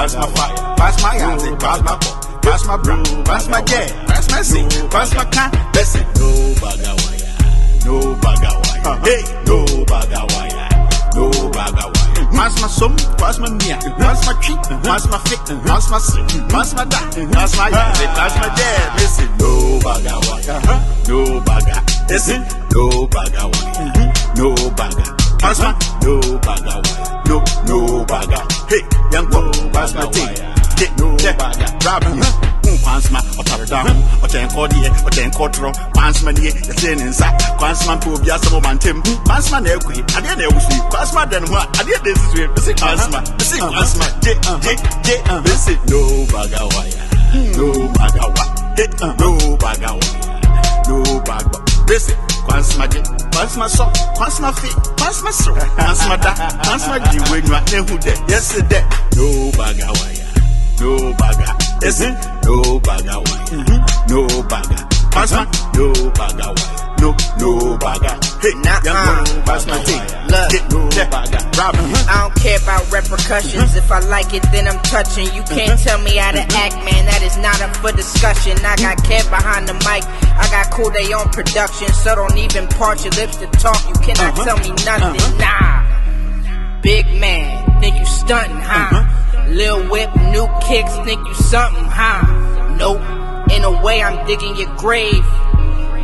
pass my fire, pass my yanzi, pass my pop, pass my bra, pass my jet, pass my seat, pass my can. Listen, no bagawaya, no bagawaya, hey, no bagawaya, no bagawaya. Pass my soul, pass my nia, pass my cheek, pass my fit, pass my sleep, pass my da, pass my yanzi, pass my jet. Listen, no bagawaya, no baga. Listen, no bagawaya, no baga. Pass my no bagawaya, no baga. Hey, young boy, pass my tea. Get no baga. Grab me. Pass my down. Or ten cordier, or ten quarter. Pass my near, the thing inside. Pass my poor Biasamo Mantim. Pass my nequi. I didn't know sleep. Pass my then what? I did this way. Visit pass my, pass my J. Visit no bagawaya, no bagawa. Hit no bagawaya, no bagwa. Visit. Pass my jet, pass my sock, pass my feet, pass my soul, pass my da, pass my G when you are who dead. Yes, dead. No bagawaya, no baga. Listen, no bagawaya, no baga. Pass my no bagawaya, no baga. Hey, now pass my thing. Look, no baga. I don't care about repercussions. If I like it, then I'm touching. You can't tell me how to act, man. That is not up for discussion. I got Kev behind the mic. I got Cool Day on production. So don't even part your lips to talk. You cannot tell me nothing. Nah. Big man, think you stunting, huh? Lil Whip, new kicks, think you something, huh? Nope. In a way, I'm digging your grave.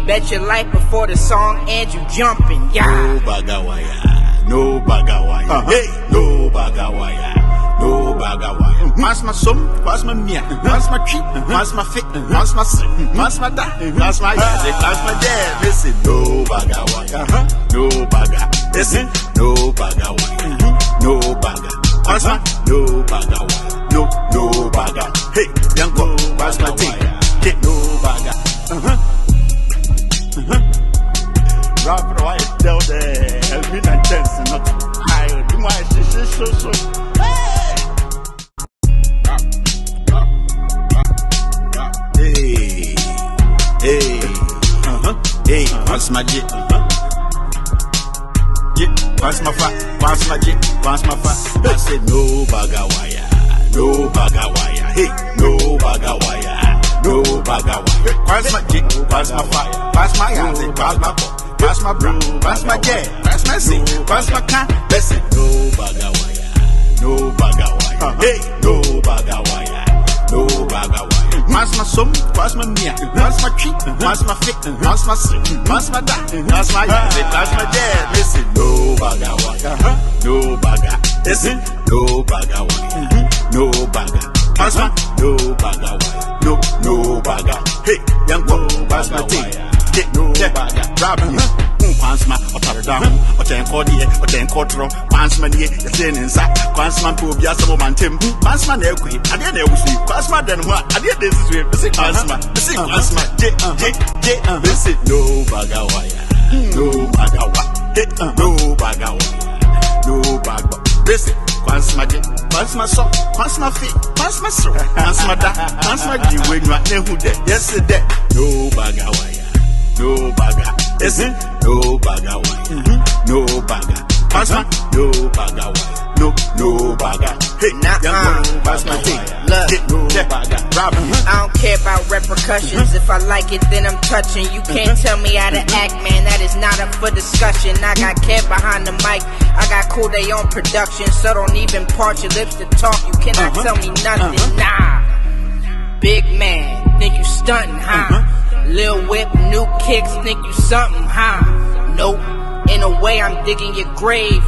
Bet your life before the song ends, you jumping, yeah. No bagawaya, no bagawaya, hey, no bagawaya, no bagawaya. Pass my soul, pass my mia, pass my cheek, pass my fit, pass my sleep, pass my da, pass my yanzi, pass my dad. Listen, no bagawaya, no baga. Listen, no bagawaya, no baga. Pass my no bagawaya, no baga. Hey, young boy, pass my thing, get no baga. Drop it away, tell the help me and chance not I do my so. Hey, pass my jet. Pass my fat, pass my jet, pass my fat. I said no bagawaya, no bagawaya. Hey, no bagawaya, no bagawaya. Pass my jet, pass my fire, pass my yanzi, pass my pop, pass my bra, pass my jet, pass my seat, pass my can. Listen, no bagawaya, no bagawaya. Hey, no bagawaya, no bagawaya. Pass my soul, pass my nia, pass my cheek, pass my fit, pass my sleep, pass my da, pass my yanzi, pass my jet. Listen, no bagawaya, no baga. Listen, no bagawaya, no baga. Pass my no bagawaya, no baga. Hey, young boy, pass my thing, get no baga. Grab me. Pass my down, or ten cordier, or ten quarter. Pass my near, the thing inside. Pass my poor Biasamo Mantim. Pass my nequi. I didn't know sleep. Pass my then what? I did this way. Visit pass my, pass my J. Visit no bagawaya, no bagawa. Hit no bagawaya, no bagwa. Visit. Pass my jet, pass my sock, pass my feet, pass my soul, pass my da, pass my G when you are who dead. Yes, dead. No bagawaya, no baga. Listen, no bagawaya, no baga. Pass my no bagawaya, no baga. Hey, now pass my thing. Look, no baga. I don't care about repercussions. If I like it, then I'm touching. You can't tell me how to act, man. That is not up for discussion. I got Kev behind the mic. I got Cool Day on production. So don't even part your lips to talk. You cannot tell me nothing. Nah. Big man, think you stunting, huh? Lil Whip, new kicks, think you something, huh? Nope. In a way, I'm digging your grave.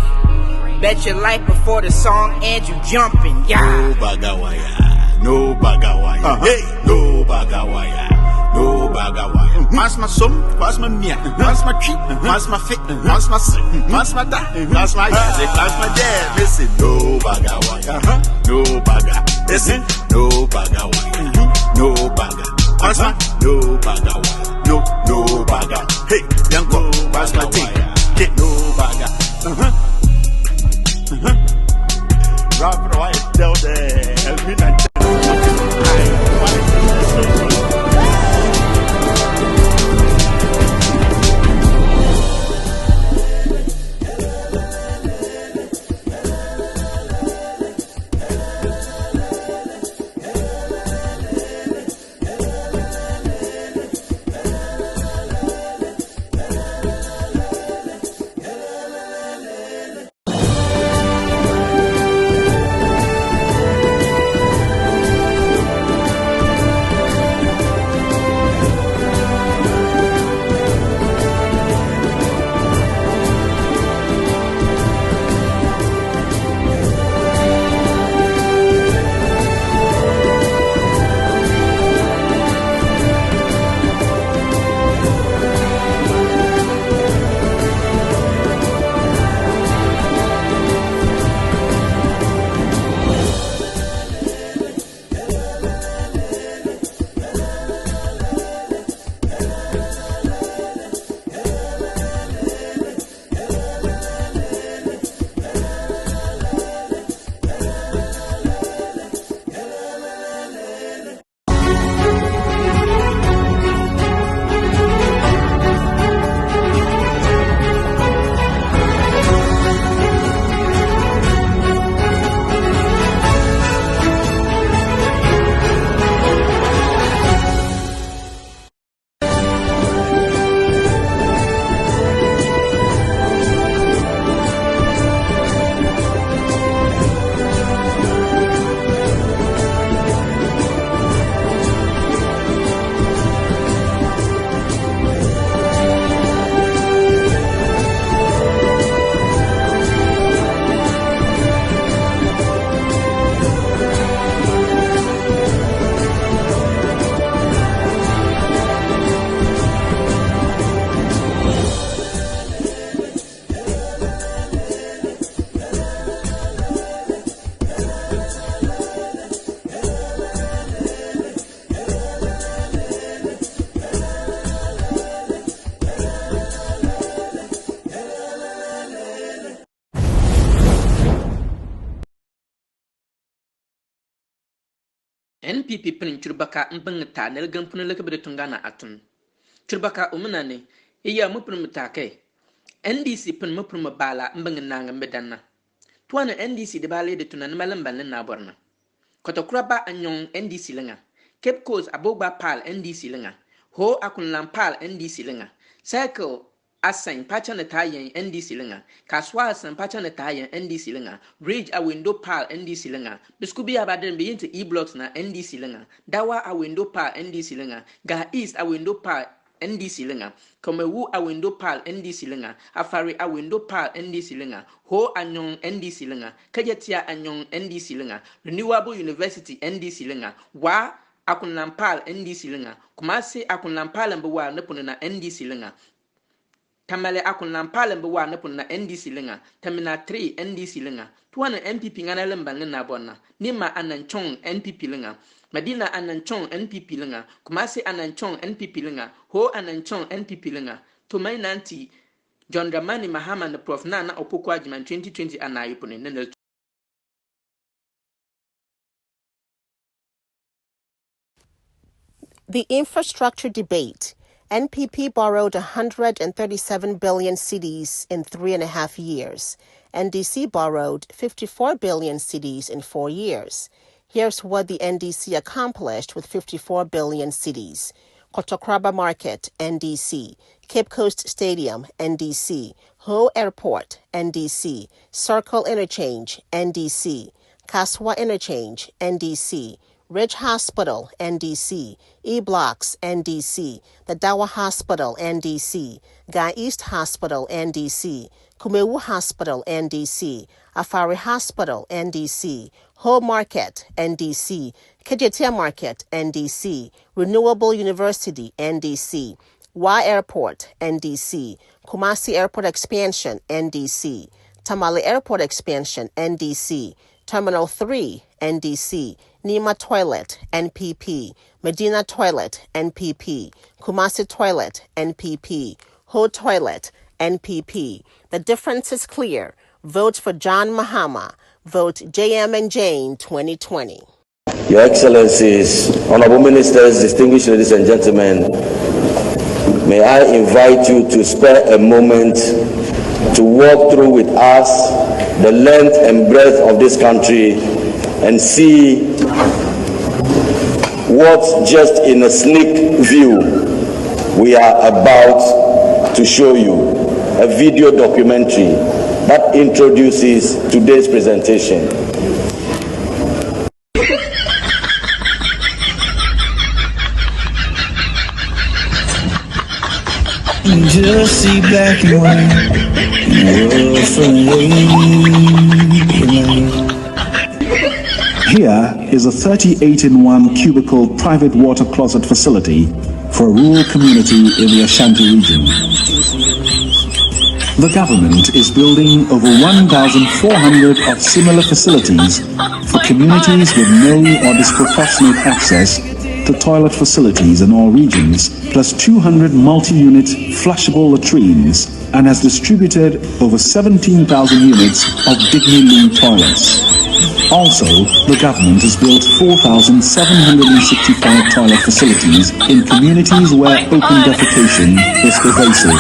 Bet your life before the song ends, you jumping, yeah. No bagawaya, no bagawaya. Hey, no bagawaya, no bagawaya. Pass my soul, pass my mia, pass my cheek, pass my fit, pass my sleep, pass my da, pass my yanzi, pass my dad. Listen, no bagawaya, no baga. Listen, no bagawaya, no baga. Pass my no bagawaya, no baga. Hey, young boy, pass my thing, get no baga. Drop it away, tell the help me and NPP pen churbaka mbangata nelgan punelaka betungana atun. Churbaka umunane, iya mupumutake. NDC pen mupumabala mbangananga medana. Tuana NDC de bale de tunan malamban na borna. Kotokuraba anyong NDC lenga. Cape Coast aboba pal NDC lenga. Ho akun lampal NDC lenga. Cycle asan pacha na tayen NDC lenga. Kaswa asan pacha na tayen NDC lenga. Ridge a window pal NDC lenga. Biskubi abaden be into E-blocks na NDC lenga. Dawa a window pal NDC lenga. Ga East a window pal NDC lenga. Komewu a window pal NDC lenga. Afari a window pal NDC lenga. Ho anyong NDC lenga. Kajetia anyong NDC lenga. Renewable University NDC lenga. Wa akun lampal NDC lenga. Kumasi akun lampal mbewa nepuna na NDC lenga. Tamale akun lampal mbewa nepuna na NDC lenga. Tamina 3 NDC lenga. Tuwana MPP ngana lemba lena bona. Nima ananchong NPP lenga. Madina ananchong NPP lenga. Kumasi ananchong NPP lenga. Ho ananchong NPP lenga. Tumai nanti John Dramani Mahama na Prof Nana Opokwa Jiman 2020 anayipone nenel. The infrastructure debate. NPP borrowed 137 billion cedis in 3.5 years. NDC borrowed 54 billion cedis in 4 years. Here's what the NDC accomplished with 54 billion cedis. Kotokraba Market, NDC. Cape Coast Stadium, NDC. Ho Airport, NDC. Circle Interchange, NDC. Kaswa Interchange, NDC. Ridge Hospital, NDC. E-Blocks, NDC. The Dawa Hospital, NDC. Ga East Hospital, NDC. Kumewu Hospital, NDC. Afari Hospital, NDC. Ho Market, NDC. Kejetia Market, NDC. Renewable University, NDC. Wa Airport, NDC. Kumasi Airport Expansion, NDC. Tamale Airport Expansion, NDC. Terminal 3, NDC. Nima Toilet, NPP. Medina Toilet, NPP. Kumasi Toilet, NPP. Ho Toilet, NPP. The difference is clear. Vote for John Mahama. Vote JM and Jane 2020. Your Excellencies, Honorable Ministers, distinguished ladies and gentlemen, may I invite you to spare a moment to walk through with us the length and breadth of this country and see what, just in a sneak view, we are about to show you. A video documentary that introduces today's presentation. Just see black and white, world from Here is a 38-in-1 cubicle private water closet facility for a rural community in the Ashanti region. The government is building over 1,400 of similar facilities for communities with no or disproportionate access to toilet facilities in all regions, plus 200 multi-unit flushable latrines, and has distributed over 17,000 units of Dignity toilets. Also, the government has built 4,765 toilet facilities in communities where open defecation is pervasive.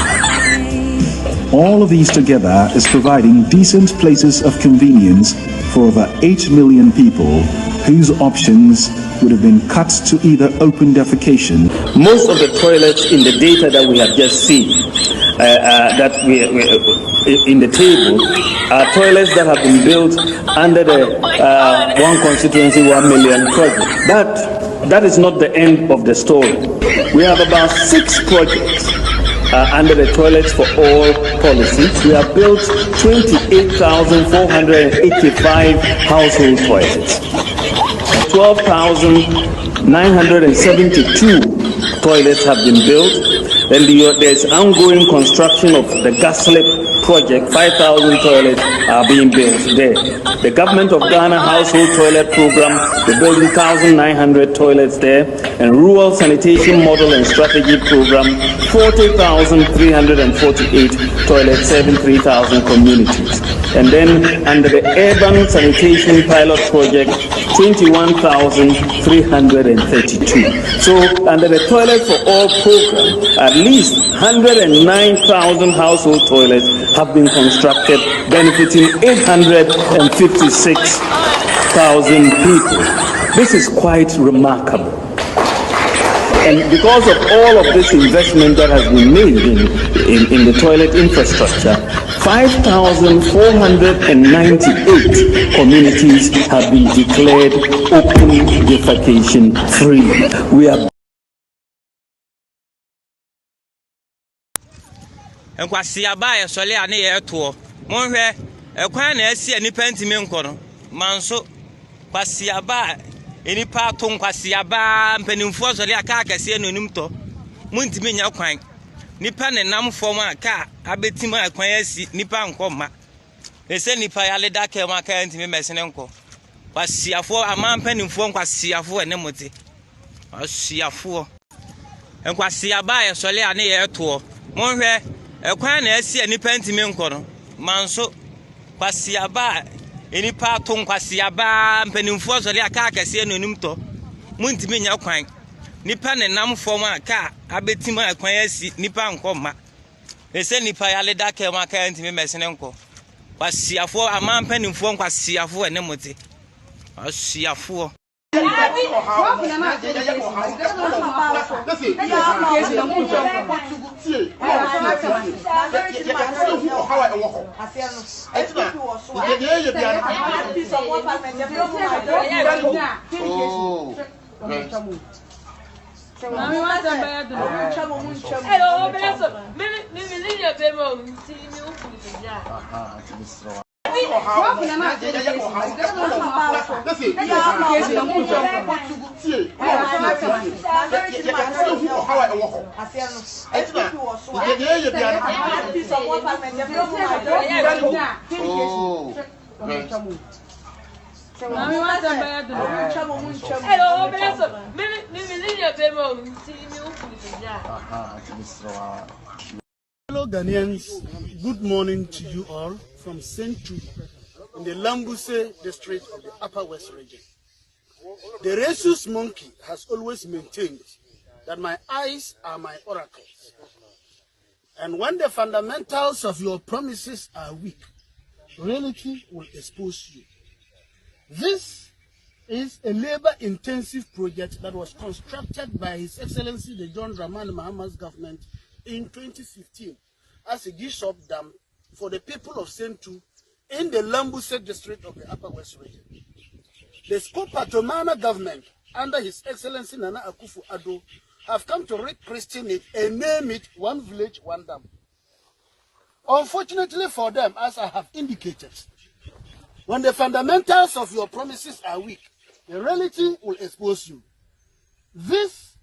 All of these together is providing decent places of convenience for over 8 million people whose options would have been cut to either open defecation. Most of the toilets in the data that we have just seen, that we in the table, are toilets that have been built under the One Constituency 1 Million project. But that is not the end of the story. We have about 6 projects under the Toilets for All policy. We have built 28,485 household toilets. 12,972 toilets have been built, and there's ongoing construction of the gas slip project, 5,000 toilets are being built there. The Government of Ghana Household Toilet Program, they're building 1,900 toilets there. And Rural Sanitation Model and Strategy Program, 40,348 toilets serving 3,000 communities. And then under the Urban Sanitation Pilot Project, 21,332. So under the Toilet for All program, at least 109,000 household toilets have been constructed, benefiting 856,000 people. This is quite remarkable. And because of all of this investment that has been made in the toilet infrastructure, 5,498 communities have been declared open defecation free. We are Nkwasi abaye sole ane ye to monhwe ekwan na esi anipa ntimi nkono manso kwasi aba enipa to nkwasi aba mpanimfo sole aka akase enonum to muntimi nya kwan nipa ne nam fom aka abetima akwan asi nipa nkoma ese nipa ya leda ke ma aka ntimi mesene nko kwasiafo ama mpanimfo nkwasiafo ene mote kwasiafo nkwasi abaye sole ane ye to monhwe ekwan na esi anipa ntimi nkono manso kwasi aba enipa to nkwasi aba mpanimfo sole aka akase enonum to muntimi nya kwan nipa ne nam fom aka abetima akwan asi nipa nkoma ese nipa ya leda ke ma aka ntimi mesene nko kwasiafo ama mpanimfo nkwasiafo ene mote kwasiafo Hello Ghanaians, good morning to you all from Sentu in the Lambuse district of the Upper West region. The rhesus monkey has always maintained that my eyes are my oracles. And when the fundamentals of your promises are weak, reality will expose you. This is a labor-intensive project that was constructed by His Excellency the John Dramani Mahama's government in 2015 as a Gishop Dam for the people of Sentu in the Lambuse district of the Upper West region. The Skopatomana government, under His Excellency Nana Akufo-Addo, have come to rechristen it and name it One Village, One Dam. Unfortunately for them, as I have indicated, when the fundamentals of your promises are weak, the reality will expose you. This,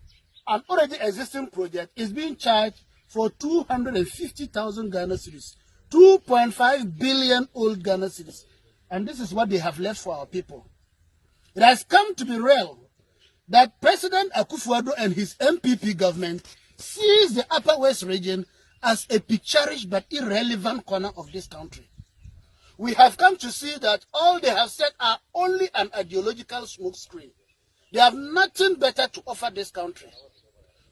an already existing project, is being charged for 250,000 Ghana cedis, 2.5 billion old Ghana cedis. And this is what they have left for our people. It has come to be real that President Akufo-Addo and his MPP government sees the Upper West region as a picturesque but irrelevant corner of this country. We have come to see that all they have said are only an ideological smokescreen. They have nothing better to offer this country.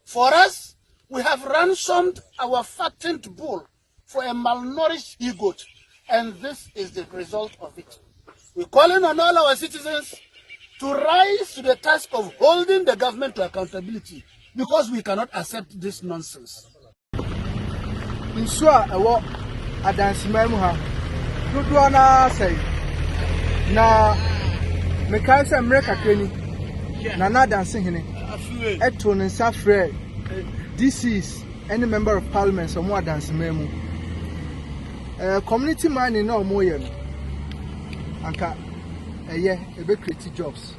For us, we have ransomed our fattened bull for a malnourished he-goat, and this is the result of it. We're calling on all our citizens to rise to the task of holding the government to accountability, because we cannot accept this nonsense. Duduana say na mekai say America kreni na na dancing hene eto ne safre this is any member of parliament so mo dance memu community mining na omo ye no anka ebe create jobs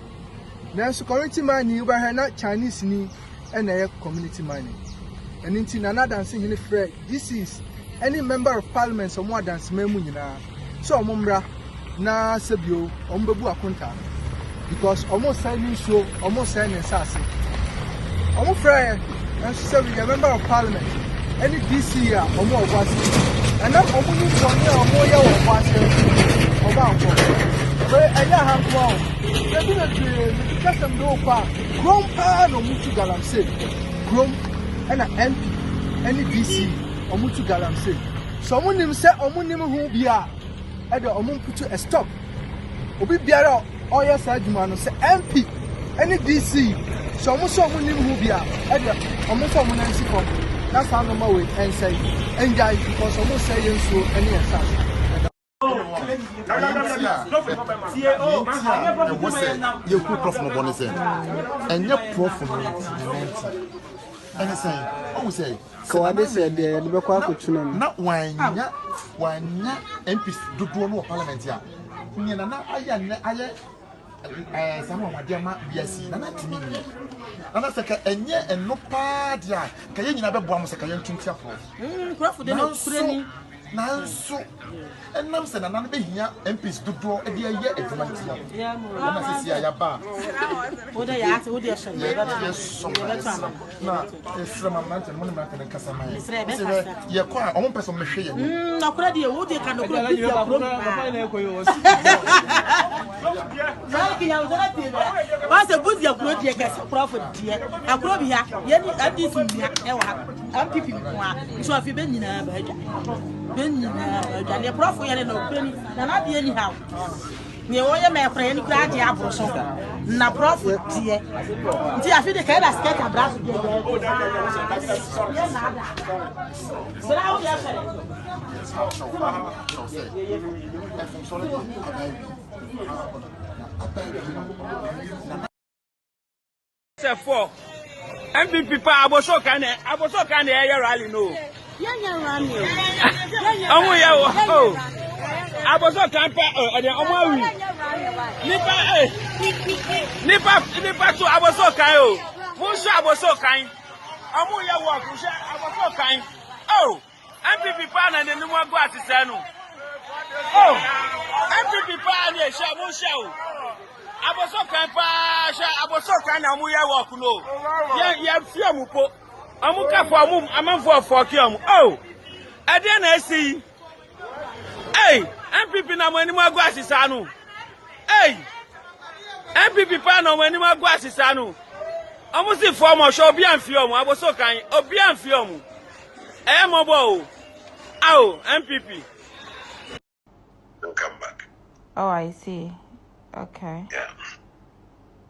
na so community mining you ba na Chinese ni na community mining and inti na dancing hene frɛ this is any member of parliament so more than smemu nyina so omumbra na sebio ombebu akonta because almost signing show almost signing sase omo frɛ and say we a member of parliament any DC ya omo ogwase and now omo ni money omo ya ogwase oba anko but anya hanko definitely because am do kwa grown pa no mutu galamse grown and MP any DC omutu galamse so omo nim say omo nim hu bia e de omo put a stop obi biara oya sa adwuma no say MP any DC so omo nim hu bia e de omo fo omo nansi kom that's how normal way and say enjoy because omo say yenso any exas you could prof no bonus and your prof no and say oh say Kawade said the Beko Akutuno. Not one MPs do no parliament here. Nana I some of my dear ma BSc, and that's me. And that's like a year and no part ya. Can you never bomb Sakayan Tuntia? Now so and I'm saying another be here MPs do draw a year at the month. Yeah, bar. What I asked, what you're saying, yes, some mountain monument and Casama. You're quite a one person machine. No, Claudia, what you can do. What's a good your profit, dear? I probably have this I'm people. So if you've been in a the prof we no penny na na be anyhow me wo ye me friend kura je abroso na prof tie nti afi de kai da skate abraso de ye na da sera wo ya fere se for MVP pa aboso kan e rally no Omo ya wo aboso kan pa ode omo awi nipa to aboso kan o mo so aboso kan omo ya wo ku se aboso kan oh MPP pa na ne mu ago atise no oh MPP pa na e sha mo sha o aboso kan pa sha aboso kan na mo ya wo ku no ya fie mu po amuka for amum amanfo for kiam oh ade na esi hey MPP na mo ani mo agu asisa no hey MPP pa na mo ani mo agu asisa no amusi for mo sho obi anfi omo aboso kan obi anfi omo mo bo oh MPP come back. Oh, I see. Okay. Yeah.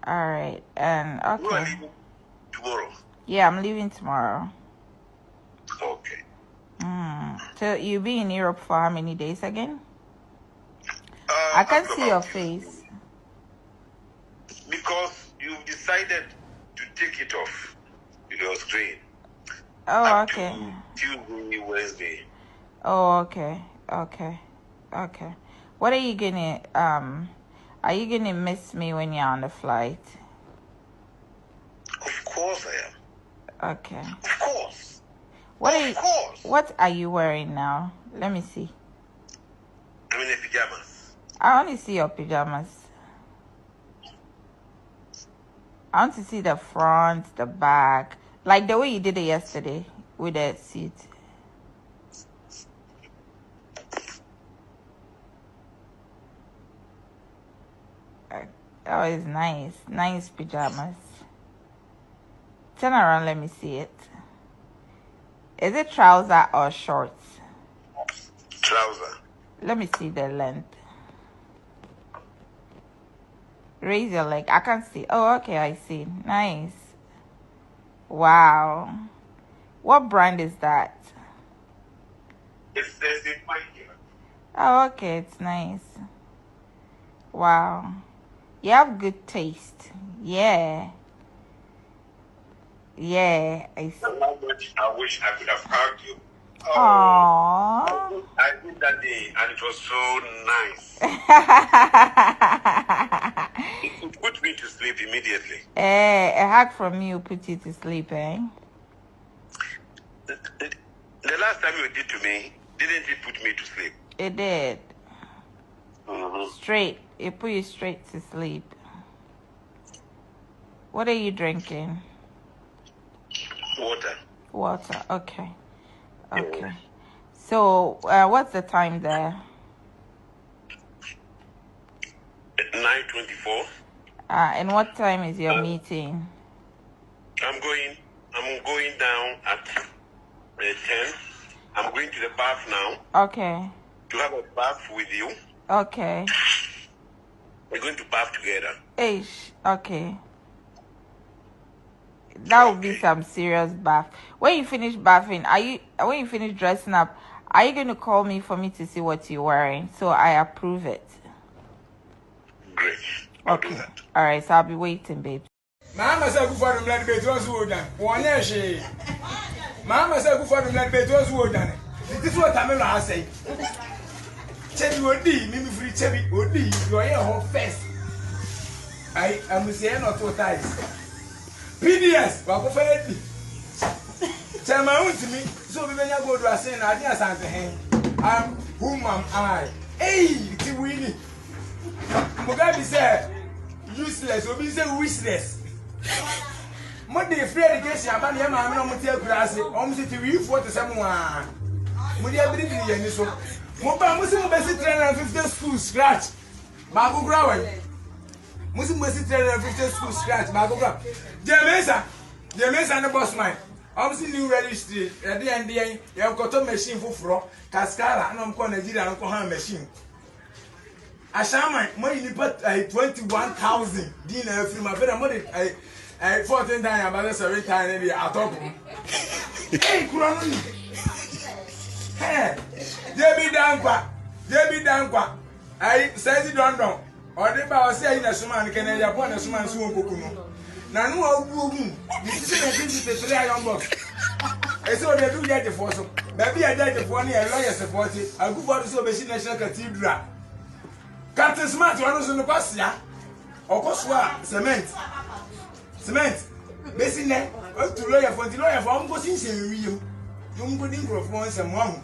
All right. And okay. You are leaving tomorrow. Yeah, I'm leaving tomorrow. Okay. So you'll be in Europe for how many days again? I can see your face. Because you've decided to take it off your screen. Oh, okay. Tuesday, Wednesday. Oh, okay. What are you gonna miss me when you're on the flight? Of course I am. Okay. Of course. What are you wearing now? Let me see. I'm in pajamas. I only see your pajamas. I want to see the front, the back, like the way you did it yesterday with the suit. Oh, it's nice. Nice pajamas. Turn around, let me see it. Is it trouser or shorts? Trouser. Let me see the length. Raise your leg. I can't see. Oh, okay, I see. Nice. Wow. What brand is that? It's here. Oh, okay, it's nice. Wow. You have good taste. Yeah. Yeah, I see. I wish I could have hugged you. Aww. I did that day and it was so nice. It put me to sleep immediately. A hug from you put you to sleep, eh? The the last time you did to me, didn't it put me to sleep? It did. Straight. It put you straight to sleep. What are you drinking? Water. Water. Okay. Okay. So, what's the time there? 9:24. And what time is your meeting? I'm going down at 10. I'm going to the bath now. Okay. To have a bath with you. Okay. We're going to bath together. Ish. Okay. That would be some serious bath. When you finish bathing, when you finish dressing up, are you going to call me for me to see what you're wearing? So I approve it. Great. Okay. All right. So I'll be waiting, babe. Mama said, "Go for the blood bed was done." One she. Mama said, "Go for the blood bed was done." This is what I say. Chebi odi, me free chebi odi. You are here first. I am saying not two times. PDS, what go for it? Tell my own to me. So we when you go to a scene, I didn't answer whom am I? Hey, it's Winnie. Mugabe said useless, Obi say wishless. Monday free education, abani ya maame no mutia kurase. Omsi ti wi 47 Mudi abiri bi ye ni so. Mo ba musi mo besi 350 school scratch. Ba go gra wen. Musi mo besi 350 school scratch. Ba go gra. Jemesa no boss man. Omsi new registry. Ready and dey ye koto machine fufuro. Kaskara na mko Nigeria no ko han machine. Ashama mo ni put 21,000 din na free ma better mo 14 times about 7 times the atop. Hey, Kurani. Hey, Debbie Dankwa. I says it don't know. Or the bow say in a suman can I upon a suman soon cocoon. Nanu of boom. This is a visit to the iron box. I saw they do get the force. Maybe I died of 1 year lawyer supported. I go for the Sobesi National Cathedral. Captain Smart, one was on the bus, yeah? Or Coswa, cement. Basically, to lawyer for I'm going to say you. Don't go in for once a month.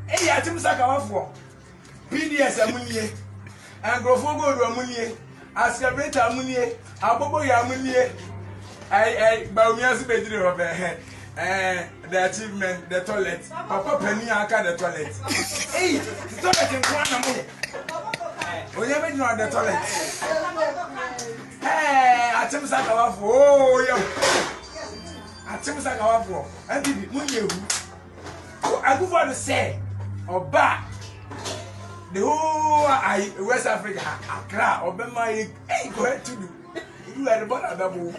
Hey, I think I for PDS Amunie and Grofogo Amunie, Ascaveta Amunie, Abobo Yamunie. I BAWUMIA's bedroom of the achievement, the toilet. Papa Penny Aka the toilet. Hey, the toilet in Kwanamo. We never know the toilet. Hey, I tell you, oh, yeah. I tell you, and I go for the say, or back. The whole West Africa, Accra, or Bema, hey, go ahead to do. You are the bottom double.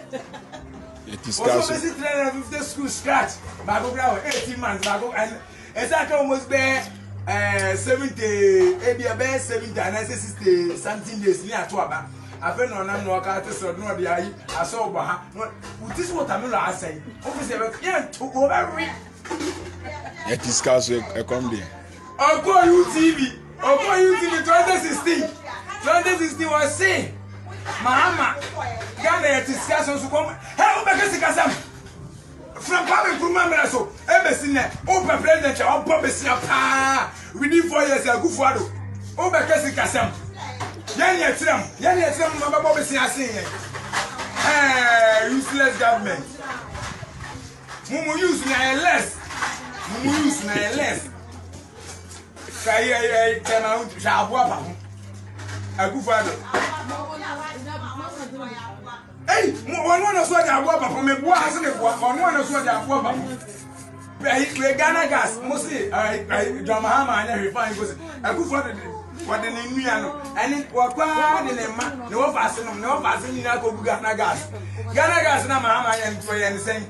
Also, visit 350 school scratch. Bago ground 18 months. Bago and exactly almost there. 70, maybe about 70, and I say 60 something days near Tuaba. I've been on no artist or no, I saw Baha. This is what I'm going to say. Officer, yeah, to go every. Yet discuss a comedy. I'll call you TV. I'll call you TV 2016. 2016 was saying, Mahama, Ghana discussions to come. Help me, Kasam. From Papa Kumamra, so, Ebersine, Open President, or Papa, within 4 years, a good father. Oba Kasam. Yan Mama Bobby saying, useless government. Mumu use na less. Mumu use na less. Say tell out Shabwa. A good father. Hey, one of what I want from me, what has it? One of what I want. Ghana gas, mostly I Dramahama and every fine was a good father. What the name and it was quite in a man, no passing, Ghana gas. Ghana gas, now Mahama and Troy and saying,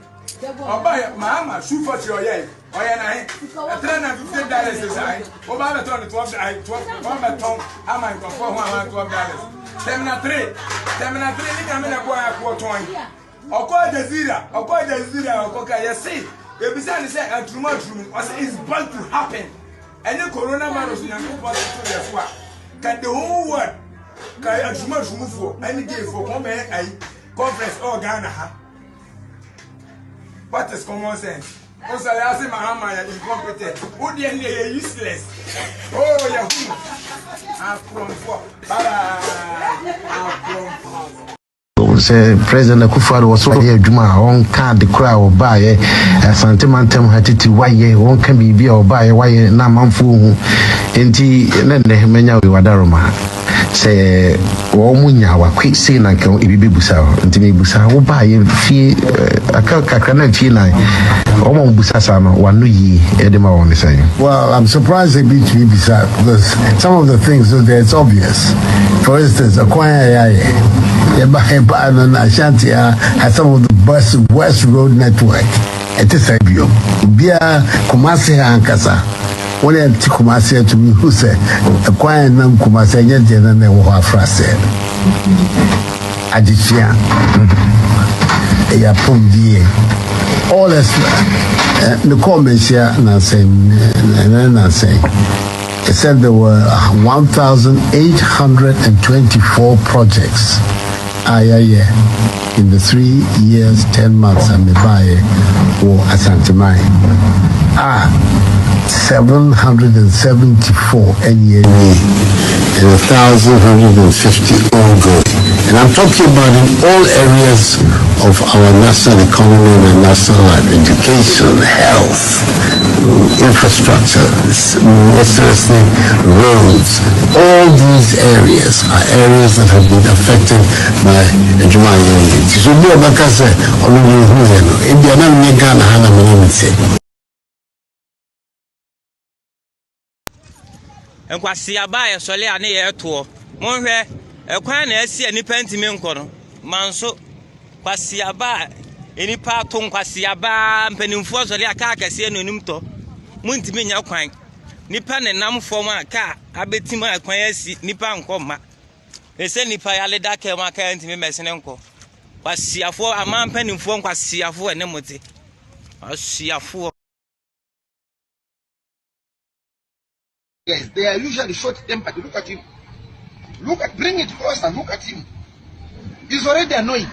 oh, buy Mahama, shoot for your yay. Oh, yeah, $350 oh, by the ton, 12, I 12, I'm going for $12. Terminal 3, I'm in a boy, or call the Zira, or Coca, you see, the Bizarre said, too much room, it's bound to happen. And the coronavirus in a good can the whole world carry too much room for any day for a conference or Ghana? What is common sense? Also, I say Mahama is incompetent. Who the end is useless? Oh, yeah. I'm from Say President Akufo-Addo was so here Juma on card the crowd or buy sentimentum hatiti why one can be or buy why na manfu enti nende menya we wadaroma say wo munya wa quick say na kan ebibi busa enti me busa wo buy fie akaka na fie na o mo busa sa no wanu yi edema won say. Well, I'm surprised they beat me busa because some of the things that it's obvious. For instance, Akwanya and Ashanti has some of the worst road network. It is a view. Bia Kumasi and Kasa. When I took Kumasi to me, who said, acquiring them Kumasi, yet they were frase. Addition. A pum die. All this, the comments here, Nancy. It said there were 1,824 projects. In the 3 years, 10 months, I may buy or Asantamai. 774 NEA and 1,150 ongoing. And I'm talking about in all areas of our national economy and national life: education, health, infrastructure, seriously, roads. All these areas are areas that have been affected by Juma. So we are back as a Nkwasi abaye sole ane ye to monhwe ekwan na esi anipa ntimi nkọ no manso kwasi aba enipa to nkwasi aba mpanimfo sole aka akase anonim to muntimi nya kwan nipa ne nam fom aka abetima kwan asi nipa nkọ ese nipa ya leda ke ma ka ntimi mesene nkọ kwasi afo ama mpanimfo nkwasi afo ene mote asiafo. Yes, they are usually short-tempered. Look at him. Bring it closer. Look at him. He's already annoyed.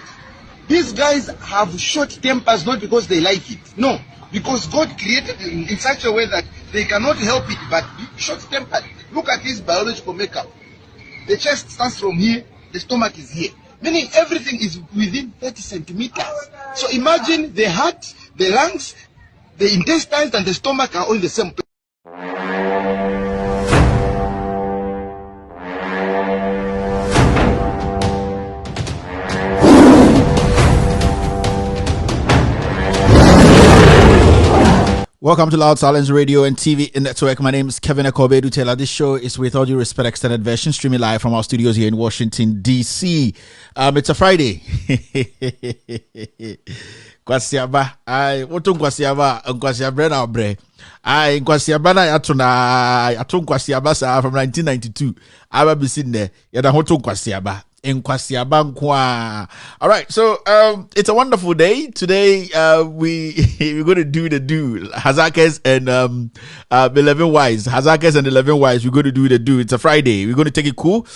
These guys have short tempers not because they like it. No, because God created them in such a way that they cannot help it but be short-tempered. Look at his biological makeup. The chest starts from here, the stomach is here. Meaning everything is within 30 centimeters. So imagine the heart, the lungs, the intestines, and the stomach are all in the same place. Welcome to Loud Silence Radio and TV Network. My name is Kevin Akobedu Taylor. This show is with all due respect extended version, streaming live from our studios here in Washington, D.C. It's a Friday. Kwasiaba, wotu kwasiaba, kwasiaba na obre. Kwasiaba na yatun kwasiaba sa from 1992. Aba bisinde yada wotu kwasiaba. All right, so it's a wonderful day today. We're going to do the Hazakes and 11 Wise. Hazakes and 11 Wise. We're going to do the do. It's a Friday. We're going to take it cool.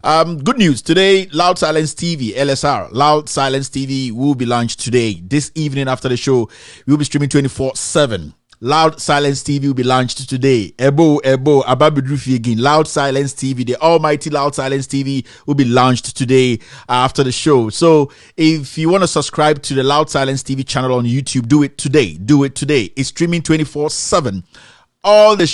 Good news today. Loud Silence TV, LSR. Loud Silence TV will be launched today. This evening after the show, we'll be streaming 24/7. Loud Silence TV will be launched today. Ebo, Ababidrufi again. Loud Silence TV, the almighty Loud Silence TV will be launched today after the show. So if you want to subscribe to the Loud Silence TV channel on YouTube, do it today. It's streaming 24/7. All the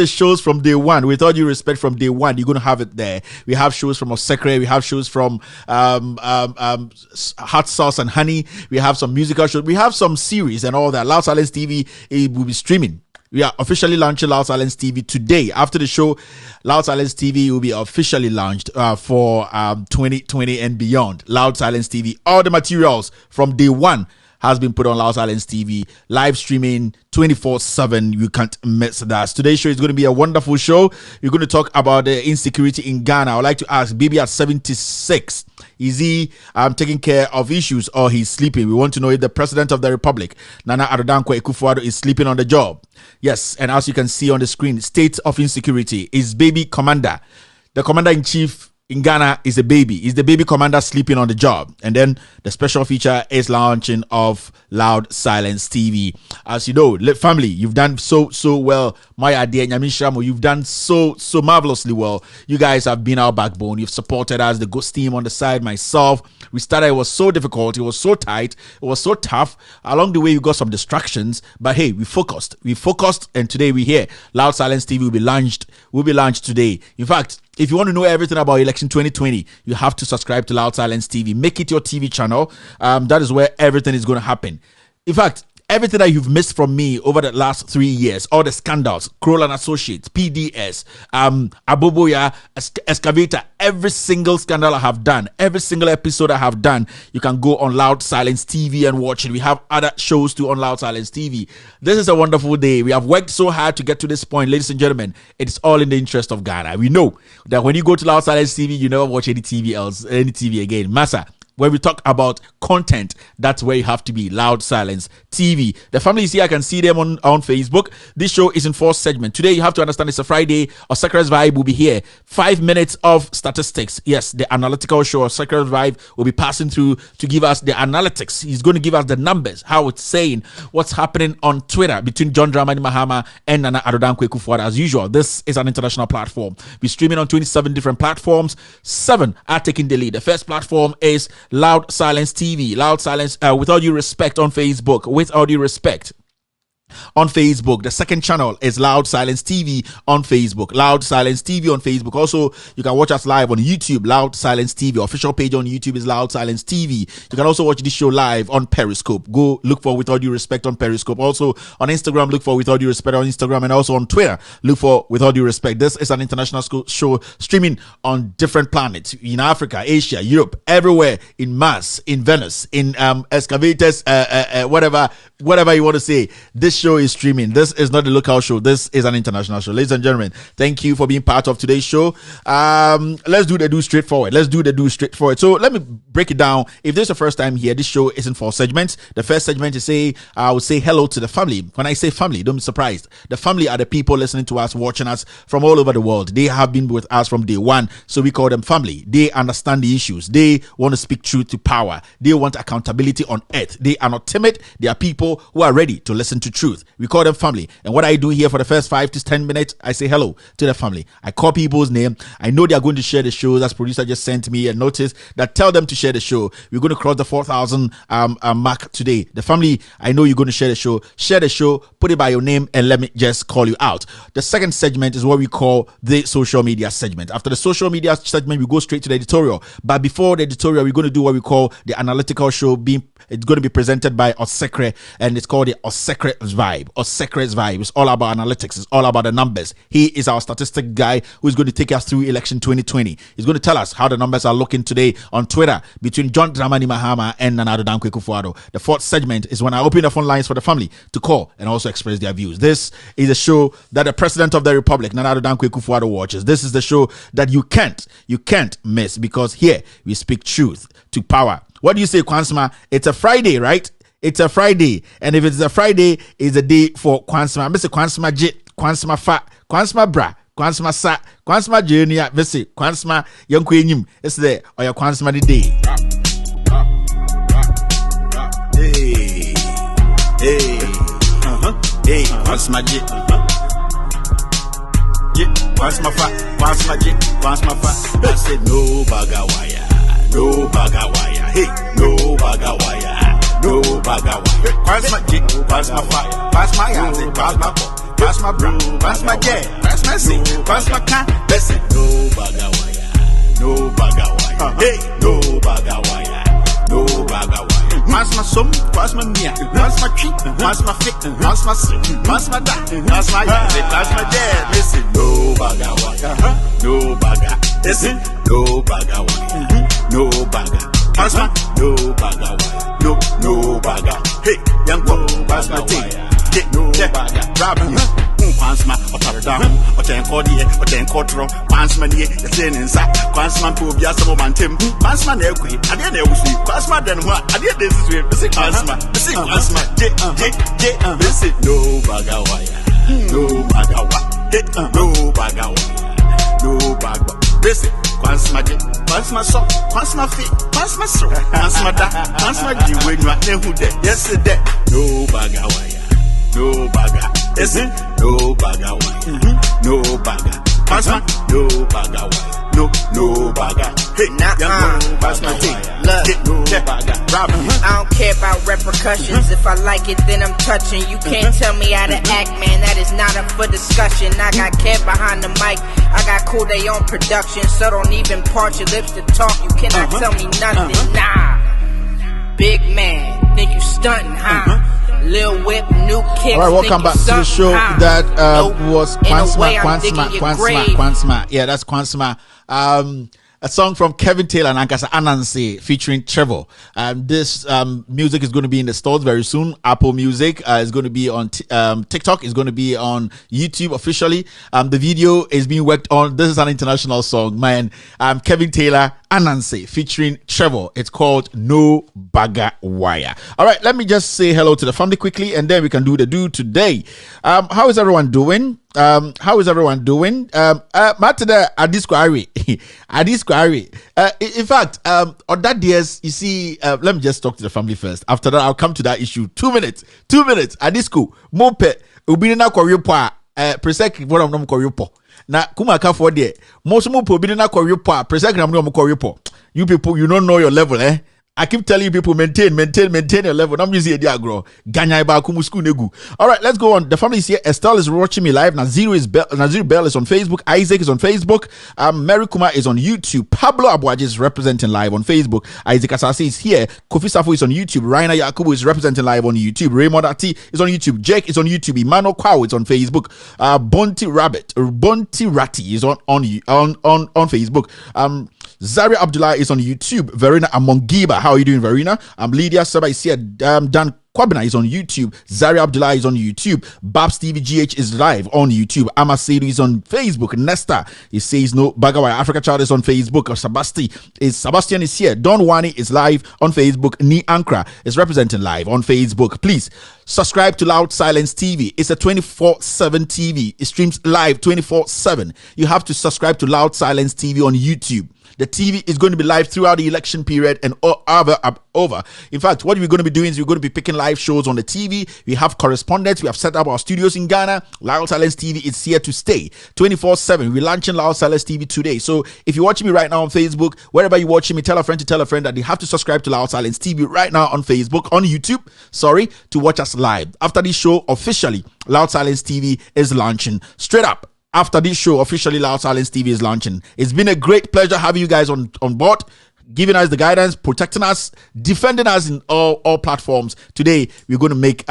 shows from day one, with all due respect, from day one, you're going to have it there. We have shows from Osekre, we have shows from Hot Sauce and Honey, we have some musical shows, we have some series and all that. Loud Silence TV will be streaming. We are officially launching Loud Silence TV today. After the show, Loud Silence TV will be officially launched for 2020 and beyond. Loud Silence TV, all the materials from day one has been put on Loud Silence TV, live streaming 24/7. You can't miss that. Today's show is going to be a wonderful show. We're going to talk about the insecurity in Ghana. I would like to ask, Baby at 76, is he taking care of issues or he's sleeping? We want to know if the President of the Republic, Nana Addo Dankwa Akufo-Addo, is sleeping on the job. Yes, and as you can see on the screen, state of insecurity is Baby Commander, the Commander-in-Chief in Ghana is a baby. Is the baby commander sleeping on the job? And then the special feature is launching of Loud Silence TV. As you know, family, you've done so well. My idea, Nyamin Shamo, you've done so marvelously well. You guys have been our backbone. You've supported us, the Ghost team on the side, myself. We started, it was so difficult, it was so tight, it was so tough. Along the way, we got some distractions, but hey, we focused, and today we're here. Loud Silence TV will be launched today. In fact, if you want to know everything about election 2020, you have to subscribe to Loud Silence TV. Make it your TV channel. That is where everything is going to happen. In fact, everything that you've missed from me over the last 3 years, all the scandals, Kroll and Associates, PDS, Aboboya, Excavator, every single scandal I have done, every single episode I have done, you can go on Loud Silence TV and watch it. We have other shows too on Loud Silence TV. This is a wonderful day. We have worked so hard to get to this point, ladies and gentlemen. It's all in the interest of Ghana. We know that when you go to Loud Silence TV, you never watch any TV again. Massa. When we talk about content, that's where you have to be. Loud Silence TV. The family is here. I can see them on Facebook. This show is in 4 segments. Today, you have to understand it's a Friday. Osecra's Vibe will be here. 5 minutes of statistics. Yes, the analytical show. Osecra's Vibe will be passing through to give us the analytics. He's going to give us the numbers, how it's saying, what's happening on Twitter between John Dramani Mahama and Nana Adodankwe Kufuor. As usual, this is an international platform. We're streaming on 27 different platforms. 7 are taking the lead. The first platform is Loud Silence TV. Loud Silence, with all due respect, on Facebook. With all due respect. On Facebook, the second channel is Loud Silence TV on Facebook. Loud Silence TV on Facebook. Also, you can watch us live on YouTube. Loud Silence TV. Official page on YouTube is Loud Silence TV. You can also watch this show live on Periscope. Go look for With All Due Respect on Periscope. Also on Instagram, look for With All Due Respect on Instagram, and also on Twitter, look for With All Due Respect. This is an international show streaming on different planets in Africa, Asia, Europe, everywhere, in Mars, in Venus, in excavators, whatever you want to say. This show is streaming. This is not a local show. This is an international show. Ladies and gentlemen, thank you for being part of today's show. Let's do the do straightforward. So let me break it down. If this is the first time here, this show is in 4 segments. The first segment is I will say hello to the family. When I say family, don't be surprised. The family are the people listening to us, watching us from all over the world. They have been with us from day one, so we call them family. They understand the issues. They want to speak truth to power. They want accountability on earth. They are not timid. They are people who are ready to listen to truth. We call them family. And what I do here for the first 5 to 10 minutes, I say hello to the family. I call people's name. I know they are going to share the show. That's producer just sent me a notice that tell them to share the show. We're going to cross the 4,000 mark today. The family, I know you're going to share the show. Share the show, put it by your name, and let me just call you out. The second segment is what we call the social media segment. After the social media segment, we go straight to the editorial. But before the editorial, we're going to do what we call the analytical show. It's going to be presented by Osecre, and it's called the Osecre's Vibe. Osecre's Vibe. It's all about analytics. It's all about the numbers. He is our statistic guy who is going to take us through election 2020. He's going to tell us how the numbers are looking today on Twitter between John Dramani Mahama and Nana Adodankwe Kufuor. The 4th segment is when I open the phone lines for the family to call and also express their views. This is a show that the President of the Republic, Nana Adodankwe Kufuor, watches. This is the show that you can't miss, because here we speak truth to power. What do you say, Kwansma? It's a Friday, right? It's a Friday. And if it's a Friday, it's a day for Kwansma. Mr. Kwansma Jit, Kwansma Fa, Kwansma Bra, Kwansma Sa, Kwansma Junior, Mr. Kwansma Young Queen. It's there, or your Kwansma the day. Hey, Kwansma Jit. Kwansma Fa, Kwansma Jit, Kwansma Fa. I said no bagawaya. No bagawaya, hey, no bagawaya, no bagawaya. Pass my jig, pass my fire, pass my hands, pass my ball, pass my bra, pass my jet, pass my seat, pass my can. That's it. No bagawaya, no bagawaya, hey, no bagawaya, no bagawaya. Pass my sum, pass my mia, pass my tree, pass my fit, pass my sleep, pass my da, pass my hands, pass my jet. Listen, no bagawaya, no baga. Listen, no bagawaya. No bagger, pass my no bagger, no bagger. Hey, young boy, pass my tea. No bagger, Robin, pass my down, or 10 cordier, or 10 quarter, pass my near the tin inside, pass my to be a some Tim, pass my neck, I didn't know sleep, pass my then what I did this way, the sick pass my, this is no bagger wire, no bagger wire, no bagger wire, no bagger. Listen, once my jet, once my soul, once my feet, once my soul, once my da, once my G when you are there who dead. Yes, dead. No bagger wire, no bagger. Listen, no bagger wire, no bagger. Once my no bagger wire. No bagger. Hey, pass my team. Look, I don't care about repercussions. If I like it, then I'm touching. You can't tell me how to act, man. That is not up for discussion. I got cat behind the mic. I got cool they on production. So don't even part your lips to talk. You cannot tell me nothing. Nah. Big man, think you stunting, huh? Lil Whip, new kicks. All right, welcome back to the show. That was Kwansma. Yeah, that's Kwansma. A song from Kevin Taylor and Ankasa Anansi featuring Trevor. This music is going to be in the stores very soon. Apple Music is going to be on TikTok. Is going to be on YouTube officially. The video is being worked on. This is an international song, man. Kevin Taylor, Anansi featuring Trevor. It's called No Bagger Wire. All right, let me just say hello to the family quickly, and then we can do the do today. How is everyone doing? Matter Adisquari. In fact, on that days, you see, let me just talk to the family first. After that, I'll come to that issue. 2 minutes. Adisco, Mope, Ubina Koryopa, Presec, what I'm not Koryopo. Na Kumaka for there. Most Mopo, Ubina Koryopa, Presec, I'm not Koryopo. You people, you don't know your level, eh? I keep telling you people maintain your level. I'm using a diagram. All right, let's go on. The family is here. Estelle is watching me live. Nazir Bell is on Facebook. Isaac is on Facebook. Mary Kuma is on YouTube. Pablo Abuaji is representing live on Facebook. Isaac Asasi is here. Kofi Safo is on YouTube. Raina Yakubu is representing live on YouTube. Raymond Ati is on YouTube. Jake is on YouTube. Emmanuel Kwao is on Facebook. Bonti Ratti is on Facebook. Zaria Abdullah is on YouTube. Verena Amongiba, how are you doing, Verena? Lydia Saba is here. Dan Kwabena is on YouTube. Zaria Abdullah is on YouTube. Babs TV GH is live on YouTube. Amasedu is on Facebook. Nesta, he says no Bagawai. Africa Child is on Facebook. Sebastian is here. Don Wani is live on Facebook. Ni Ankra is representing live on Facebook. Please subscribe to Loud Silence TV. It's a 24/7 TV. It streams live 24/7. You have to subscribe to Loud Silence TV on YouTube. The TV is going to be live throughout the election period and over. In fact, what we're going to be doing is we're going to be picking live shows on the TV. We have correspondents. We have set up our studios in Ghana. Loud Silence TV is here to stay 24/7. We're launching Loud Silence TV today. So if you're watching me right now on Facebook, wherever you're watching me, tell a friend that they have to subscribe to Loud Silence TV right now on Facebook, on YouTube, to watch us live. After this show, officially, Loud Silence TV is launching straight up. After this show, officially Loud Silence TV is launching. It's been a great pleasure having you guys on board, giving us the guidance, protecting us, defending us in all platforms. Today, we're going to make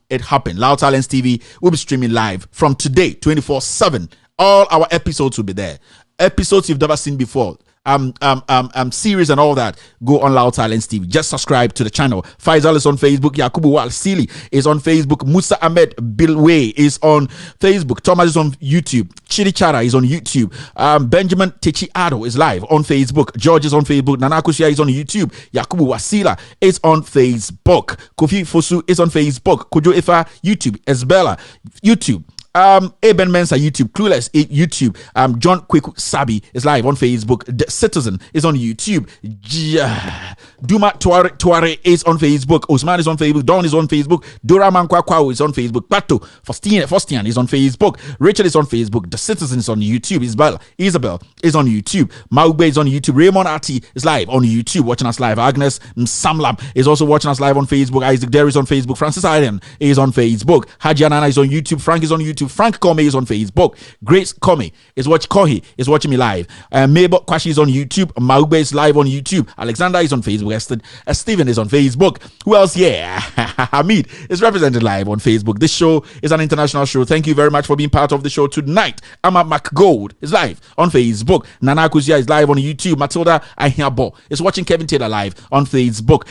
it happen. Loud Silence TV will be streaming live from today, 24/7. All our episodes will be there. Episodes you've never seen before. Series and all that, go on Loud Silence TV. Just subscribe to the channel. Faisal is on Facebook. Yakubu Walsili is on Facebook. Musa Ahmed Bilway is on Facebook. Thomas is on YouTube. Chidi Chara is on YouTube. Benjamin Techi Ado is live on Facebook. George is on Facebook. Nana Kusia is on YouTube. Yakubu Wasila is on Facebook. Kofi Fosu is on Facebook. Kojo Ifa YouTube. Esbella YouTube. Eben Mensa YouTube, Clueless YouTube, John Kweku Sabi is live on Facebook. The Citizen is on YouTube. Duma Tuare is on Facebook. Osman is on Facebook. Don is on Facebook. Dora Mankwakwa is on Facebook. Pato Fostian is on Facebook. Rachel is on Facebook. The Citizen is on YouTube. Isabel is on YouTube. Maugbe is on YouTube. Raymond Ati is live on YouTube, watching us live. Agnes Samlam is also watching us live on Facebook. Isaac Derry is on Facebook. Francis Iron is on Facebook. Haji Anana is on YouTube. Frank is on YouTube. Frank Comey is on Facebook. Grace Comey is watching me live. Mabel Kwashi is on YouTube. Maugbe is live on YouTube. Alexander is on Facebook. Steven is on Facebook. Who else? Yeah, Hamid is represented live on Facebook. This show is an international show. Thank you very much for being part of the show tonight. Amma McGold is live on Facebook. Nana Kuzia is live on YouTube. Matilda Ahiabo is watching Kevin Taylor live on Facebook.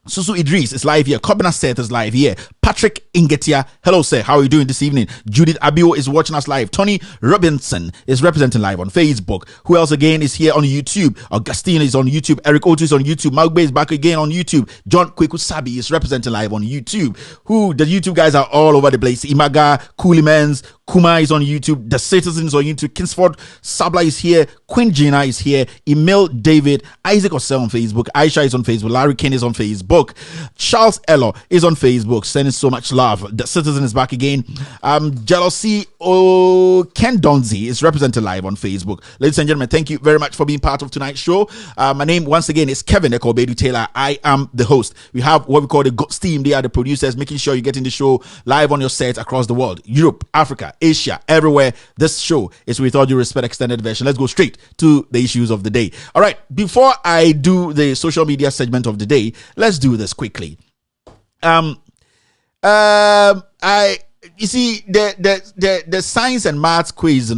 Susu Idris is live here. Kobina Seth is live here. Patrick Ingetia, hello sir, how are you doing this evening? Judith Abio is watching us live. Tony Robinson is representing live on Facebook. Who else again is here on YouTube? Augustine is on YouTube. Eric Otu is on YouTube. Magbe is back again on YouTube. John Kweku Sabi is representing live on YouTube. The YouTube guys are all over the place. Imaga, Coolimans, Kuma is on YouTube. The Citizens on YouTube. Kingsford Sabla is here. Queen Gina is here. Emil David. Isaac Osel on Facebook. Aisha is on Facebook. Larry Ken is on Facebook. Charles Ello is on Facebook. Sending so much love. The Citizen is back again. Jealousy. Ken Donzi is represented live on Facebook. Ladies and gentlemen, thank you very much for being part of tonight's show. My name once again is Kevin Ekobedu Taylor. I am the host. We have what we call the Ghost team. They are the producers, making sure you're getting the show live on your set across the world. Europe, Africa, Asia, everywhere. This show is With All Due Respect extended version. Let's go straight to the issues of the day. All right, before I do the social media segment of the day, let's do this quickly. You see, the science and maths quiz,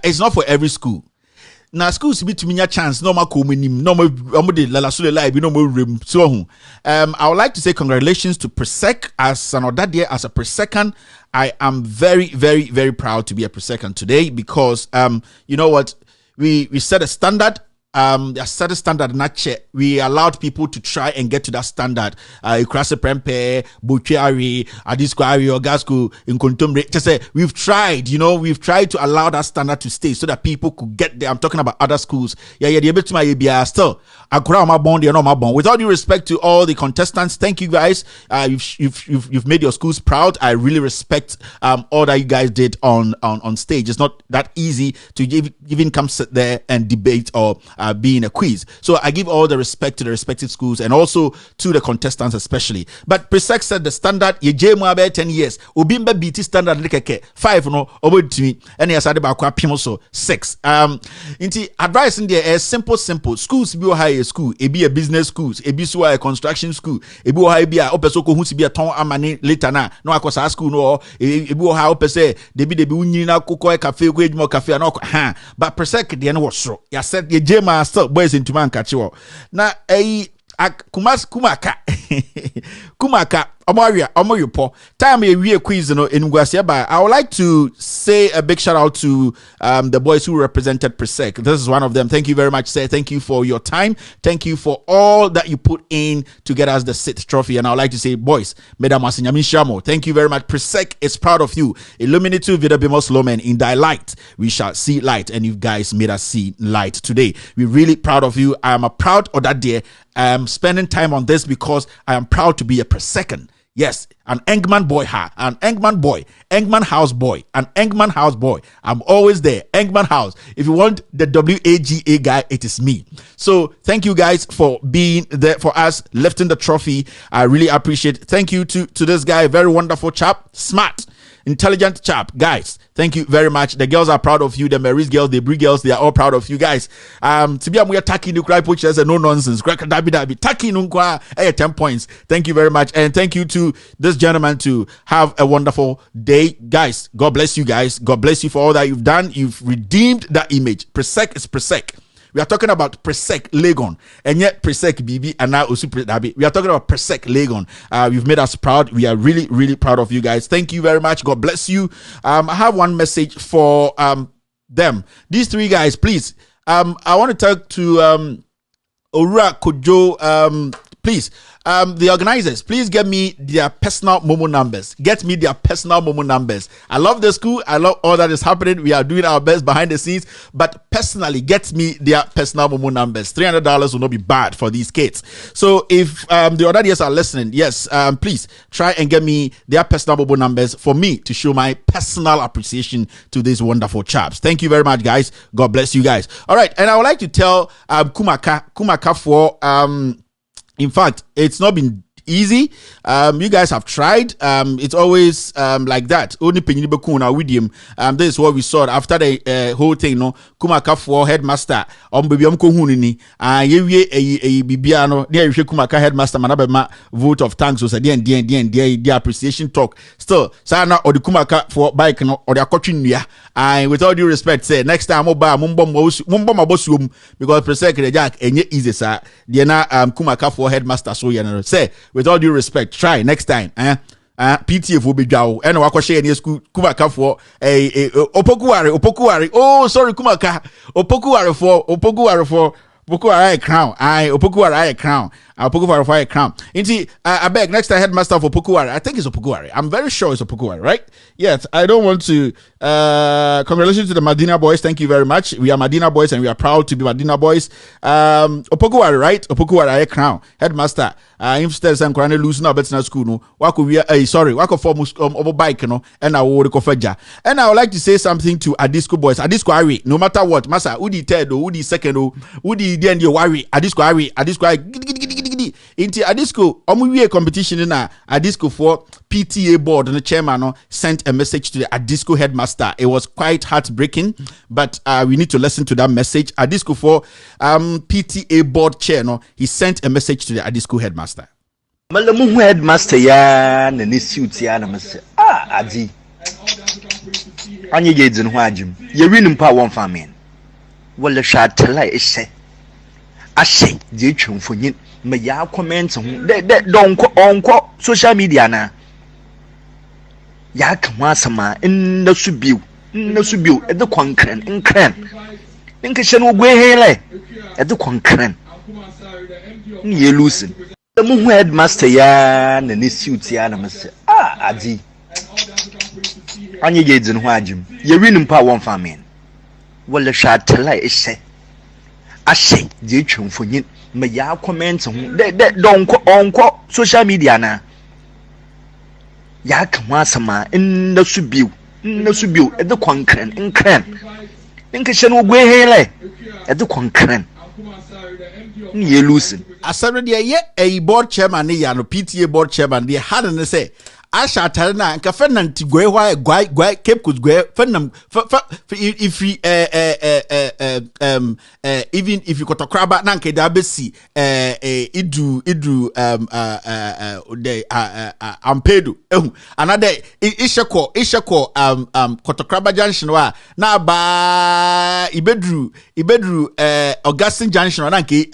it's not for every school. Now schools be to me a chance no ma komunim no ma amode la so live no mo rem so I would like to say congratulations to Presec as another day as a Presecond. I am very, very, very proud to be a Presecond today because you know what, we set a standard. A certain standard nature. We allowed people to try and get to that standard. Ikrase Prempe, Buchiari, Adisquari, Ogasku, Inkontumre. Just say we've tried, we've tried to allow that standard to stay so that people could get there. I'm talking about other schools. The able to my still. With all due respect to all the contestants, thank you guys. You've made your schools proud. I really respect all that you guys did on stage. It's not that easy to even come sit there and debate or be in a quiz. So I give all the respect to the respective schools and also to the contestants especially. But Presec said the standard ye jemu about 10 years. Obimba BT standard like 5 no over to me. And yes, I did about 6. Inti advice in there is simple. Schools be high school, it be a business schools, it be so a construction school, it be high be a opesoko who be a ton amani later na no akosa school no it be how opese they be unina koko cafe go cafe no but Presec the end was so. Ya said ye jema still boys into man catch you. Na kumaka Omoyopo. Time a quiz in Ngwasiaba. I would like to say a big shout out to the boys who represented Presec. This is one of them. Thank you very much, sir. Thank you for your time. Thank you for all that you put in to get us the SIT trophy. And I would like to say, boys, thank you very much. Presec is proud of you. Illuminative Vidabimos Lomen in thy light. We shall see light. And you guys made us see light today. We're really proud of you. I am a proud of that day. I am spending time on this because I am proud to be a Presecond. Yes, an Engman boy, an Engman boy, Engman house boy, an Engman house boy. I'm always there, Engman house. If you want the WAGA guy, it is me. So thank you guys for being there for us, lifting the trophy. I really appreciate it. Thank you to this guy, very wonderful chap, smart, intelligent chap. Guys, thank you very much. The girls are proud of you. The Mary's girls, the Brie girls, they are all proud of you guys. To be we are taking the cry poachers and no nonsense. Dabi taking unkwa 10 points. Thank you very much. And thank you to this gentleman to have a wonderful day. Guys, God bless you guys. God bless you for all that you've done. You've redeemed that image. Presec is Presec. We are talking about Presec Legon, and yet Presec BB and now Usup Dabi. We are talking about Presec Legon. You've made us proud. We are really, really proud of you guys. Thank you very much. God bless you. I have one message for them. These three guys, please. I want to talk to Ora Kojo. Please. The organizers, please get me their personal Momo numbers. Get me their personal Momo numbers. I love the school. I love all that is happening. We are doing our best behind the scenes. But personally, get me their personal Momo numbers. $300 will not be bad for these kids. So if the other years are listening, yes, please try and get me their personal Momo numbers for me to show my personal appreciation to these wonderful chaps. Thank you very much, guys. God bless you guys. All right. And I would like to tell Kumaka for in fact, it's not been easy. You guys have tried. It's always like that. Only Penibakuna with him. This is what we saw after the whole thing. No, Kumaka for headmaster. Baby Hunini. Ye Bibiano. There you Kumaka headmaster. Manabema vote of thanks. So the appreciation talk. Still, Sana or the Kumaka for bike no or the Kochinia. And with all due respect, say next time Oba Mumbom Bosum because Presec Jack and ye easy sir. Diana Kumaka for headmaster. So you know say. With all due respect, try next time. PTA for Bidao, and Wakoshe and school Kumaka for a Opokuare. Oh, sorry, Kumaka. Opokuare for Opokuare crown. Opokuare crown. Opokuare crown. Inti, I beg next time headmaster for Opokuare. I think it's Opokuare. I'm very sure it's Opokuare, right? Yes, I don't want to. Congratulations to the Medina boys. Thank you very much. We are Medina boys and we are proud to be Medina boys. Opokuare, right? Opokuare crown. Headmaster. Instead of Kwane lose now, but na school no. Wako we sorry. Wako for bike no. And I will kofeja. And I would like to say something to Adisco boys. Adisco Ari. No matter what, Masa. Udi third or Udi second or Udi then you worry. Adisco Ari. Inti Adisco. Omuwe competition in Adisco for PTA board and the chairman sent a message to the Adisco headmaster. It was quite heartbreaking, but we need to listen to that message. Adisco for PTA board chair, he sent a message to the Adisco headmaster. Malamu headmaster ya na ne suit ya na mase adi anye gedin ho agim ye win mpa won famen wala shatela ise ashe je twemfonyin me ya comment ho de onko social media na ya kan wasama na subiu e de kwankran nkran nka hye no gwe hele e de kwankran ni ye loosen the mu headmaster ya na ne suit ya na mase adi anye gedin ho agim ye win mpa won famen wala shatela ise ashe je twemfonyin me ya comment ho de onko social media na ya kan wasama na subiu e de kwankran nkran nka hye no gwe hele e de kwankran ni ye loosen asare de ye a board chairman ya no PTA board chairman de had and say asha tare na nka fenanti gwe hwa gwe cape coast gwe fenam if we even if you kotokraba na nka da besi idu de ampedu another isheko kotokraba junction wa na ba ibedru Augustine junction na nka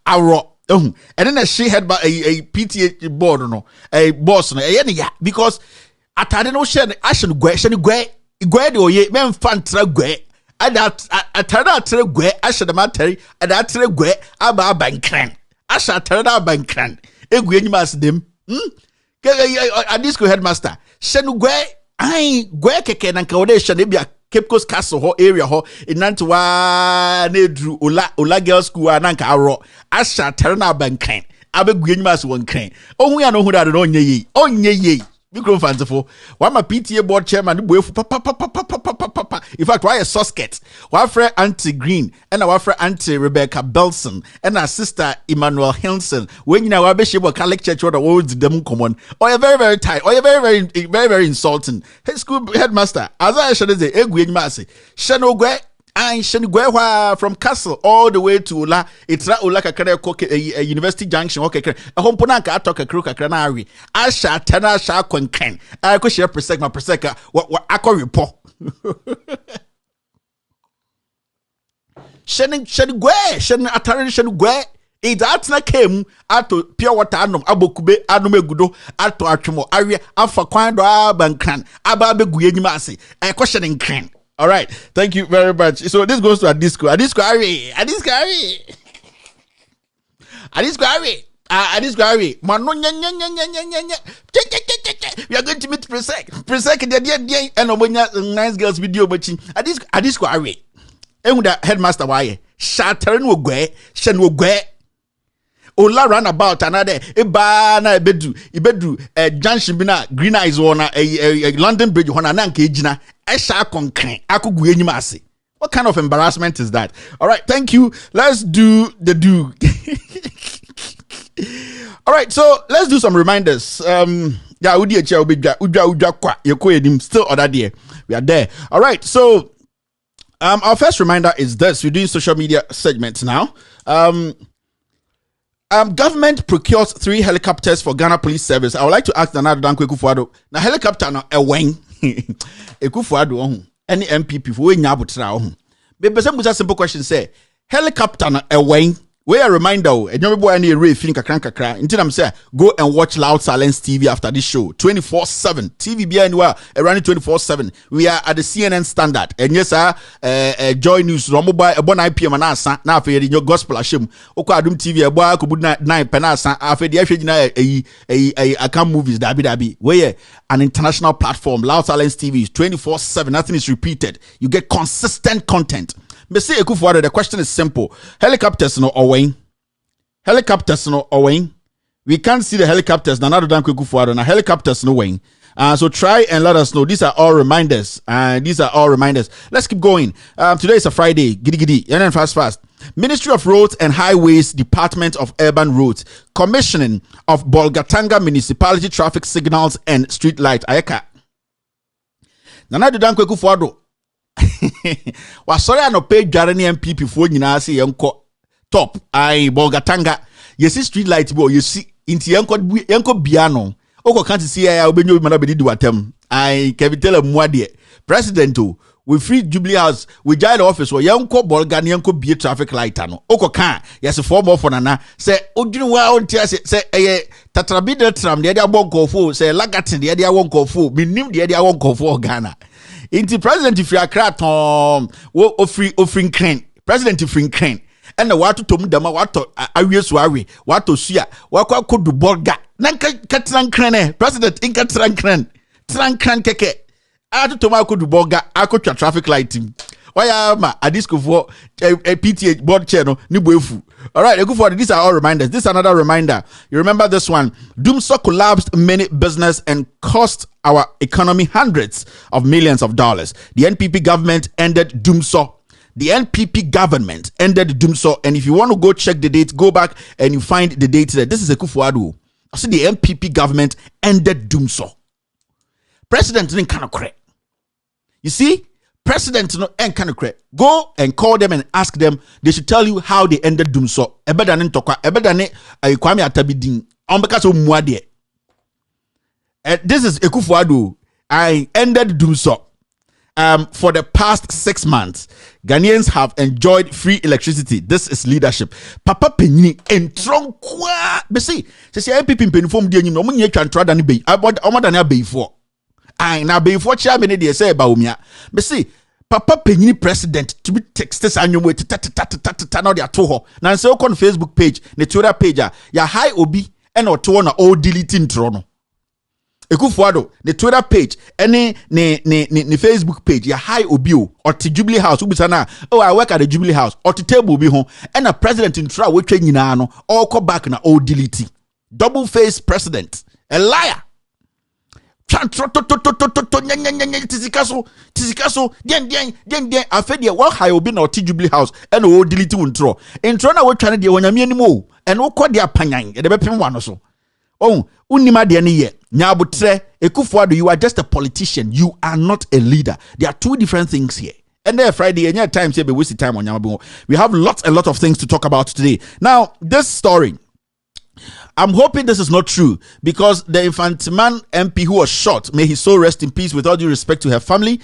awro and then she had a PTA board no a boss no ya because atade no share action gwe de oye men fan tra gwe atade atre gwe action materi atre gwe aba bankran asha atade bankran egu enyima asdem Adisco headmaster shenu gwe gwe keke na nka ode shene bia Cape Coast Castle ho area ho inantiwa nedru ola girls school ananka aro asha terna bankan abegu enyima so wonkan ohun ya no hu dade no onye yi microphone for why my PTA board chairman boefu papa in fact why a susket why friend Auntie Green and our friend Auntie Rebecca Belson and our sister Emmanuel Hilson when you know our bishop or Catholic church or the words them common or you're very tight or you're very insulting hey school headmaster as I should say egwe mase shanogwe and Sheniguewa from Castle all the way to Ola. It's not Ola a University Junction. Okay, a home ponanka. I talk a crook a cranari. I shall tana shall concan. I could share per second. What I call report. Shen Atari Shengue. It atna came ato pure water anum abokube anume gudo ato atwemo awie afa kwan do abankan ababe guye mase. I questioning can. All right, thank you very much. So this goes to Adisco Ari. Mano nya. We are going to meet Presec the and omonya nice girls video watching. Adisco Ari. Emuda headmaster waye. Shattering wo gwe, shen wo gwe. Ola run about another eba na ibedu junction bina green eyes one a London Bridge one ananka ejina esha konkren akugu enyima ase. What kind of embarrassment is that? All right, thank you. Let's do the do. All right, so let's do some reminders. Yeah, udi echa udwa kwa yeko edim still other there. We are there. All right, so our first reminder is this. We're doing social media segments now. Government procures 3 helicopters for Ghana Police Service. I would like to ask Nana Danko Ekufuado. Na helicopter no eweng. Ekufuado ohun. Any MPP for we nyabutra ohun. Be simple question say helicopter no eweng We a reminder, and you boy any Ray fin kakra. Until I'm say go and watch Loud Silence TV after this show 24/7. TV be anywhere running 24/7. We are at the CNN Standard, and yes, Joy News. Romo boy about 9 p.m. anasa. Now for your gospel ashim. Oko adum TV a boy could 9 penasa. After the actually account movies dabi. Where an international platform, Loud Silence TV is 24/7. Nothing is repeated. You get consistent content. Mr. Ekufuado, the question is simple. Helicopters no away. Helicopters no away. We can't see the helicopters. Nanado Dan Ekufuado. Na helicopters no way. So try and let us know. These are all reminders. Let's keep going. Today is a Friday. Giddy. And then fast. Ministry of Roads and Highways, Department of Urban Roads, commissioning of Bolgatanga Municipality traffic signals and street light. Ayeka. Nanado Dan Ekufuado. Wasori anope dware ne MPP fo nyina se yenko top ai Bolgatanga yesi street light bo yesi inti yenko bia no oko kan ti see ya obenyo bi na be di watem ai kevitela muade president o we free Jubilee House we jail office wo yenko Bolga ne yenko bia traffic light no oko kan yesi form of nana se odwini wa onti se eye tatrabidel tram de dia bonkofo se lagatin de dia wonkofo minim de dia wonkofo Ghana. Inti president if you are kratom wo offering crane president offering crane and the water to mudama wato awie wato suya wakwa kodu Bolga nan katran crane president in katran crane keke atu to ma kodu Bolga akotwa traffic lighting why ma adisco for a PTA board chair no ni boefu. All right, these are all reminders. This is another reminder. You remember this one? Doomso collapsed many business and cost our economy hundreds of millions of dollars. The NPP government ended Doomso. And if you want to go check the date, go back and you find the date there. This is Ekufuado. I see the NPP government ended Doomso. President didn't kind of correct. You see? President no enkanukre. Go and call them and ask them. They should tell you how they ended Doomso. Ebeda ne ntokwa. Ebeda ne Kwame Atabidin. Ombekaso muade. This is Ekufuado. I ended Doomso. For the past 6 months, Ghanaians have enjoyed free electricity. This is leadership. Papa Penny entron kwa. Besi. Se MPP penifom di enyim no munye twantra da ne bei. Omoda ne bei for. I na before chairman they say BAWUMIA. Me see Papa Penny president to be texts annual way to now they are to her. Now say on Facebook page, the Twitter page, ya high obi and or to na all deleting trono. Ekufuado, the Twitter page, any ne Facebook page, ya high obi or to Jubilee House, ubisana. Oh, I work at the Jubilee House or to table be home and a president in trial which you know all come back na all deleting. Double face president, a liar. Tizikaso den afedia wa high obi na oti Jubilee House and o delete intro na we twane de wonyame animo and wo kɔ de apanyan de bepem wa no so oh unima de ne ye nyabotre Ekufuado, you are just a politician, you are not a leader. There are two different things here. And then Friday, any time say be waste time on Yamabu. We have a lot of things to talk about today. Now, this story, I'm hoping this is not true because the Infantiman MP who was shot, may his soul rest in peace, with all due respect to her family,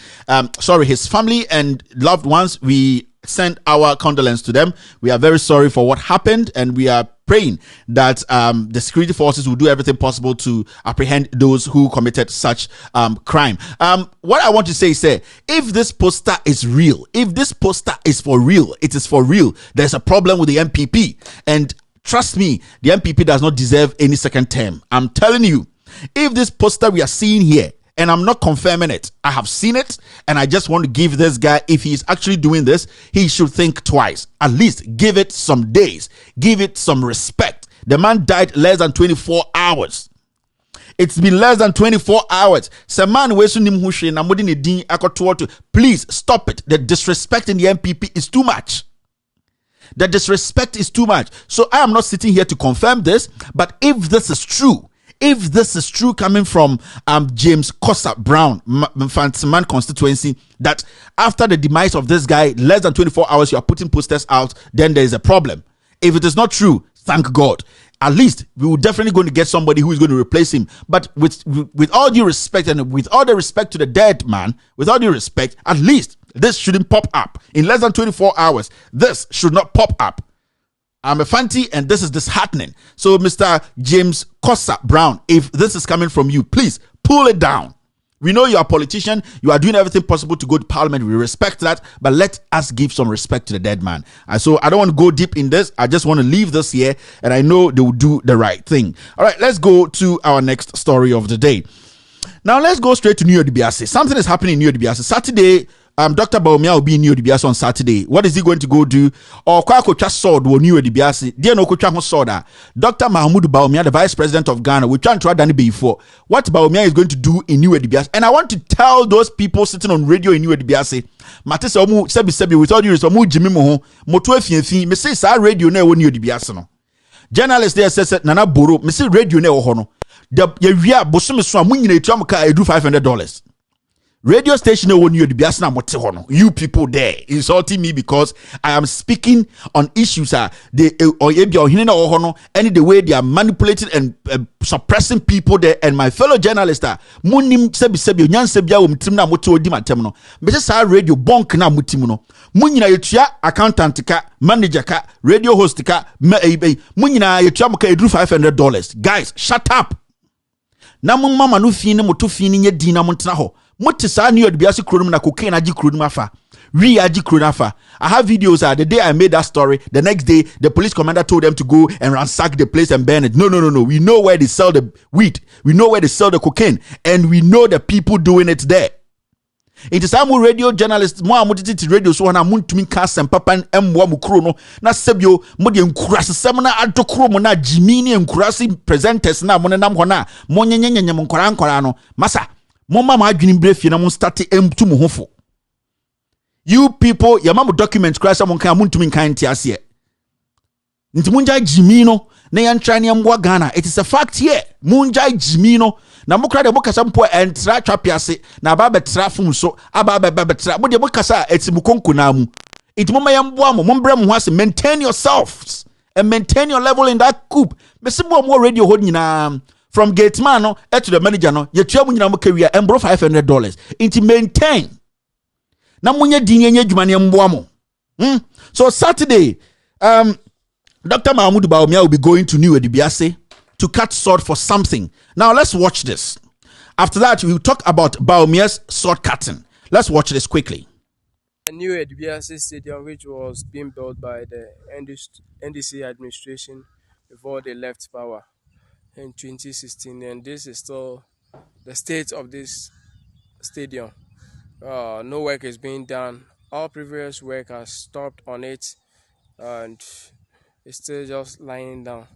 his family and loved ones. We send our condolence to them. We are very sorry for what happened, and we are praying that the security forces will do everything possible to apprehend those who committed such crime. What I want to say is that if this poster is real, if this poster is for real, it is for real. There's a problem with the MPP, and trust me, the MPP does not deserve any second term. I'm telling you, if this poster we are seeing here, and I'm not confirming it, I have seen it, and I just want to give this guy, if he is actually doing this, he should think twice. At least give it some days. Give it some respect. The man died less than 24 hours. It's been less than 24 hours. Please stop it. The disrespect in the MPP is too much. The disrespect is too much. So I am not sitting here to confirm this, but if this is true, coming from James Kosa Brown, Fantiman constituency, that after the demise of this guy, less than 24 hours, you are putting posters out, then there is a problem. If it is not true, thank God. At least we will definitely going to get somebody who is going to replace him. But with all due respect, and with all the respect to the dead man, with all due respect, at least this shouldn't pop up. In less than 24 hours, this should not pop up. I'm a Fanti, and this is disheartening. So, Mr. James Kosa Brown, if this is coming from you, please pull it down. We know you're a politician. You are doing everything possible to go to parliament. We respect that. But let us give some respect to the dead man. And so I don't want to go deep in this. I just want to leave this here. And I know they will do the right thing. All right, let's go to our next story of the day. Now, let's go straight to New Odibiase. Something is happening in New Odibiase. Saturday, Dr. BAWUMIA will be in New Odibiase on Saturday. What is he going to go do? Or Kwakocha sword will New Odibiase. Dear no Kocha sword. Dr. Mahmoud BAWUMIA, the Vice President of Ghana, will try to try Danny before. What BAWUMIA is going to do in New Odibiase. And I want to tell those people sitting on radio in New Odibiase, Matisse Omu Sebi with all due respect, Omu Jimmy Moho, Motu Efi, me say sa radio ne wo New Odibiase no. Journalist there says Nana Boro, me say radio ne wo hono. The year Bosumi so amu nyina etu amka edu $500. Radio station you people there insulting me because I am speaking on issues any the way they are manipulating and suppressing people there, and my fellow journalists munim sebi nyansebia wo mtim na moto odi matem no be say radio bonk na mutim no munyina yetua accountant ka manager ka radio host ka munyina yetua mka edu $500. Guys, shut up. Na mama no fi ne moto fi ne nya din na montena ho. Mutisa New Odibiase kronum na cocaine aji kronum afa. We aji kronum afa. I have videos the day I made that story, the next day the police commander told them to go and ransack the place and burn it. No. We know where they sell the weed. We know where they sell the cocaine, and we know the people doing it there. It is amu radio journalists mo amutiti radio so na muntumi kasem papa emwa mu kro no na sebio mo de nkurase sem na adokro mo na jimini nkurase presenters na mo nam ho na mo nyenyenyenye mo nkora no masa mama ma adwini brefie na mo start emtu mo hofo. You people your mama document crash mo kan muntumi kan tiase nti munja jimi no na yan try ne mwa Ghana. It is a fact here. Munja jimi no na mukra de mukasa mpo entra twapiase na ba betra fum so aba betra mo de mukasa etimukonko na mu iti mama yamboa mo mbrem ho ase. Maintain yourselves and maintain your level in that coop. Mesibo mo radio ho nyina from gate man no to the manager no yetua mu nyina mo kawia embro $500 iti maintain na munye dinyenye dwuma ne mboa mo. So Saturday Dr. Mahmoud BAWUMIA will be going to New Odibiase to cut sword for something. Now let's watch this. After that, we will talk about BAWUMIA's sword cutting. Let's watch this quickly. The New Odibiase Stadium, which was being built by the NDC administration before they left power in 2016, and this is still the state of this stadium. No work is being done. All previous work has stopped on it, and it's still just lying down.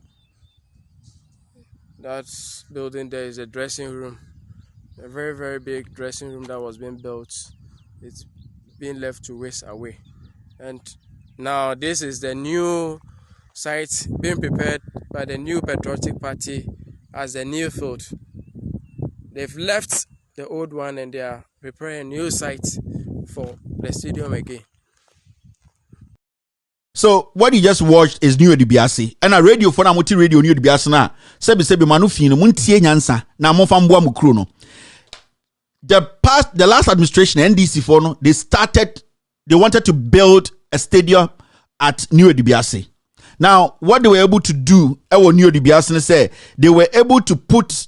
That building there is a dressing room, a very, very big dressing room that was being built. It's being left to waste away. And now this is the new site being prepared by the new Patriotic Party as the new field. They've left the old one and they are preparing a new site for the stadium again. So what you just watched is New Odibiase. And a radio for na radio New Odibiase na sebi manu fi no muntie nyansa na mo fa mboa mukro no. The last administration NDC for no they wanted to build a stadium at New Odibiase. Now what they were able to do New Odibiase say they were able to build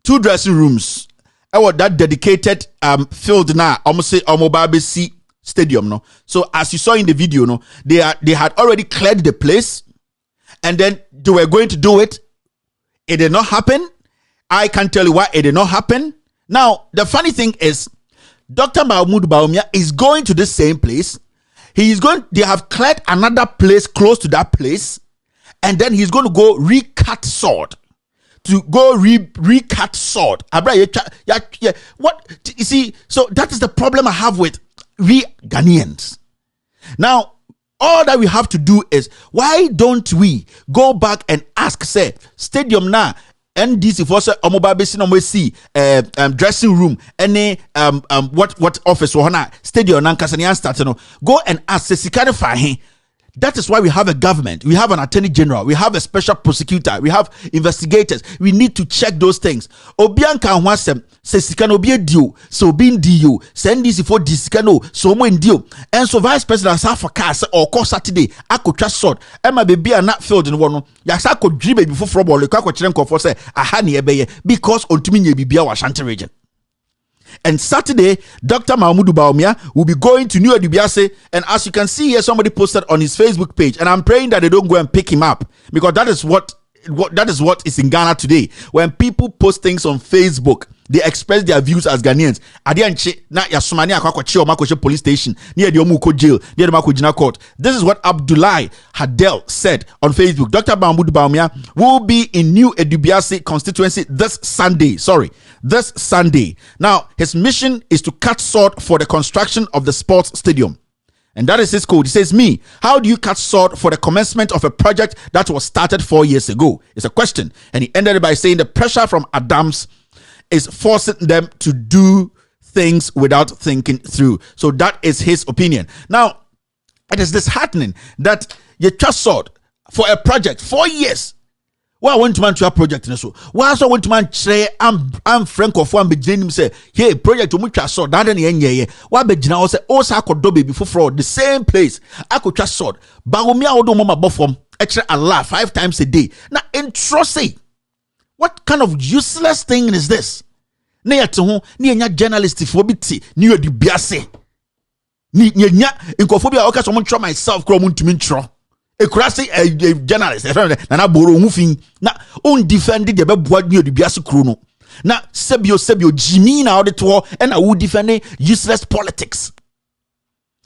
2 dressing rooms. That dedicated field na almost say Omobabesi stadium no. So as you saw in the video no, they had already cleared the place and then they were going to do it. It did not happen. I can't tell you why it did not happen. Now the funny thing is Dr. Mahmoud BAWUMIA is going to the same place. They have cleared another place close to that place, and then he's going to go recut sword. Recut sword. What you see, so that is the problem I have with we Ghanaians. Now, all that we have to do is, why don't we go back and ask, say, stadium na NDC for say Omobabesi no see dressing room any what office or na stadium na kasanian start no go and ask say sikare fa he That is why we have a government, we have an attorney general, we have a special prosecutor, we have investigators. We need to check those things. Obianka Wasem says Sikano be a deal, so being deal, send this for Discano, so when deal. And so Vice President Safa Cast or call Saturday, I could trust sword. Emma baby are not filled in one. Yasa could dream before Frobol, the Kakochenko for say, a honey ebay, because ultimately be our Shanty region. And Saturday, Dr. Mahmoud BAWUMIA will be going to New Adubiase, and as you can see here, somebody posted on his Facebook page, and I'm praying that they don't go and pick him up, because that is what is in Ghana today. When people post things on Facebook, they express their views as Ghanaians. Police station near the Omuko jail, near the Makojina court. This is what Abdullahi Hadel said on Facebook. Dr. Mahmoud BAWUMIA will be in New Adubiase constituency this Sunday. Now, his mission is to cut sword for the construction of the sports stadium. And that is his code. He says, how do you cut sword for the commencement of a project that was started 4 years ago? It's a question. And he ended it by saying the pressure from Adams is forcing them to do things without thinking through. So that is his opinion. Now, it is disheartening that you trust sword for a project 4 years. Well, I went to man to a project so. Well, I went to man say I'm Franco for am beginning say, hey, project to trust sword. That any What be now say, oh, I could do before fraud the same place. I could trust sword. BAWUMIA would do mama buffer extra Allah 5 times a day. Now, say, what kind of useless thing is this? Near to whom near journalist for biti near the biase. Near incophobia, okay, someone try myself, cromun to intro. A crassy journalist, and I borrow moving. Now, on defended the beboard near the biase chrono. Now, Sebio, Jimmy now the tour, and I would defend useless politics.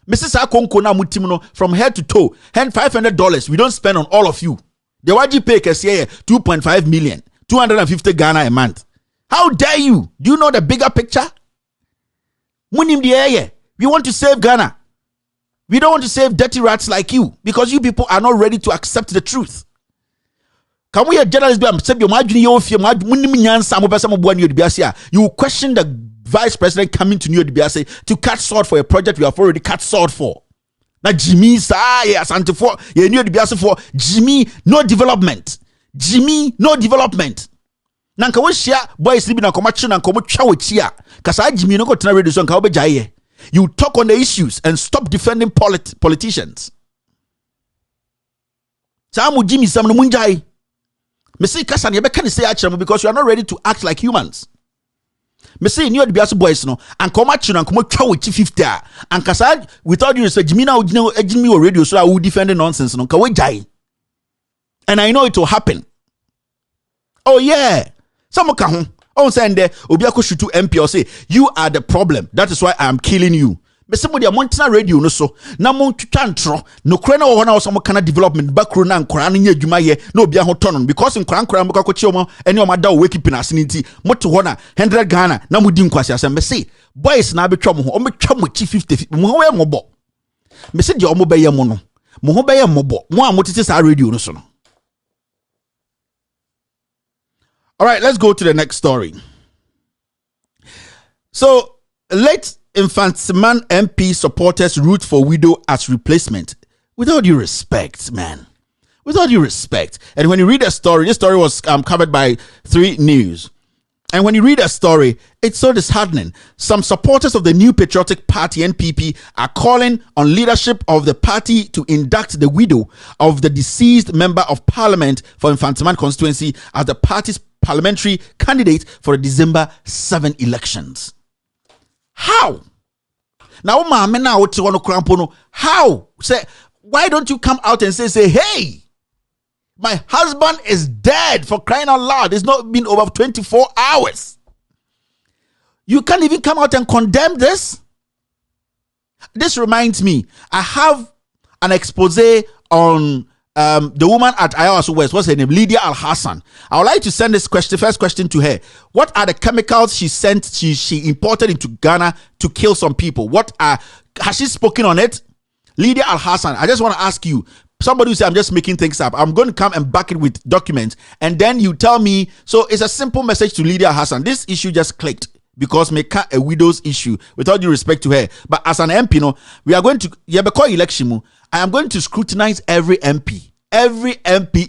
Mrs. Akonko na mutimno from head to toe, hand $500 we don't spend on all of you. The YG pay can say 2.5 million, 250 Ghana a month. How dare you? Do you know the bigger picture? Munim the air. We want to save Ghana. We don't want to save dirty rats like you because you people are not ready to accept the truth. Can we a journalist you question the vice president coming to New Adubiase to cut sword for a project we have already cut sword for? Now Jimmy Asante for New Adubiase for Jimmy no development. Jimmy no development. Nanka we share boys living na komachi na komocha we chia. Kasa Jimmy no go tena radio so nka obejaye. You talk on the issues and stop defending politicians. Samu Jimmy Sam no munjai. Me say kasa ne be kan say achirem because you are not ready to act like humans. Me say New Adubiase boys no and komachi na komocha we chi 50 and kasa without you say Jimmy na Jimmy o radio so I will defend nonsense no ka we jai. And I know it will happen. Oh yeah. Some can on Sunday, Obiako shoot to MP or say, you are the problem. That is why I am killing you. But somebody a Montana radio no so. Na mon chantro no krena or one some kind of development background and Koran in Jumaye no be a hoton because in Koran Moko Choma and your mother wake up in asinity. Moto 100 Ghana. Na mudim kwasi asem say boys na be twom ho o me twom chi 50 mo ho mobo. Me say de o mo be ye mo no. Mo ho be ye mobo. Mo amotete sa radio no so no. All right, let's go to the next story. So, late Infantsiman MP supporters root for widow as replacement. With all due respect, man. With all due respect. And when you read the story, this story was covered by 3 News. And when you read a story, it's so disheartening. Some supporters of the New Patriotic Party, NPP, are calling on leadership of the party to induct the widow of the deceased member of parliament for Infantsiman constituency as the party's parliamentary candidate for the December 7 elections. How? Now, how? Say, why don't you come out and say, hey, my husband is dead, for crying out loud. It's not been over 24 hours. You can't even come out and condemn this. This reminds me, I have an expose on the woman at Iowa West. What's her name? Lydia Al-Hassan. I would like to send this first question to her. What are the chemicals she imported into Ghana to kill some people? Has she spoken on it? Lydia Al-Hassan, I just want to ask you, somebody who say I'm just making things up, I'm going to come and back it with documents, and then you tell me. So it's a simple message to Lydia Hassan. This issue just clicked because make a widow's issue, with all due respect to her. But as an MP, we are going to election. I am going to scrutinize every MP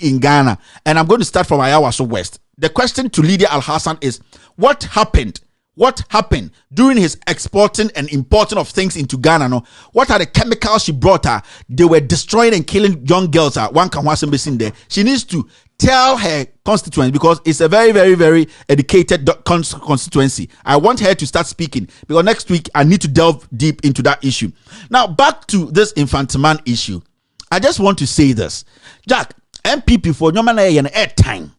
in Ghana, and I'm going to start from Ayawaso West. The question to Lydia Al-Hassan is, what happened? What happened during his exporting and importing of things into Ghana? No, what are the chemicals she brought her? They were destroying and killing young girls. One can watch them there. She needs to tell her constituents, because it's a very, very, very educated constituency. I want her to start speaking, because next week I need to delve deep into that issue. Now, back to this infantiman issue. I just want to say this. Jack, MPP for airtime.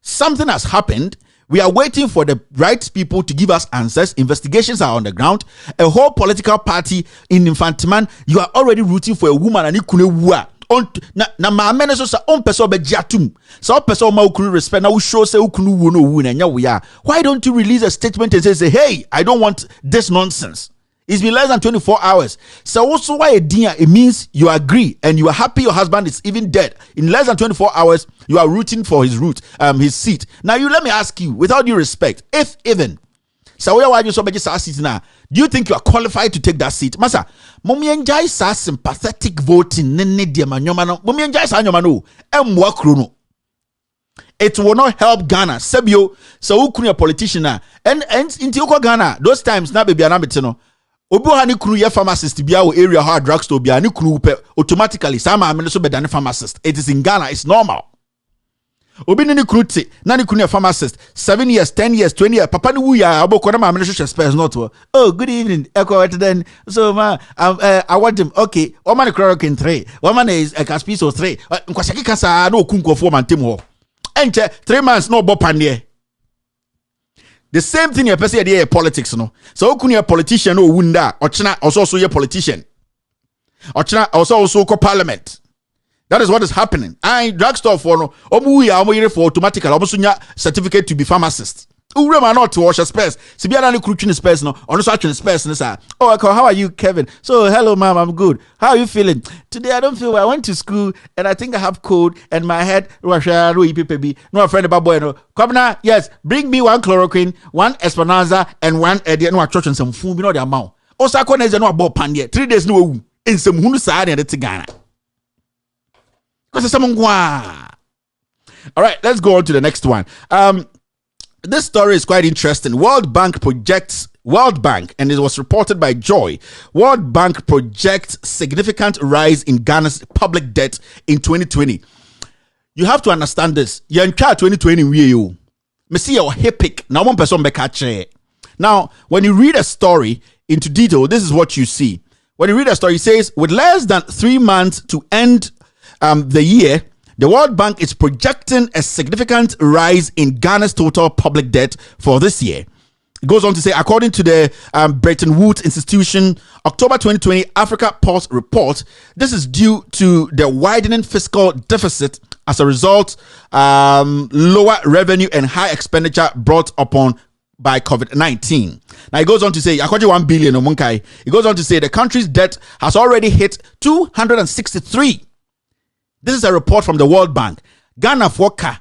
Something has happened. We are waiting for the right people to give us answers. Investigations are on the ground. A whole political party in infantiman, you are already rooting for a woman and you couldn't na maame so sa on person be giatum so person ma ukunu respect na we show say ukunu wo no wu na nya we are. Why don't you release a statement and say hey, I don't want this nonsense? It's been less than 24 hours. So also why it means you agree and you are happy your husband is even dead. In less than 24 hours you are rooting for his his seat. Now you let me ask you, without due respect, if even so why you so seat now, do you think you are qualified to take that seat? Masa, mommy enjoy sa sympathetic voting nene dia manyoma. Mommy enjoy sa nyoma no. Emwa krono. It will not help Ghana. Sebio, so who a politician and into Ghana, those times na baby anabetino. Obi hani kunu ye pharmacist bia wo area hard drugstore bia ni kunu pe automatically sama amene so be dan pharmacist. It is in Ghana, it's normal. Obi ni kunu te na ni kunu pharmacist 7 years, 10 years, 20 years. Papa ni wu ya aboko na ma amene so spares not. Oh, good evening. Eko then so ma I want him. Okay, one man chloroquine 3. One man is a Caspiso 3. Nkwasaki kasa no kunko 4 man team ho. Enche 3 months no bo pande. The same thing you person here politics no. So who a politician no wunda ochina also a politician. Ochina also ko parliament. That is what is happening. I drugstore for no omu ya omo for automatically omo nya certificate to be pharmacist. Ure man not to wash space. Si bia na ni kruchini space no. Ono so actually space no sir. Oh, how are you, Kevin? So hello ma'am, I'm good. How are you feeling? Today I don't feel well. I went to school and I think I have cold and my head no friend about boy no. Governor, yes, bring me 1 chloroquine, 1 Esperanza and 1 no church and some food, no the amount. Osako na no about pandie. 3 days no in some hunu sa na de Ghana. Because someone all right, let's go on to the next one. This story is quite interesting. World Bank, and it was reported by Joy. World Bank projects significant rise in Ghana's public debt in 2020. You have to understand this. You're in 2020, you. Me see your epic. Now one person be catch. Now, when you read a story into detail, this is what you see. When you read a story, it says, with less than 3 months to end the year, the World Bank is projecting a significant rise in Ghana's total public debt for this year. It goes on to say, according to the Bretton Woods Institution, October 2020 Africa Pulse report, this is due to the widening fiscal deficit as a result, lower revenue and high expenditure brought upon by COVID-19. Now it goes on to say, according to 1 billion, it goes on to say the country's debt has already hit 263. This is a report from the World Bank. Ghana foka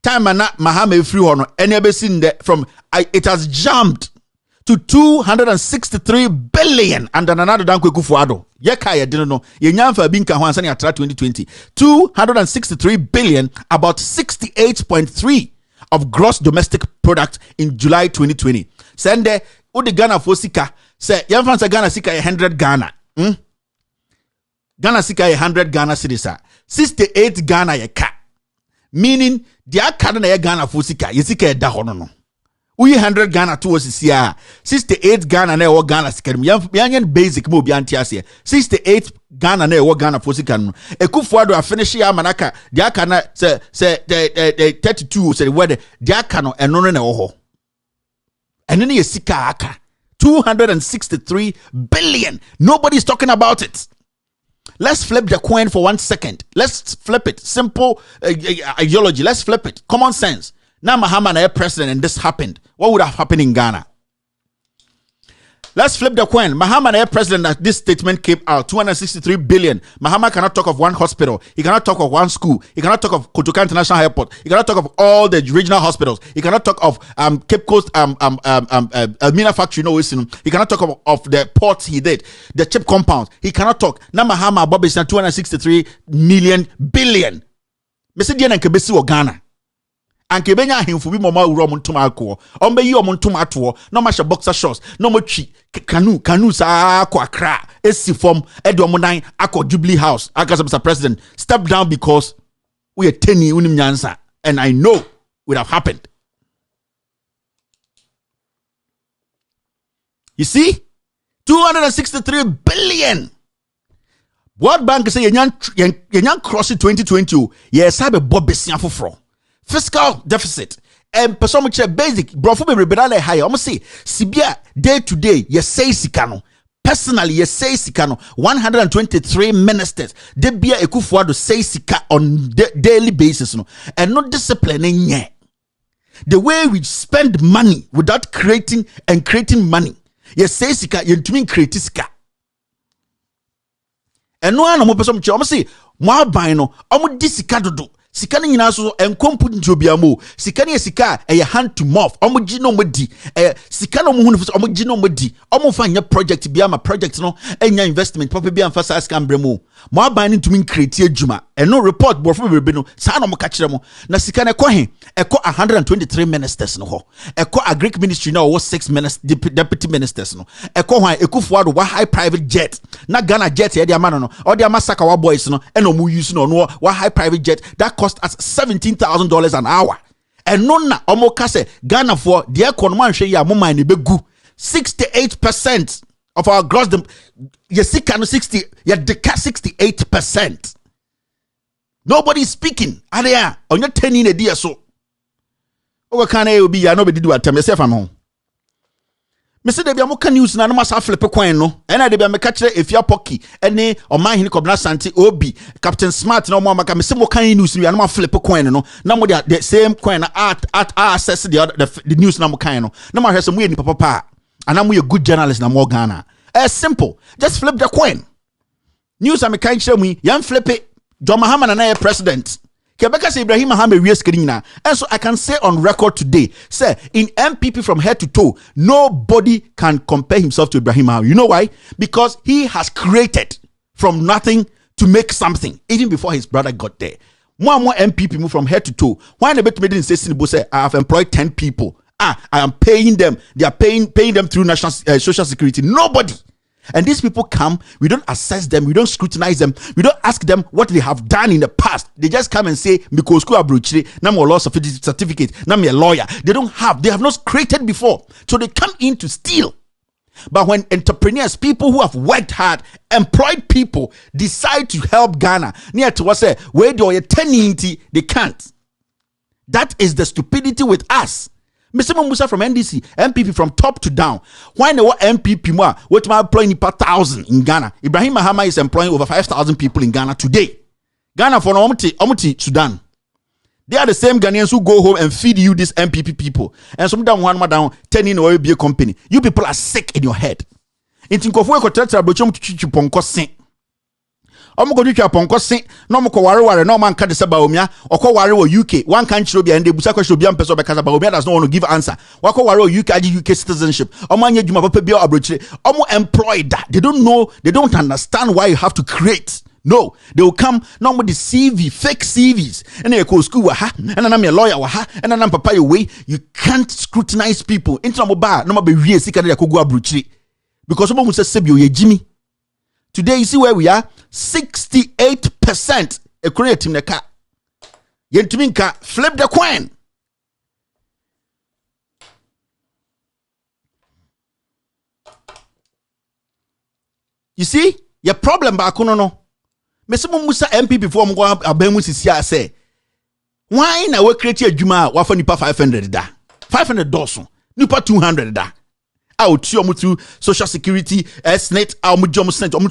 time na mahame free hono enebesi nde from it has jumped to 263 billion and another dan kwekufu ado. Yeka ye dino no ye nyamfa bi nka ho ansa ne atra 2020. 263 billion, about 68.3 of gross domestic product in July 2020. Sende udi Ghana for sika say yamfa Ghana sika 100 Ghana. Ghana sika 100 Ghana cedis 68 Ghana ye ka, meaning the akada na ye Ghana for sika ye sika da hono no. Uyi 100 Ghana to was here 68 Ghana na e wo Ghana sika yan basic mo bi antiase 68 Ghana na e wo Ghana for sika no Ekufu Addo a finish ya manaka the akana say the 32 say where the akano eno no na wo ho eno ne ye sika aka 263 billion. Nobody's talking about it. Let's flip the coin for 1 second. Let's flip it. Simple ideology. Let's flip it. Common sense. Now Mahama na president and this happened. What would have happened in Ghana? Let's flip the coin. Mahama, the president, that this statement came out, 263 billion. Mahama cannot talk of one hospital. He cannot talk of one school. He cannot talk of Kotoka International Airport. He cannot talk of all the regional hospitals. He cannot talk of Cape Coast Almina factory. No, he cannot talk of the ports he did, the chip compounds. He cannot talk. Now Mahama Bob is 263 billion. Mr. Diana Kebesi or Ghana. And Kebenya him for be mama uro montumako. Ombe yi omontumato. No masha boxer shorts. No mo chi canoe sa akwa esi form edomonai akwa Jubilee House. Akasa Mr. President, step down because we are teni unim nyansa, and I know would have happened. You see, 263 billion. World Bank say yenyan cross 2020. Yes, have a bob besia for fiscal deficit and person basic brofo be rebelale high. Almost say sibia day to day. Yes, say sikano. Personally, yes, say sikano. 123 ministers. They be a kufuado say sika on daily basis, no, and not disciplining yet. The way we spend money without creating money. Yes, say sika yentumin create sika. And no one person almost say more bino almost disika do. Sika ni nyina so enkompu njobiamo sika ni sika hand to mouth omo gi no modi sika no mo hunu omo gi no modi omo fa nya project bia ma project no enya investment papa bia mfa sa scam bremo mo aban ni tumi create adwuma no report borfo bebe no sa no mo ka kire mo na sika na ekohe 123 ministers no ho agric ministry na wo 6 ministers deputy ministers no hwan ekufuado wa high private jet na Ghana jet e dia ma no o dia masaka wa boys no e no mo use no wa high private jet that cost us $17,000 an hour. And nona omo kase Ghana for the economy anhwe ya moma ne begu 68% of our gross yesika no 60 ya deka 68%. Nobody is speaking. Area on your 10 in a dia so. O kan e obi ya no be didu atem yesef am ho. Mr. Debia Moka news na no sa flip coin no. Ena Debia me catch Efia Poki ene Oman hini Kobna Santi Obi Captain Smart no mo maka me se Moka news no na flip coin no. Na mo the same coin at access the news na Moka no. Na mo hwese mo ye ni papa and I'm a good journalist na mo Ghana. Simple. Just flip the coin. News am kan kire mu yan flip it. John Mahama na president. Kebeka say Ibrahim Mahama we screen na. And so I can say on record today, say in MPP from head to toe, nobody can compare himself to Ibrahim Mahama. You know why? Because he has created from nothing to make something, even before his brother got there. More and more MPP move from head to toe. Why the bet made in say I have employed 10 people. I am paying them. They are paying them through national social security. Nobody. And these people come, we don't assess them, we don't scrutinize them, we don't ask them what they have done in the past. They just come and say, because school abrochire, na mo law certificate, na me a lawyer. They have not created before. So they come in to steal. But when entrepreneurs, people who have worked hard, employed people, decide to help Ghana, near to us say, where do you they can't. That is the stupidity with us. Mr. Musa from NDC, MPP from top to down. Why no MPP more? What my employing 1,000 in Ghana? Ibrahim Mahama is employing over 5,000 people in Ghana today. Ghana for Omuti Sudan. They are the same Ghanaians who go home and feed you these MPP people. And some down one down 10 in oil be a company. You people are sick in your head. In Tinkofu ko tetra bochom chichu ponko sen. Omo go twitwa ponko sen no mo ko ware no man ka de se BAWUMIA okọ ware wo UK one kan chiro bia and busa question bia mpeso be kasa BAWUMIA does not want to give answer wako ware wo UK citizenship omo anya djuma papa bia abrochire omo employed that they don't know, they don't understand why you have to create. No, they will come no with the CV, fake CVs. And they go school ha, and I'm a lawyer ha, and I'm papa your way. You can't scrutinize people. Into no bar, no be real sick and they go abrochire. Because someone will say Sebio ye Jimmy. Today you see where we are, 68% a create team the car. Yentuminka flip the coin. You see, your problem ba no. Mesemo Musa MP before mo go abemu sisia say. Why na we create adwuma wa fa nipa 500 da. $500 nipa 200 da. Out through social security, SNET,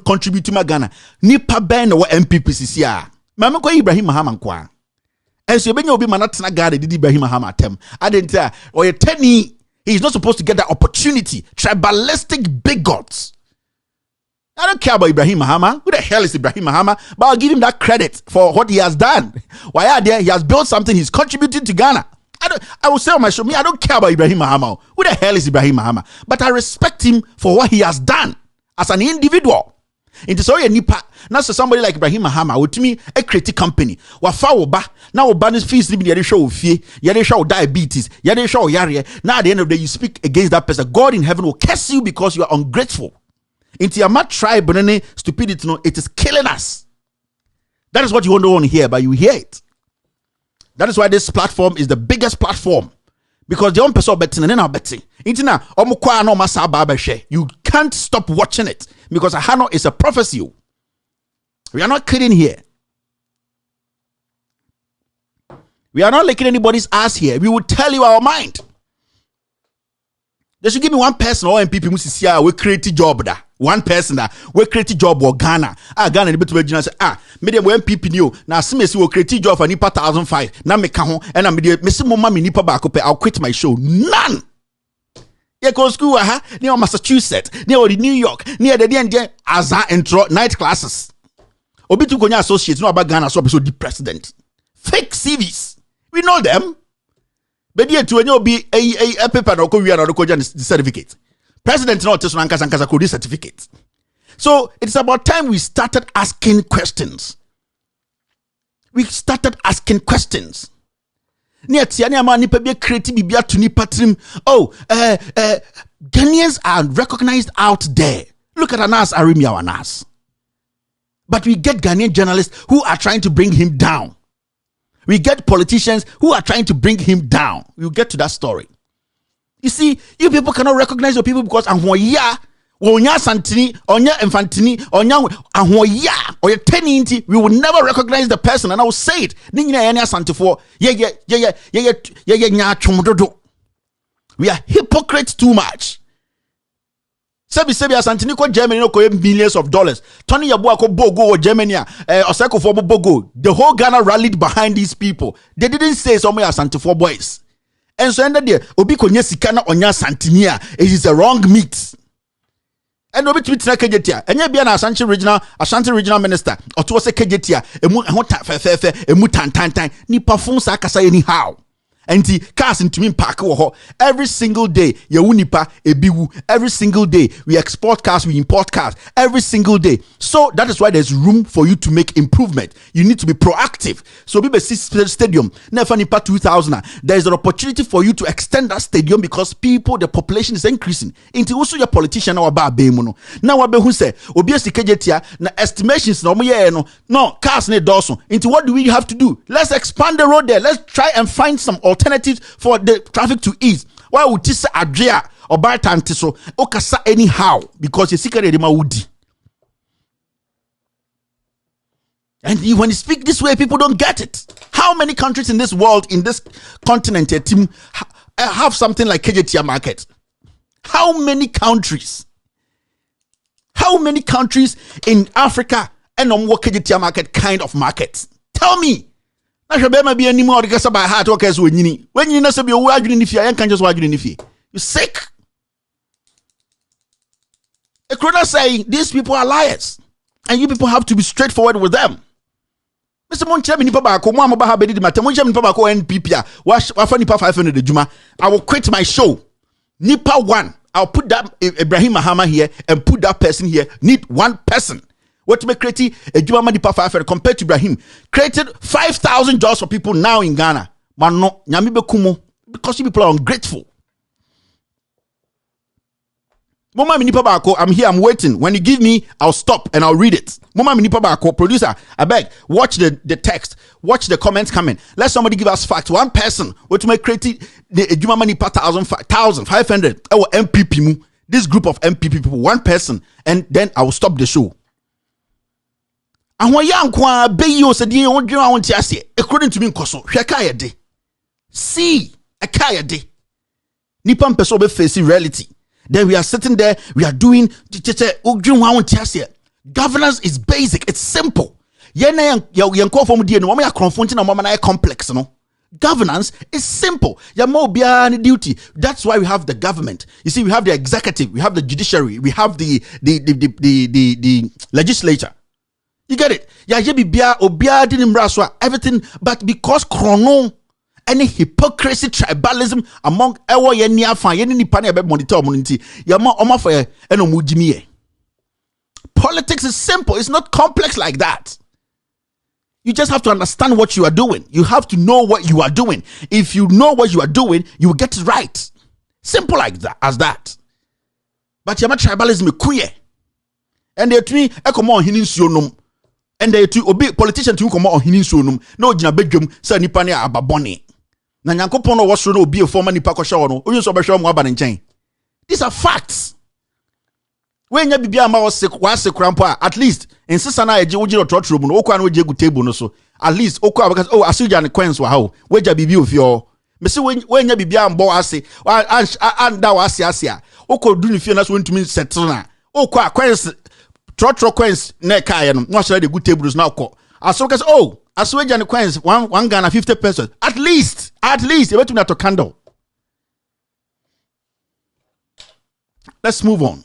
contribute to my Ghana. Nipa ben or MPP CCR. Mama ko Ibrahim Mahama and so when you be manatna Ghana did Ibrahim Mahama tem. I didn't tell or 10 He's not supposed to get that opportunity. Tribalistic bigots. I don't care about Ibrahim Mahama. Who the hell is Ibrahim Mahama? But I'll give him that credit for what he has done. Why are there? He has built something. He's contributed to Ghana. I will say on my show, I don't care about Ibrahim Mahama. Who the hell is Ibrahim Mahama? But I respect him for what he has done as an individual. Into sorry nipa. Now so somebody like Ibrahim Mahama with me a creative company. Wafa oba now oba fees living yade show fie, yade show diabetes, yade show yare. Now at the end of the day you speak against that person. God in heaven will curse you because you are ungrateful. Into your mad tribe and stupidity, no, it is killing us. That is what you don't want to hear, but you hear it. That is why this platform is the biggest platform. Because the one person betting and then I'm betting. You can't stop watching it. Because Ahano is a prophecy. We are not kidding here. We are not licking anybody's ass here. We will tell you our mind. They should give me one person or MPP we create a job da. One person that we create a job or Ghana. Ghana the better say me we MPP new. Na simesi we create a job for nipa 1,005. Na me ka ho and me say mama me nipa back up. I'll quit my show. None. You go school near Massachusetts, near the New York, near the DNJ as intro night classes. Obi to go associates no about Ghana so the president. Fake CVs. We know them. But yet to any be a paper no ko we are the certificate. President not just Nankasa could certificate. So it's about time we started asking questions. We started asking questions. Oh, Ghanaians are recognized out there. Look at Anas Arimia Anas. But we get Ghanaian journalists who are trying to bring him down. We get politicians who are trying to bring him down. We'll get to that story. You see, you people cannot recognize your people because Anhoya, Onya Santini, Onya Infantini, Onya Anhoya, or Teninti, we will never recognize the person. And I will say it. We are hypocrites too much. Sebi Santini ko Germany no ko millions of dollars. Tony Yabua ko Bogo or Germany Oseko for Bogo. The whole Ghana rallied behind these people. They didn't say somewhere Santi4 boys. And so ended there Obi ko nyesikana onya Santinia. It is a wrong meat. And Obi tweet na kejetia. Enye bia na Ashanti regional minister. Oto se kejetia. Emu hota fefefe emu tan. Ni perform sa kasa anyhow. Enti cars into me park every single day nipa ebiwu. Every single day we export cars, we import cars every single day. So that is why there's room for you to make improvement. You need to be proactive. So Bibe Stadium never nipa 2,000. There's an opportunity for you to extend that stadium because the population is increasing. Into also your politician now about bemuno. Now wabe who say obiesi kejetia na estimations no cars ne doso. Into what do we have to do? Let's expand the road there. Let's try and find some alternatives for the traffic to ease. Why would this Adria or Bartantiso Okasa anyhow? Because you secret the Maudi. And when you speak this way, people don't get it. How many countries in this world, in this continent, team have something like KJTR market? How many countries? How many countries in Africa and on what KJTR market kind of markets? Tell me. Na shebe be any more because by heart workers when you know say be wagin if you can just wagin if you sick. A crowd saying these people are liars and you people have to be straightforward with them. Mr. Monchemi nipa ba ko mo amaba ha be di matem monchemi nipa ba ko NPP a wa fa nipa 500 adwuma. I will quit my show. Nipa 1. I'll put that Ibrahim Mahama here and put that person here. Need one person. What to make create a Juma Nipa 500 compared to Ibrahim created 5,000 jobs for people now in Ghana. But no, nyami be kumo because you people are ungrateful. Mama Nipa Bako, I'm here, I'm waiting. When you give me, I'll stop and I'll read it. Mama Nipa Bako, producer, I beg, watch the text, watch the comments coming. Let somebody give us facts. One person, what to make create the Juma Nipa 1,500 our MPP. This group of MPP people, one person, and then I will stop the show. And when young kwa be you said you want to say according to me koso hweka de see a kaya de nipa mpeso be face reality. Then we are sitting there, we are doing governance is basic, it's simple. Yen call from the no confronting a complex no. Governance is simple. Yamobian duty. That's why we have the government. You see, we have the executive, we have the judiciary, we have the legislature. You get it? Everything, but because chrono, any hypocrisy, tribalism among our politics is simple. It's not complex like that. You just have to understand what you are doing. You have to know what you are doing. If you know what you are doing, you will get it right. Simple like that, as that. But yama tribalism queer. And they three come on hininsionum. And they two obi politician to come on hininsionum. No jina bedwum say nipa ne ababone. Na Nyankopon no wo no obi e forma nipa kwhwe no. Onye so behwe mo aba ne nchen. These are facts. When you be a mouse, at least in Sisana, a Georgia or Trotrum, Oka no Jagu table no so. At least Oka because I see you and Quens were how. Where you be of your Miss when you be a bo assay, and thou asia. Oko do you feel us went to me setrona. Oka Quens Trotro Quens Nekayan, not the good tables now call. As so as as well and Quens one Ghana 50 pesos. At least you went to not a candle. Let's move on.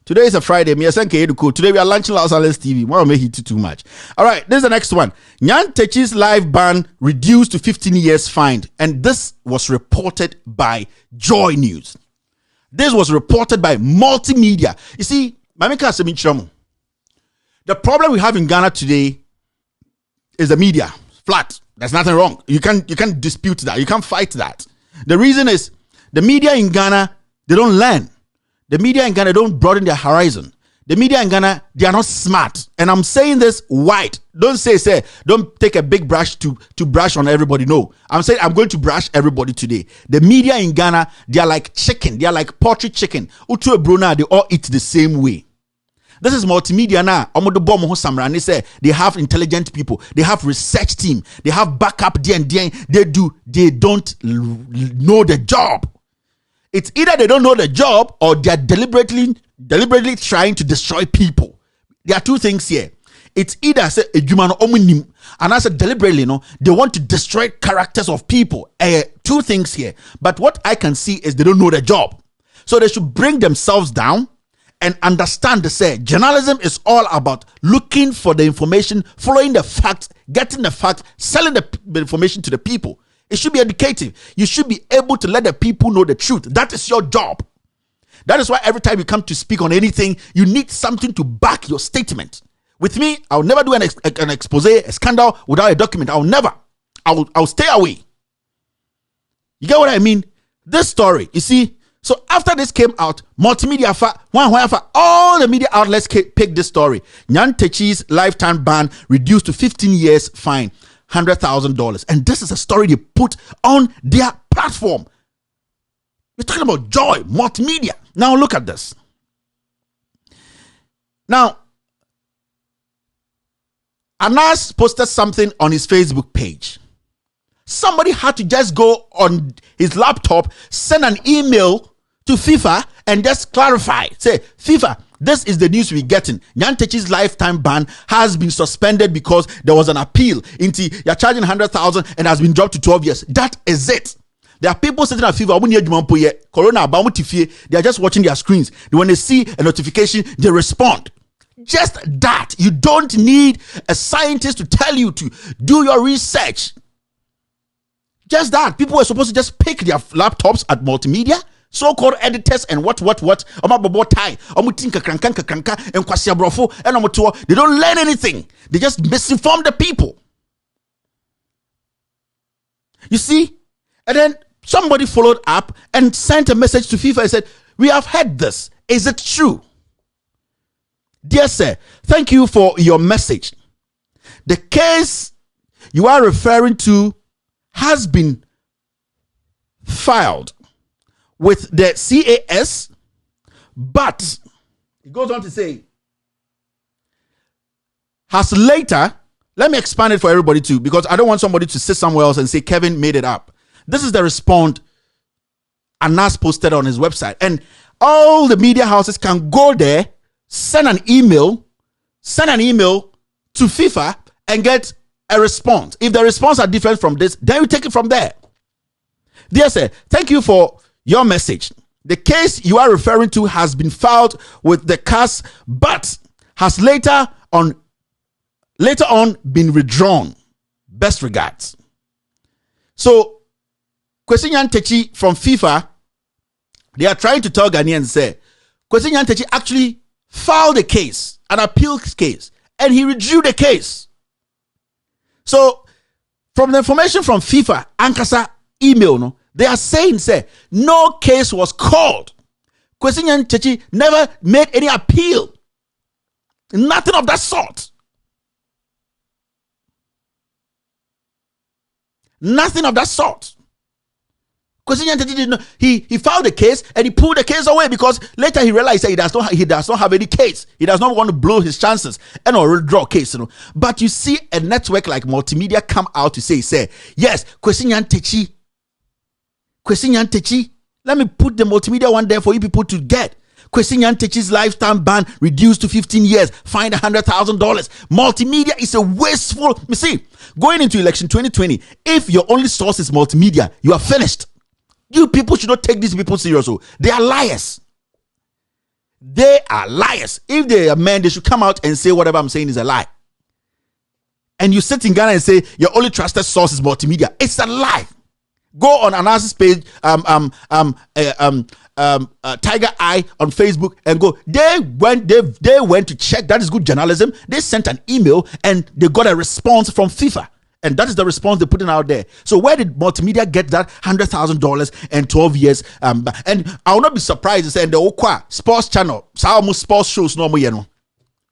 Today is a Friday. Today we are launching Los Angeles TV. Why make it too much? All right, this is the next one. Nyan Techi's live ban reduced to 15 years fined. And this was reported by Joy News. This was reported by Multimedia. You see, the problem we have in Ghana today is the media. Flat. There's nothing wrong. You can't dispute that. You can't fight that. The reason is the media in Ghana, they don't learn. The media in Ghana don't broaden their horizon. The media in Ghana, they are not smart. And I'm saying this white. Don't say, don't take a big brush to brush on everybody. No. I'm saying I'm going to brush everybody today. The media in Ghana, they are like chicken. They are like poultry chicken. Utu Bruna, they all eat the same way. This is Multimedia now. SAMIRA. They say they have intelligent people. They have research team. They have backup D&D. They don't know the job. It's either they don't know the job or they are deliberately trying to destroy people. There are two things here. It's either say a human omunim, and I said deliberately, they want to destroy characters of people. Two things here. But what I can see is they don't know the job. So they should bring themselves down and understand the say journalism is all about looking for the information, following the facts, getting the facts, selling the information to the people. It should be educative. You should be able to let the people know the truth. That is your job. That is why every time you come to speak on anything, you need something to back your statement. With me, I'll never do an expose, a scandal without a document. I'll stay away. You get what I mean? This story, you see, so after this came out, Multimedia, all the media outlets picked this story. Nyan Techi's lifetime ban reduced to 15 years fine. $100,000, and this is a story they put on their platform. We're talking about Joy, Multimedia. Now look at this. Now, Anas posted something on his Facebook page. Somebody had to just go on his laptop, send an email to FIFA and just clarify. Say, FIFA, this is the news we're getting. Nyan Techi's lifetime ban has been suspended because there was an appeal. You're charging 100,000 and has been dropped to 12 years. That is it. There are people sitting at FIFA. Corona, they are just watching their screens. When they see a notification, they respond. Just that. You don't need a scientist to tell you to do your research. Just that. People were supposed to just pick their laptops at Multimedia. So-called editors and what. They don't learn anything. They just misinform the people. You see? And then somebody followed up and sent a message to FIFA and said, we have heard this. Is it true? Dear sir, thank you for your message. The case you are referring to has been filed with the CAS, but it goes on to say, has later, let me expand it for everybody too, because I don't want somebody to sit somewhere else and say Kevin made it up. This is the response Anas posted on his website, and all the media houses can go there, send an email to FIFA and get a response. If the response are different from this, then we take it from there. Dear sir, thank you for your message. The case you are referring to has been filed with the CAS, but has later on been withdrawn. Best regards. So, Kwesi Nyantakyi from FIFA, they are trying to tell Ghanaians, say, Kwesi Nyantakyi actually filed a case, an appeal case, and he withdrew the case. So, from the information from FIFA, Ankasa email, no, they are saying, say, no case was called. Kwesi Nyantakyi never made any appeal. Nothing of that sort. Nothing of that sort. Kwesi Nyantakyi did not. He filed the case and he pulled the case away because later he realized that he does not have any case. He does not want to blow his chances and or draw a case. But you see a network like Multimedia come out to say, yes, Kwesi Nyantakyi. Let me put the Multimedia one there for you people to get. Kwesi Nyantakyi's lifetime ban reduced to 15 years, fined $100,000. Multimedia is a wasteful. You see, going into election 2020, if your only source is Multimedia, you are finished. You people should not take these people seriously. They are liars. They are liars. If they are men, they should come out and say whatever I'm saying is a lie. And you sit in Ghana and say your only trusted source is Multimedia. It's a lie. Go on analysis page, Tiger Eye on Facebook and go. They went to check. That is good journalism. They sent an email and they got a response from FIFA. And that is the response they're putting out there. So where did Multimedia get that $100,000 and 12 years? And I will not be surprised to say in the Okwa sports channel, almost sports shows no more, you know.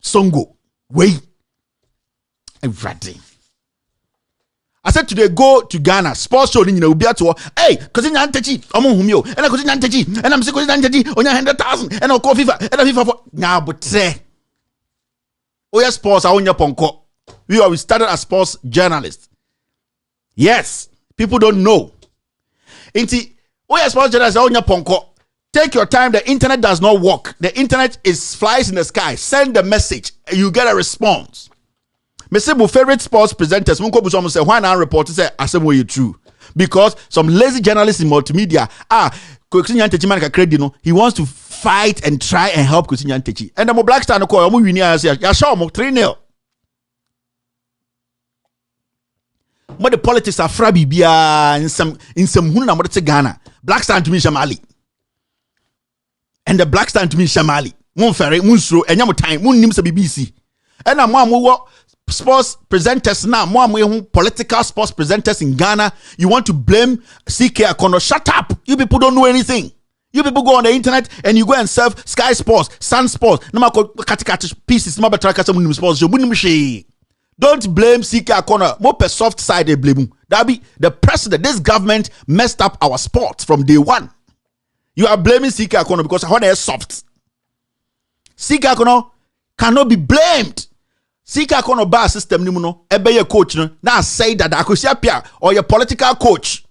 Songo. Wait. And ready. I said today, go to Ghana, sports show, you know, be at war. Hey, Kwesi Nyantakyi, humio, and I Kwesi Nyantakyi, and I'm saying Kwesi Nyantakyi, on your 100,000, and I'll call FIFA, and I'll FIFA for now, but say, oh, yes, sports, I own your ponko. We started as sports journalists. Yes, people don't know. Inti, oh, yes, sports journalists, I own your ponko. Take your time, the internet does not work. The internet flies in the sky. Send the message, you get a response. My favorite sports presenters, say, why not report say, I say, well, you true. Because some lazy journalists in Multimedia, Kwesi Nyantakyi, he wants to fight and try and help Kwesi Nyantakyi. And the Black Star, call, I'm winning, I say, yeah, sure, 3-0. But the politics are frabby, in some huna, what Ghana. Black Star to me, Shamali. And the Black Star to me, Shamali. Mon ferry, Munsro, and Yamu time, Moon Nims BBC. And I'm one sports presenters now, more political sports presenters in Ghana. You want to blame CK Akono? Shut up! You people don't know anything. You people go on the internet and you go and serve Sky Sports, Sun Sports. No matter pieces, no matter sports. Don't blame CK Akono. More per soft side they blame. That be the president. This government messed up our sports from day one. You are blaming CK Akono because Akono is soft. CK Akono cannot be blamed. Sika kono bar system nimuno ebe ye coach no na say that akosia pia or your political coach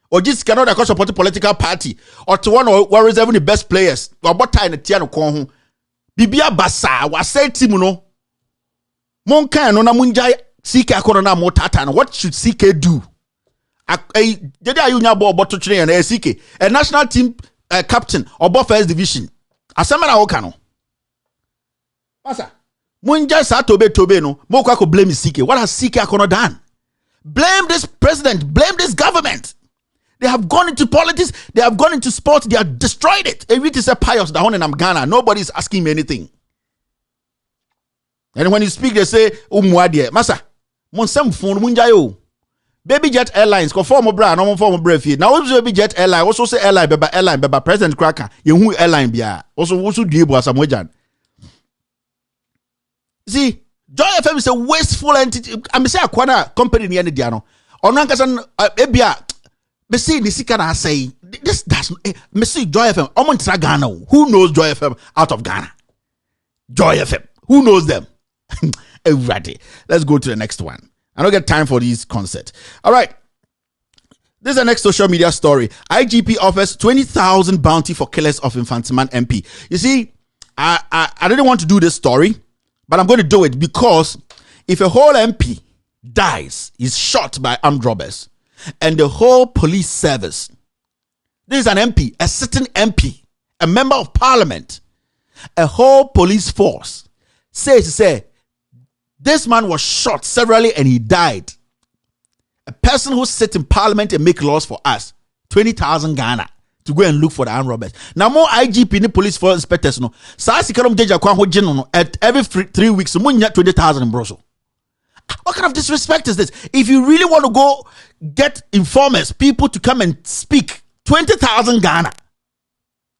or just cannot support a political party or to one or worries even the best players or what time the tiano kon ho bibia basa wa say team no mon kan no na munjai Sika kono na motata no what should CK do dede ayunya ball boto tire na CK a national team captain or first division asema na woka no masa Munja sa tobe no mokwa ko blame CK. What has CK Akono done? Blame this president, blame this government. They have gone into politics, they have gone into sports, they have destroyed it. If it is a pious down in Ghana, nobody is asking me anything. And when you speak, they say, Umwadie, Masa, Monsem phone munja yo. Baby Jet Airlines, ko form bra, no form bra fi. Now also Baby Jet Airline, also say airline, beba President Cracker, you airline bia. Also do asamwejan. See, Joy FM is a wasteful entity. I'm saying Akwana company near the Diano. On Nankasan Ebia, Bessie Nisikana say this doesn't Messi Joy FM. Omontra Ghana. Who knows Joy FM out of Ghana? Joy FM. Who knows them? Everybody. Let's go to the next one. I don't get time for these concerts. All right. This is the next social media story. IGP offers 20,000 bounty for killers of Infantiman MP. You see, I didn't want to do this story. But I'm going to do it because if a whole MP dies, is shot by armed robbers, and the whole police service, this is an MP, a sitting MP, a member of parliament, a whole police force say this man was shot severally and he died. A person who sits in parliament and make laws for us, 20,000 Ghana to go and look for the armed robbers. Now more IGP ni police force inspectors no. At every 3 weeks, 20,000 broso. What kind of disrespect is this? If you really want to go get informers, people to come and speak, 20,000 Ghana.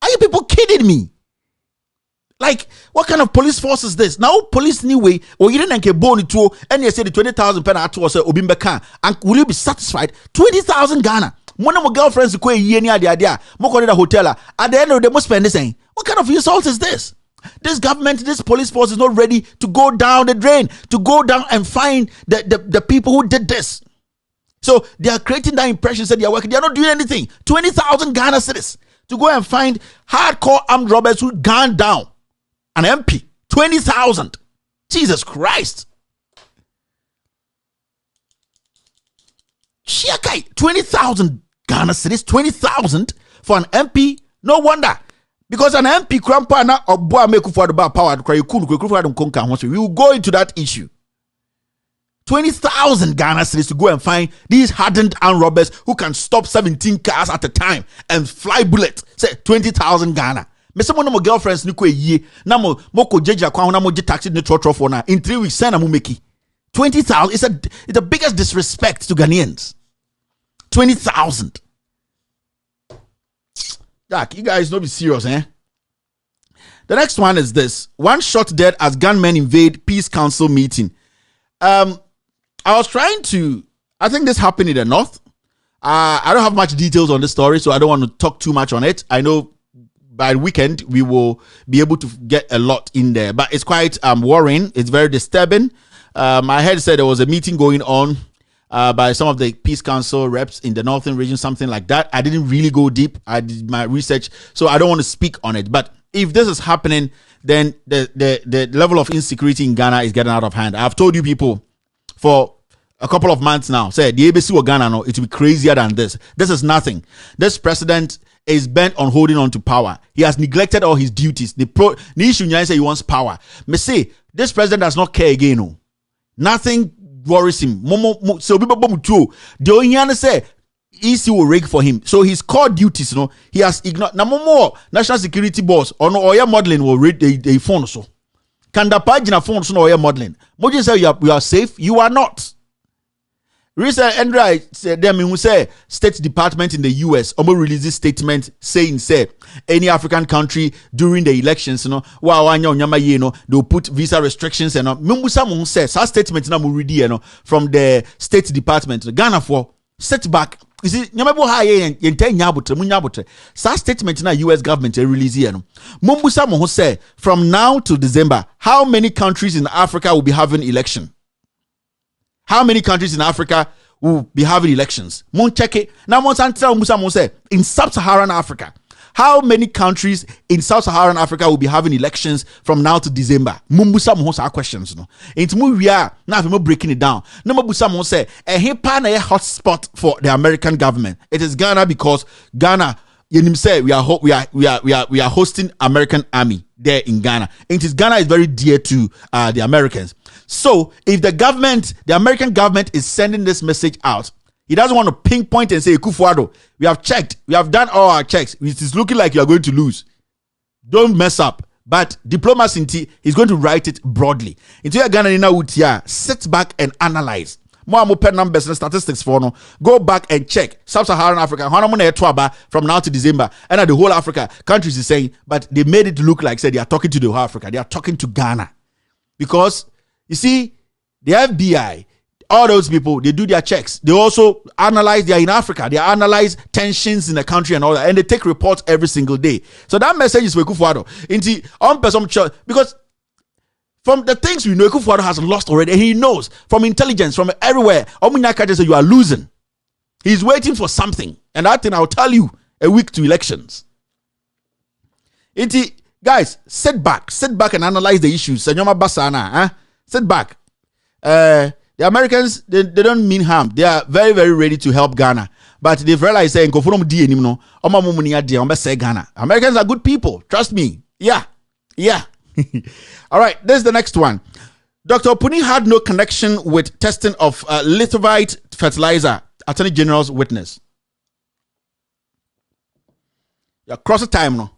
Are you people kidding me? Like, what kind of police force is this? Now, police anyway, or you didn't get born to, and you say the 20,000 pen at was Obimbeka, and will you be satisfied? 20,000 Ghana. One of my girlfriends who year near the idea, more the hotel. At the end of the day, must spend this saying, what kind of insult is this? This government, this police force is not ready to go down the drain, to go down and find the people who did this. So they are creating that impression that they are working. They are not doing anything. 20,000 Ghana citizens to go and find hardcore armed robbers who gunned down an MP. 20,000. Jesus Christ. Shiakai, 20,000 Ghana citizens, 20,000 for an MP. No wonder. Because an MP crampa na oboa meku for the power we will go into that issue. 20,000 Ghana citizens to go and find these hardened armed robbers who can stop 17 cars at a time and fly bullets. Say 20,000 Ghana. Me some of my girlfriends ni ko ye na mo ko jeja kwa na mo je taxi ni trotro for na in 3 weeks send na mo make 20,000. It's the biggest disrespect to Ghanaians. 20,000. Jack, you guys don't be serious, eh? The next one is this. One shot dead as gunmen invade Peace Council meeting. I was trying to, I think this happened in the north. I don't have much details on this story, so I don't want to talk too much on it. I know by the weekend we will be able to get a lot in there, but it's quite worrying. It's very disturbing. I heard said there was a meeting going on by some of the Peace Council reps in the northern region, something like that. I didn't really go deep. I did my research, so I don't want to speak on it. But if this is happening, then the level of insecurity in Ghana is getting out of hand. I've told you people for a couple of months now, say the ABC or Ghana, no, it will be crazier than this. This is nothing. This president is bent on holding on to power. He has neglected all his duties. The issue say he wants power. Me say this president does not care again. No. Nothing worries him. So people the only say EC will rig for him. So his core duties, you know, he has ignored. Now more national security boss or no oya modeling will read the phone so. Can the pagina phone so no oya modeling? Mojin say you are safe. You are not. Recent Andrea said them who say State Department in the US released this statement saying say any African country during the elections, you know, they'll put visa restrictions and Mumbusa says our statement now from the State Department. Ghana for setback. You see, statement na US government release here. Mumbusa say from now to December, how many countries in Africa will be having election? How many countries in Africa will be having elections? Mon check it. Now, in sub-Saharan Africa, how many countries in sub-Saharan Africa will be having elections from now to December? Mumbusa mohos our questions, no. Into we are now breaking it down. Number busa mo say a hotspot for the American government. It is Ghana because Ghana. You say we are hosting American army there in Ghana. It is Ghana is very dear to the Americans. So if the American government is sending this message out, he doesn't want to pinpoint and say Kufuado, we have checked, we have done all our checks. It is looking like you are going to lose. Don't mess up. But diplomacy, he's going to write it broadly. Into your Ghana now, sit back and analyze. More numbers and statistics for no. Go back and check sub-Saharan Africa. From now to December, and the whole Africa countries is saying, but they made it look like said they are talking to the whole Africa. They are talking to Ghana because you see the FBI, all those people, they do their checks. They also analyze. They are in Africa. They analyze tensions in the country and all that, and they take reports every single day. So that message is Kufuado into on person because. From the things we know, Kufuado has lost already. And he knows from intelligence, from everywhere. Omunyaka you are losing. He's waiting for something. And that thing I'll tell you a week to elections. Guys, sit back and analyze the issues. Senyoma Basana, sit back. The Americans, they don't mean harm. They are very, very ready to help Ghana. But they've realized saying, Ghana. Americans are good people. Trust me. Yeah. All right. This is the next one. Dr. Opuni had no connection with testing of lithovite fertilizer, Attorney General's witness. Across the time, no.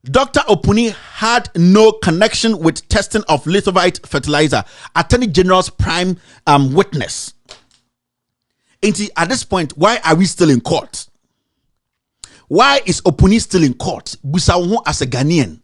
Dr. Opuni had no connection with testing of lithovite fertilizer, Attorney General's prime witness. At this point, why are we still in court? Why is Opuni still in court? Busawo as a Ghanaian.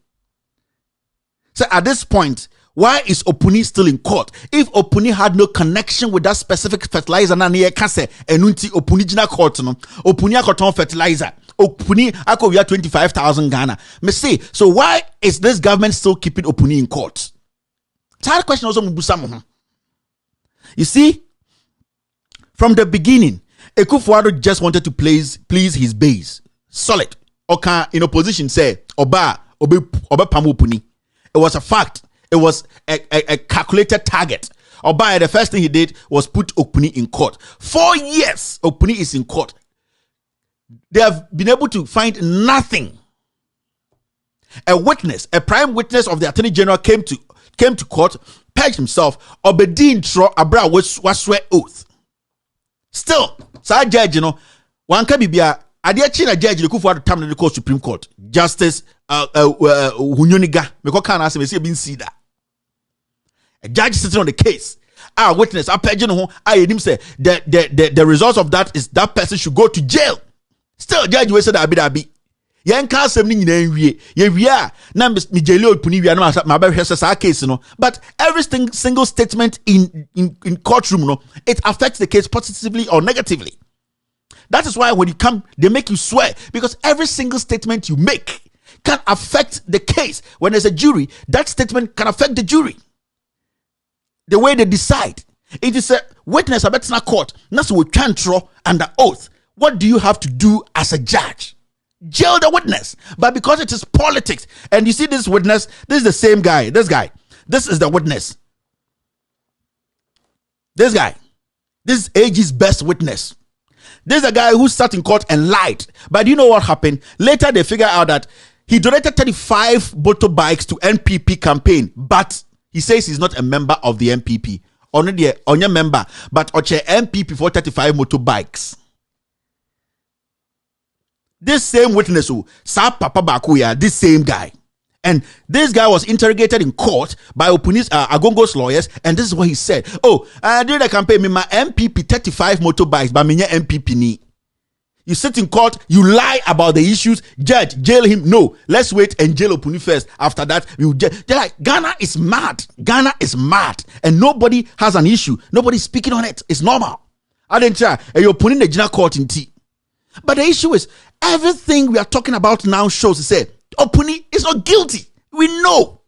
So at this point, why is Opuni still in court? If Opuni had no connection with that specific fertilizer, na niye kase enunti Opuni jina court no. Opuni akoton fertilizer. Opuni akoya 25,000 Ghana. Me say, so why is this government still keeping Opuni in court? That question also mubusa. You see, from the beginning, Ekufuado just wanted to please his base. Solid. Oka in opposition say, Oba pamu Opuni. It was a fact. It was a calculated target. Oba, the first thing he did was put Opuni in court. 4 years, Opuni is in court. They have been able to find nothing. A witness, a prime witness of the Attorney General came to court, pledged himself, Obedin Tro Abra was swear oath. Still, sa judge, one can be a China judge the Kufu at the court Supreme Court. Justice Hunyoniga, Mekokan as me see been see that. A judge sitting on the case. Our witness, our pledge, I heard him say the result of that is that person should go to jail. Still, judge we said abi. Yen ka asem ni nyina nwie. Ye wia na mi jeli Opuni wia na ma ba hwese sa case no. But every single statement in courtroom no, it affects the case positively or negatively. That is why when you come, they make you swear, because every single statement you make can affect the case. When there's a jury, that statement can affect the jury. The way they decide. It is a witness about court. That's what we can't throw under oath. What do you have to do as a judge? Jail the witness. But because it is politics, and you see this witness, this is the same guy. This is the witness. This guy. This is AG's best witness. This is a guy who sat in court and lied. But you know what happened? Later they figured out that he donated 35 motorbikes to NPP campaign, but he says he's not a member of the NPP. Only a member, but Oche NPP for 35 motorbikes. This same witness who Sa Papa Bakuya, this same guy. And this guy was interrogated in court by Opuni's Agongo's lawyers, and this is what he said. During the campaign, me my MPP 35 motorbikes, but me MPP ni. You sit in court, you lie about the issues, judge, jail him. No, let's wait and jail Opuni first. After that, they're like, Ghana is mad. Ghana is mad. And nobody has an issue. Nobody's speaking on it. It's normal. I didn't try. And you're putting the general court in tea. But the issue is, everything we are talking about now shows to say, Opuni is not guilty. We know.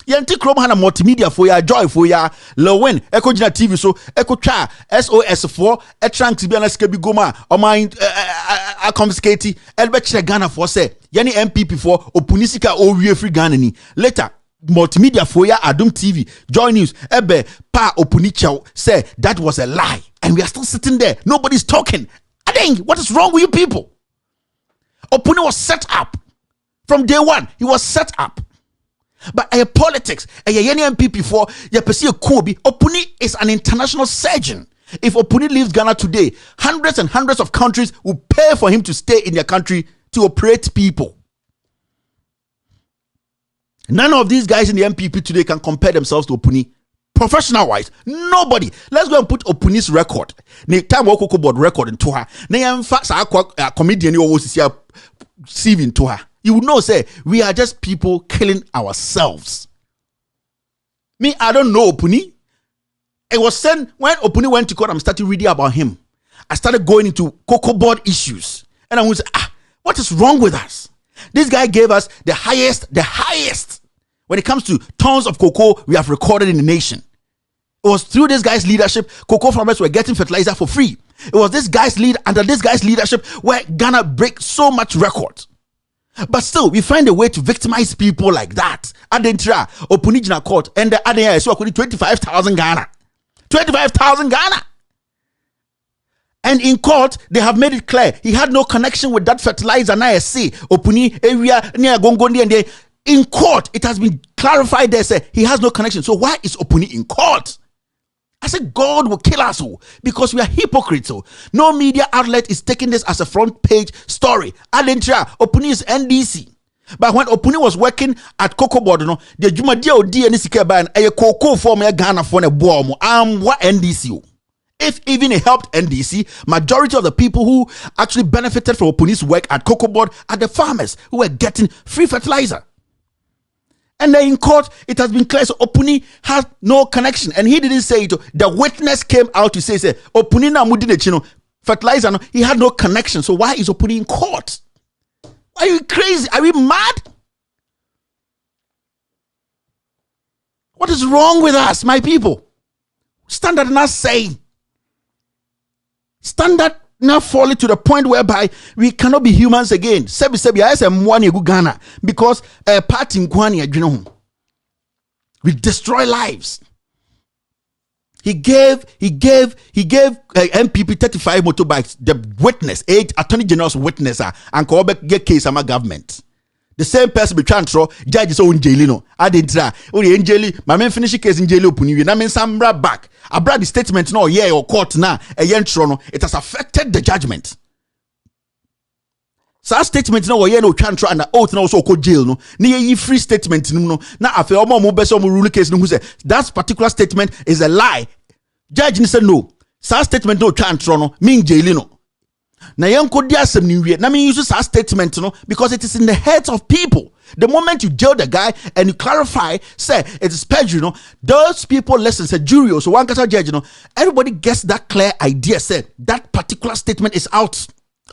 Yanti Chrome had a multimedia for ya, joy for ya, Lowen, Echo Jina TV, so Echo Cha, SOS4, a trunk to be an escape goma, or mind a confiscate, Elbet Ghana for say, Yani MPP for Opunisika or free Ghana. Later, multimedia for ya, Adum TV, Joy News, Ebe, Pa Opunicha say that was a lie. And we are still sitting there. Nobody's talking. I think, what is wrong with you people? Opuni was set up. From day one, he was set up. But a politics, a Ghanian MPP for Yapesi Kobi, Opuni is an international surgeon. If Opuni leaves Ghana today, hundreds and hundreds of countries will pay for him to stay in their country to operate people. None of these guys in the MPP today can compare themselves to Opuni. Professional wise, nobody. Let's go and put Opuni's record. Ne time Okoko board record into her. Ne yamfa comedian you always see CV into her. You would know, say, we are just people killing ourselves. Me, I don't know Opuni. It was said when Opuni went to court, I'm starting reading about him. I started going into cocoa board issues. And I was what is wrong with us? This guy gave us the highest. When it comes to tons of cocoa we have recorded in the nation. It was through this guy's leadership, cocoa farmers were getting fertilizer for free. It was under this guy's leadership where Ghana breaks so much records. But still, we find a way to victimize people like that. Adentra, Opuni Jina court, and the other year, so 25,000 Ghana. 25,000 Ghana. And in court, they have made it clear he had no connection with that fertilizer. Now I see Opuni area near Gongondi, and in court it has been clarified. They say he has no connection. So why is Opuni in court? I said God will kill us all because we are hypocrites. No media outlet is taking this as a front page story. Adentra Opuni is NDC. But when Opuni was working at Cocoa Board, the Jumadia Odi and Sikeba and a cocoa for me Ghana for a bomb. What NDC? If even it helped NDC, majority of the people who actually benefited from Opuni's work at Cocoa Board are the farmers who were getting free fertilizer. And then in court, it has been clear, so Opuni has no connection. And he didn't say it. The witness came out to say Opuni na mudine chino fertilizer, no, he had no connection. So why is Opuni in court? Are you crazy? Are we mad? What is wrong with us, my people? Standard not saying. Standard now falling to the point whereby we cannot be humans again. Sebi, I say mwani gu Ghana because party nkwani adwene. We destroy lives. He gave MPP 35 motorbikes. The witness, 8 attorney general's witness, and go back get case ama government. The same person be trying to throw judge is own jail, I didn't try. Only in jail, my man finish case in jail Opuni. Na mean some back. I brought the statement no yeah or court now a yen trono. It has affected the judgment. So statement no yeah no trying and the oath no so called jail no. Ni free statement no. Now I feel more beso mo rule case no who say that particular statement is a lie. Judge said no. So statement no trying trono mean jail no. Na yanko dia asem ni wie na me use that statement no because it is in the heads of people. The moment you jail the guy and you clarify say it is perjury, those people listen, say jury, so one kasa judge, everybody gets that clear idea, say that particular statement is out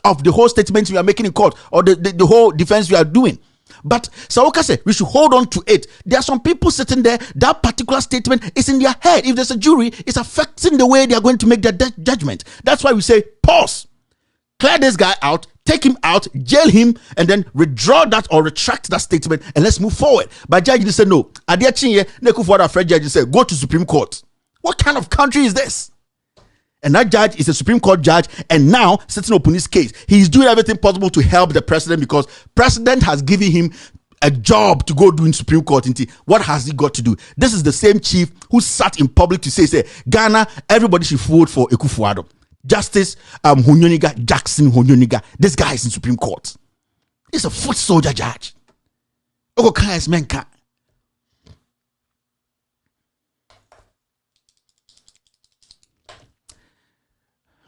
of the whole statement we are making in court or the whole defense we are doing. But Saoka say we should hold on to it. There are some people sitting there, that particular statement is in their head. If there's a jury, it's affecting the way they are going to make their judgment. That's why we say pause. Clear this guy out, take him out, jail him, and then withdraw that or retract that statement, and let's move forward. But judge said no. Judge said go to Supreme Court. What kind of country is this? And that judge is a Supreme Court judge, and now sitting up in this case, he's doing everything possible to help the president because president has given him a job to go do in Supreme Court. What has he got to do? This is the same chief who sat in public to say Ghana, everybody should vote for Akufo-Addo. Justice Hunyoniga Jackson Hunyoniga. This guy is in Supreme Court. He's a foot soldier judge.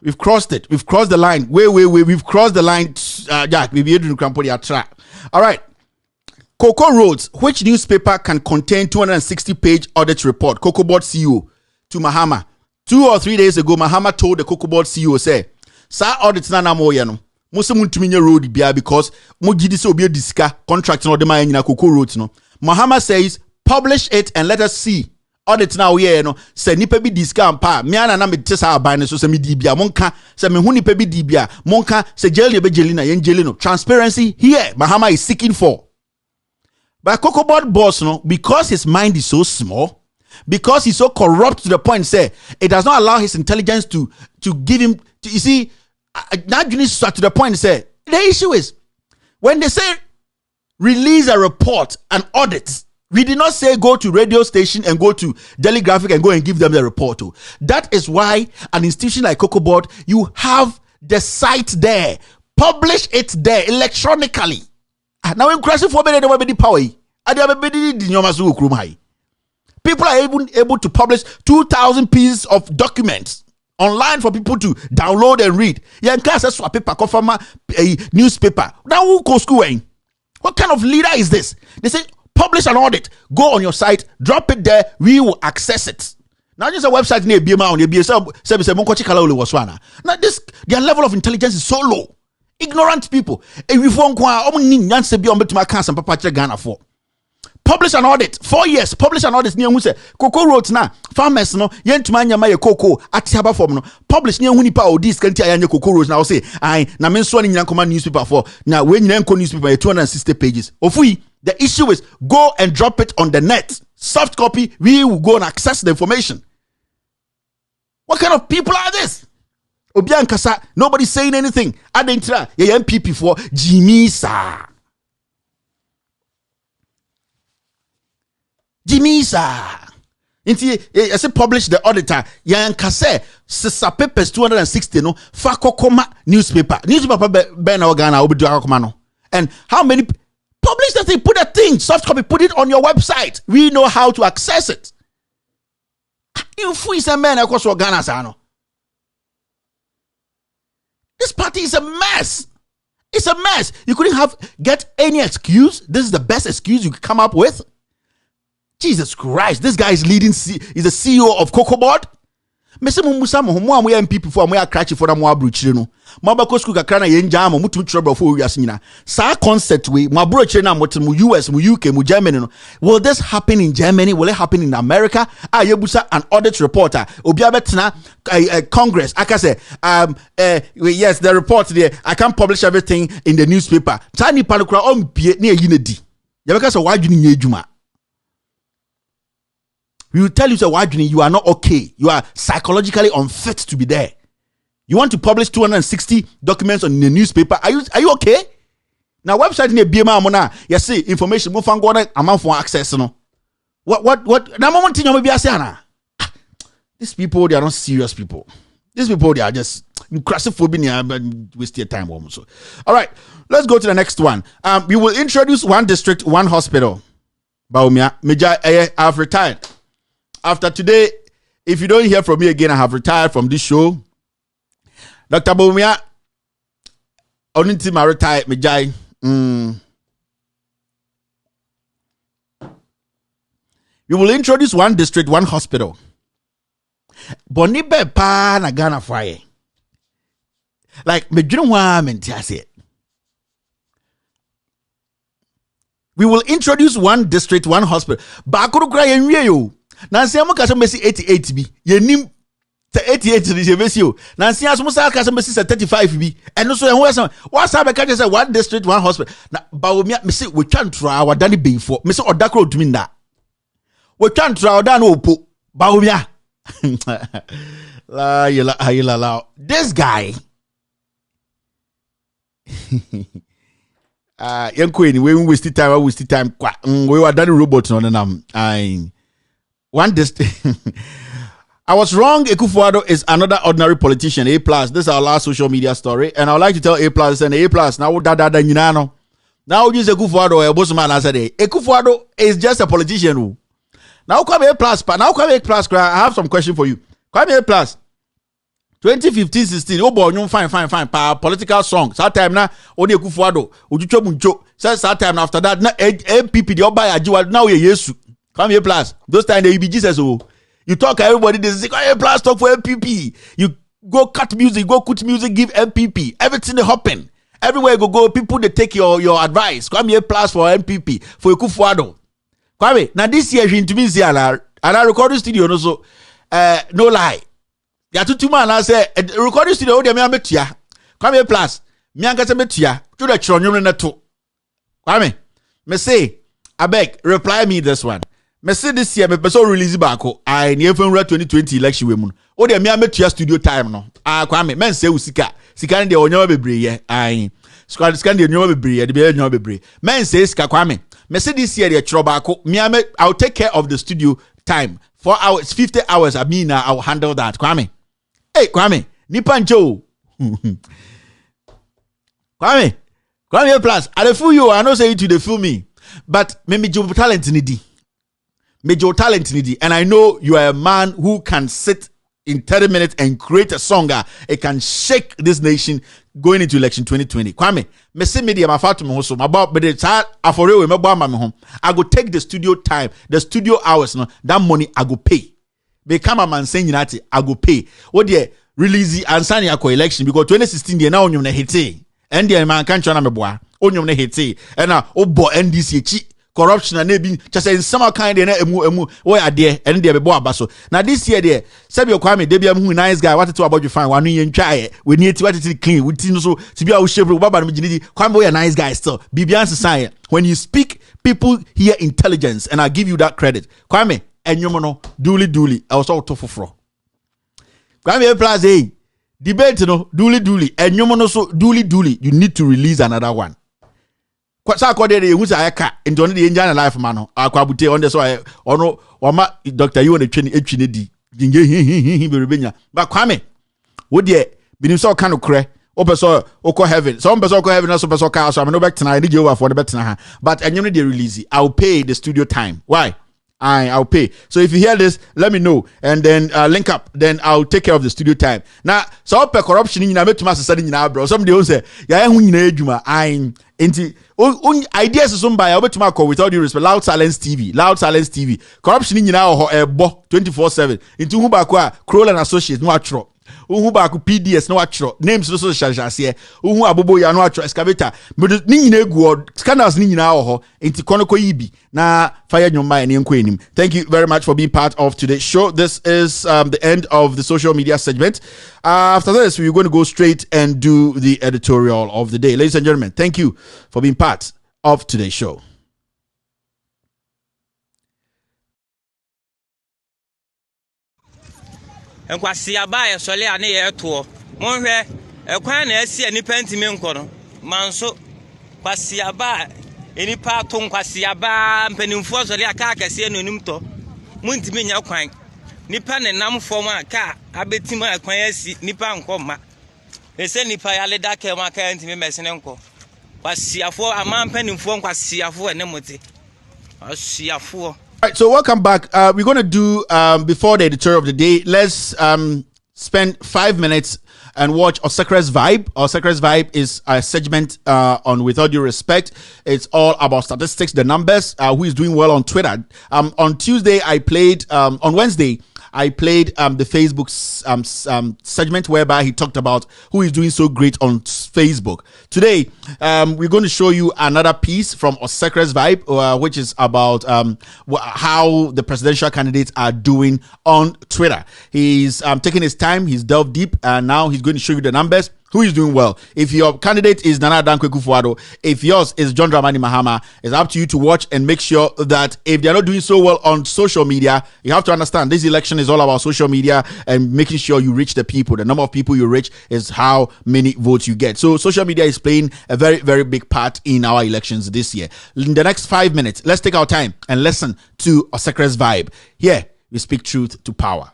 We've crossed it. We've crossed the line. We've crossed the line. Jack, we've been able to trap. All right. Cocoa Roads. Which newspaper can contain 260-page audit report? Cocoa Board CEO to Mahama. 2 or 3 days ago, Mahama told the Cocoa Board CEO, say, "Sir, audit na mo yano. Musa muntuminye road bia because mo gidi se obi diska contract no de ma nyina Cocoa Roads no." Mahama says, "Publish it and let us see." Audit na we no say nipa bi diska ampa me ana na me te sa aban so se me di bia monka se me hu nipa bi di bia monka se jail ye be jeli na yen jeli no. Transparency here Mahama is seeking for. But Cocoa Board boss no, because his mind is so small, because he's so corrupt to the point, say it does not allow his intelligence to give him. You see, now you need to the point. Say the issue is when they say release a report, an audit. We did not say go to radio station and go to Daily Graphic and go and give them the report. That is why an institution like Cocoa Board, you have the site there, publish it there electronically. Now in crashing for the power. People are able to publish 2,000 pieces of documents online for people to download and read. You can access a paper, a newspaper. Now who goes school? What kind of leader is this? They say publish an audit. Go on your site, drop it there. We will access it. Now just a website near BMA on the now this their level of intelligence is so low. Ignorant people. Publish an audit. 4 years. Publish an audit. Near who say Cocoa Roads na farmers no yentumanya ma ye cocoa atiaba form no. Publish near hunipa or this kanti ayanya Cocoa Roads now say I na men so ni command newspaper for now when you newspaper 260 pages. Ofui the issue is go and drop it on the net. Soft copy, we will go and access the information. What kind of people are this? Obian Kasa, nobody's saying anything. Adentra, yeah, MPP for Jimmy Sa. Jimmy Sa. Inti, I say publish the auditor. Yan Kase, Sisa Papers 260 no, Fakokoma newspaper. Newspaper Ben Organa, Obiduakomano. And how many publish that thing? Put that thing, soft copy, put it on your website. We know how to access it. You free some man across Organa Sano. This party is a mess. It's a mess. You couldn't get any excuse. This is the best excuse you could come up with. Jesus Christ, this guy is he's the CEO of Cocoboard. Mese musa mo amu ya MPP for amu ya crash for amu abruchire no. Mo ba ko school kakra na ye nja mo mutu trouble for wiase nyina. Sa concept we mo abruchire na mo US, mo UK, mo Germany no. Will this happen in Germany? Will it happen in America? Yebusa an audit reporter. Obi abetena Congress. I can say yes, the report there. I can't publish everything in the newspaper. Tani palukra ompie na yinedi. Yabeka say wadwini nye adwuma. We will tell you, so why you are not okay. You are psychologically unfit to be there. You want to publish 260 documents on the newspaper. Are you okay? Now website in the BMA mona, you see information mo fango amount for access no. What na moment you be asiana. These people, they are not serious people. These people, they are just crassophobic and waste your time almost. All right, let's go to the next one. We will introduce one district, one hospital. BAWUMIA, I have retired. After today, if you don't hear from me again, I have retired from this show. Dr. BAWUMIA, only team I retired, Mejai. We will introduce one district, one hospital. Bonibe pa na Ghana fire. Like, we will introduce one district, one hospital. Bakuru cry and you. Nancy Amoka Messi 88 B. Ye nim 88 is a vessel. Nancy Asmusa Messi 35 B. And also, what's up? I can't say one district, one hospital. Now, BAWUMIA, Messi, we can't try our Danny Bay for Mr. Odakro to mean that. We can't try our Dan Opo. BAWUMIA. La. This guy. Young Queen, we wasted time. We were done robots on them. One district. I was wrong. Akufo-Addo is another ordinary politician. A+. This is our last social media story, and I would like to tell A+ and A+. Now da nyinano. Now use Akufo-Addo. Bosman answer day. Akufo-Addo is just a politician. Now come A+. Now come A+. I have some question for you. Come A+. 2015-16. Oh boy, fine. Political song. That time na only Akufo-Addo. Ujucho muncho. Says that time after that na MPP the oba ajiwa now ye Yesu. Come here, plus. Those times they be Jesus. Oh, you talk everybody. They say, "Come here, plus. Talk for MPP." You go cut music, give MPP. Everything hopping. Everywhere you go. People they take your advice. Come here, plus for MPP for Akufo-Addo. Come here. Now this year, into me, and I recording studio no so. No lie. Ya two man I say recording studio. They me ametia. Come here, plus. Me angasa metia. To the chronyo na to. Come here. Me say, I beg reply me this one. Me say this year me person release back. I near from 2020 election we mun. O de me ametua studio time no. Kwame men say usika. Sika de onyo bebre ye. Sika de onyo bebre ye. De be onyo bebre. Men say sika Kwame. Me say this year the chro back. I'll take care of the studio time. 4 hours, 50 hours. I'll handle that. Kwame. Hey Kwame. Nipancho. Kwame plus. I fool you. I know say you to the fool me. But maybe your talent needy. And I know you are a man who can sit in 30 minutes and create a song. It can shake this nation going into election 2020. Kwame, me say media my fatu me hoso about but it's afore we me bo am me home. I go take the studio time, the studio hours no, that money I go pay. Be cameraman saying that I go pay. What dey release ansani akọ election because 2016 dey na onyum na hiti. And the man can't try me boa. Onyum na hiti. And na obo NDC chi corruption and be just in some kind of emu where are there and they be boa baso. Now this year there, Sabio Kwame, they be a nice guy. What to about you find one you try we need to what it clean. We think so to be our shape Baba Mijini. Kwame a nice guy still. Bibian society. When you speak, people hear intelligence, and I give you that credit. Kwame and you know duly. I was all tough for. Kwame Plus, hey, debate no, duly, and you no so duly, you need to release another one. Kwasa akode who's a aka into the Indian life man akwabute on the so ono wama Dr. You on the twene di ginge beribenya but Kwame wo de binim so kan okre opeso oko heaven so opeso oko heaven so opeso ka so am no back tonight ni Jehovah for the bet na but enyem dey release I'll pay the studio time. Why? I'll pay. So if you hear this, let me know and then link up. Then I'll take care of the studio time. Now, so per corruption in Yina studying now, bro. Somebody will say, "Yeah, I'm into ideas is somebody. I'll bet to my call with all due respect. Loud Silence TV. Corruption in Yina 24/7. Into Hubakwa, Kroll and Associates, no atro. Uhu baku PDS no atro names so shashase uhu abobo ya no atro excavator but ni nyina egu scandals ni nyina ho enti konoko yibi na fire nyoma ene enko enim. Thank you very much for being part of today's show. This is the end of the social media segment. After this we're going to go straight and do the editorial of the day. Ladies and gentlemen, thank you for being part of today's show. Enkwasi abaye sole ane ye to monhwe ekwan na asi anipa ntimi nkono manso kwasi aba enipa to nkwasi aba mpanimfo sole aka akase anonim to muntimi nya kwan nipa ne nam fom aka abetima ekwan asi nipa nkoma ese nipa ya leda ke ma ka ntimi mesene nko kwasi afo amampanimfo nkwasi afo ene mote asiafo. All right, so welcome back. We're going to do, before the editorial of the day, let's spend 5 minutes and watch Osekre's Vibe. Osekre's Vibe is a segment on With All Due Respect. It's all about statistics, the numbers, who is doing well on Twitter. On Tuesday, I played, on Wednesday, I played the Facebook segment whereby he talked about who is doing so great on Facebook. Today, we're going to show you another piece from Osekre's Vibe, which is about how the presidential candidates are doing on Twitter. He's taking his time, he's delved deep, and now he's going to show you the numbers. Who is doing well? If your candidate is Nana Dankwe Kufuor, if yours is John Dramani Mahama, it's up to you to watch and make sure that if they're not doing so well on social media, you have to understand this election is all about social media and making sure you reach the people. The number of people you reach is how many votes you get. So social media is playing a very, very big part in our elections this year. In the next 5 minutes, let's take our time and listen to Osekre's Vibe. Here, we speak truth to power.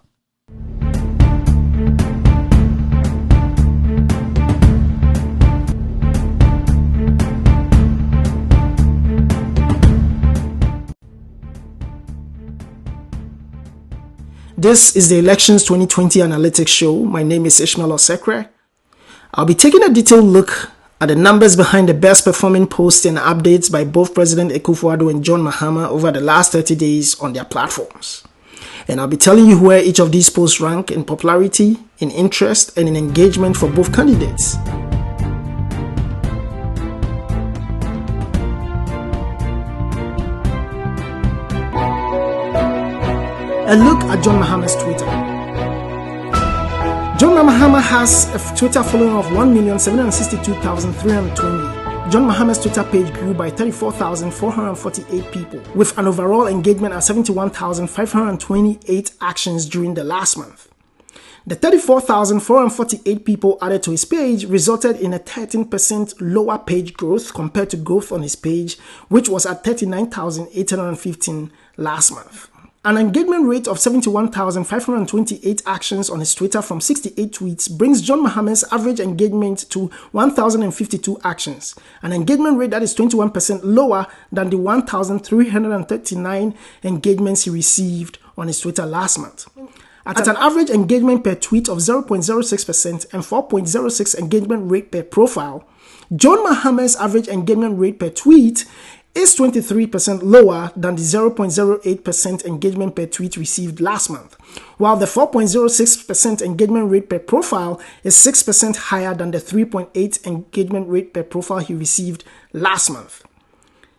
This is the Elections 2020 Analytics Show. My name is Ishmael Osekre. I'll be taking a detailed look at the numbers behind the best performing posts and updates by both President Akufo-Addo and John Mahama over the last 30 days on their platforms. And I'll be telling you where each of these posts rank in popularity, in interest, and in engagement for both candidates. A look at John Mahama's Twitter. John Mahama has a Twitter following of 1,762,320. John Mahama's Twitter page grew by 34,448 people, with an overall engagement at 71,528 actions during the last month. The 34,448 people added to his page resulted in a 13% lower page growth compared to growth on his page, which was at 39,815 last month. An engagement rate of 71,528 actions on his Twitter from 68 tweets brings John Mahama's average engagement to 1,052 actions, an engagement rate that is 21% lower than the 1,339 engagements he received on his Twitter last month. At an average engagement per tweet of 0.06% and 4.06 engagement rate per profile, John Mahama's average engagement rate per tweet is 23% lower than the 0.08% engagement per tweet received last month, while the 4.06% engagement rate per profile is 6% higher than the 3.8% engagement rate per profile he received last month.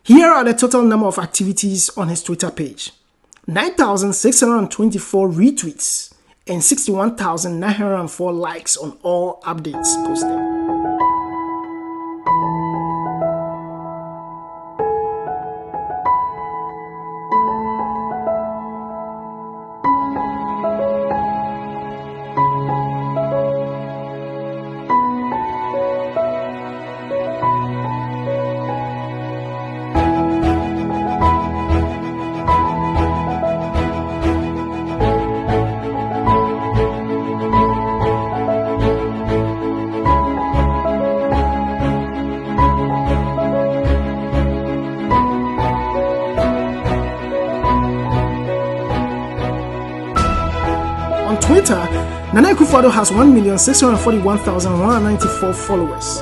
Here are the total number of activities on his Twitter page: 9,624 retweets and 61,904 likes on all updates posted. Twitter, Nana Akufo-Addo has 1,641,194 followers.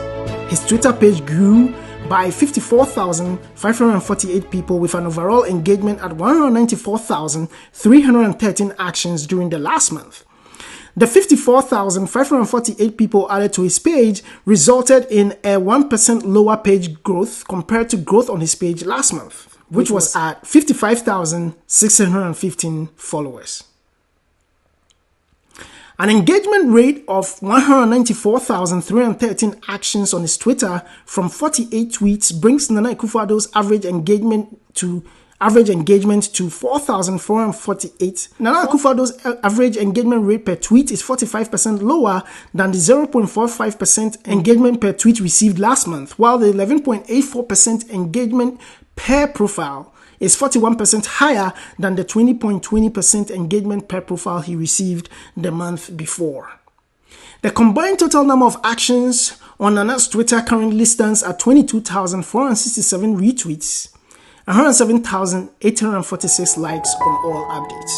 His Twitter page grew by 54,548 people with an overall engagement at 194,313 actions during the last month. The 54,548 people added to his page resulted in a 1% lower page growth compared to growth on his page last month, which was at 55,615 followers. An engagement rate of 194,313 actions on his Twitter from 48 tweets brings Nana Akufo-Addo's average engagement to 4,448. Nana Akufo-Addo's average engagement rate per tweet is 45% lower than the 0.45% engagement per tweet received last month, while the 11.84% engagement per profile is 41% higher than the 20.20% engagement per profile he received the month before. The combined total number of actions on Nana's Twitter currently stands at 22,467 retweets, 107,846 likes on all updates.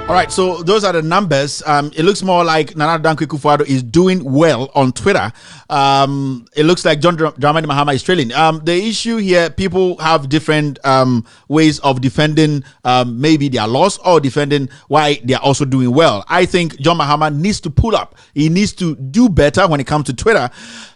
All right, so those are the numbers. It looks more like Nana Akufo-Addo is doing well on Twitter. It looks like John Dramani Mahama is trailing. The issue here, people have different ways of defending maybe their loss or defending why they are also doing well. I think John Mahama needs to pull up. He needs to do better when it comes to Twitter.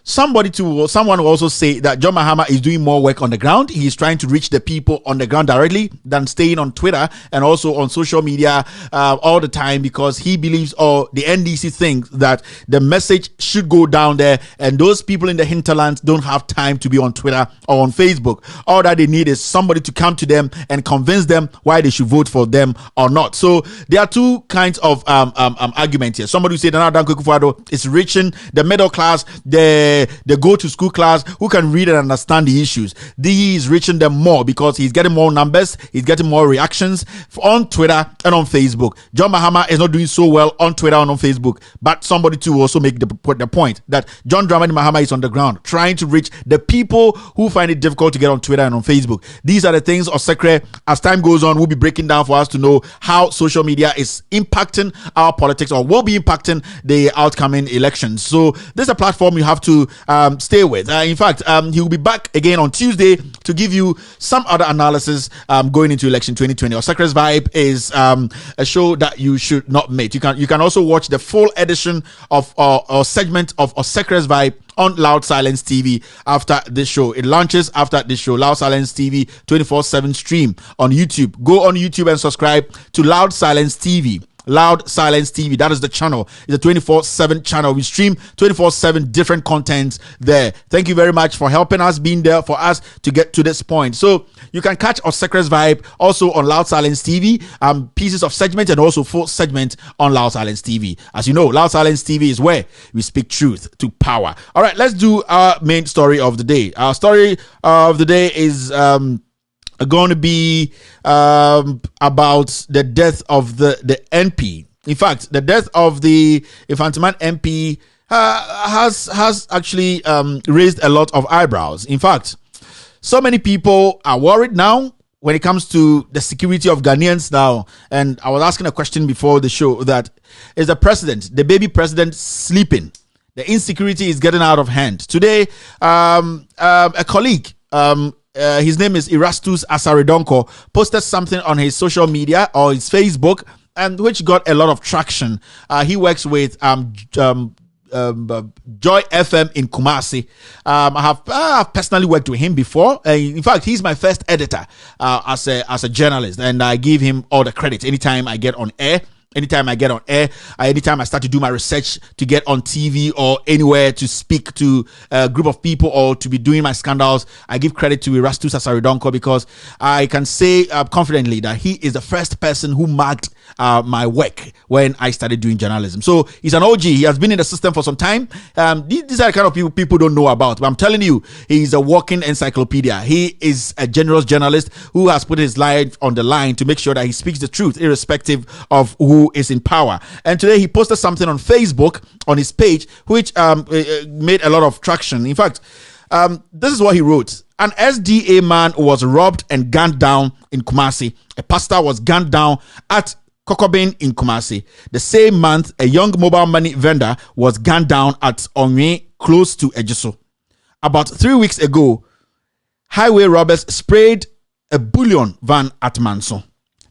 Someone will also say that John Mahama is doing more work on the ground. He's trying to reach the people on the ground directly than staying on Twitter and also on social media all the time, because he believes, or the NDC thinks, that the message should go down there, and those people in the hinterlands don't have time to be on Twitter or on Facebook. All that they need is somebody to come to them and convince them why they should vote for them or not. So there are two kinds of arguments here. Somebody who said Nana Akufo-Addo is reaching the middle class, the go-to-school class who can read and understand the issues. He is reaching them more because he's getting more numbers, he's getting more reactions on Twitter and on Facebook. John Mahama is not doing so well on Twitter and on Facebook, but somebody to also make the point that John Dramani Mahama is on the ground trying to reach the people who find it difficult to get on Twitter and on Facebook. These are the things Osekre, as time goes on, will be breaking down for us to know how social media is impacting our politics, or will be impacting the outcoming elections. So this is a platform you have to stay with. In fact, he will be back again on Tuesday to give you some other analysis going into election 2020. Osekre's Vibe is a show that you should not miss. You can also watch the full edition of or segment of Osekre's Vibe on Loud Silence TV after this show. It launches after this show. Loud Silence TV 24/7 stream on YouTube. Go on YouTube and subscribe to Loud Silence TV. Loud Silence TV, that is the channel. It's a 24/7 channel. We stream 24/7 different contents there. Thank you very much for helping us, being there for us to get to this point. So you can catch Osekre's Vibe also on Loud Silence TV, pieces of segment and also full segment on Loud Silence TV. As you know, Loud Silence TV is where we speak truth to power. All right, let's do our main story of the day. Our story of the day is going to be about the death of the NP. In fact, the death of the Infantiman MP has actually raised a lot of eyebrows. In fact, so many people are worried now when it comes to the security of Ghanaians now. And I was asking a question before the show, that is the president, the baby president, sleeping? The insecurity is getting out of hand. Today, a colleague, his name is Erastus Asaridonko, posted something on his social media or his Facebook, and which got a lot of traction. He works with Joy FM in Kumasi. I have personally worked with him before. In fact, he's my first editor as a journalist, and I give him all the credit anytime I get on air. Anytime I get on air, anytime I start to do my research to get on TV or anywhere to speak to a group of people or to be doing my scandals, I give credit to Erastus Asaridonko, because I can say confidently that he is the first person who marked my work when I started doing journalism. So he's an OG. He has been in the system for some time. These are the kind of people don't know about. But I'm telling you, he's a walking encyclopedia. He is a generous journalist who has put his life on the line to make sure that he speaks the truth, irrespective of who is in power. And today he posted something on Facebook on his page, which made a lot of traction. In fact, this is what he wrote. An SDA man was robbed and gunned down in Kumasi. A pastor was gunned down at Kokobin in Kumasi. The same month, a young mobile money vendor was gunned down at Onwe, close to Ejiso. About 3 weeks ago, highway robbers sprayed a bullion van at Manso.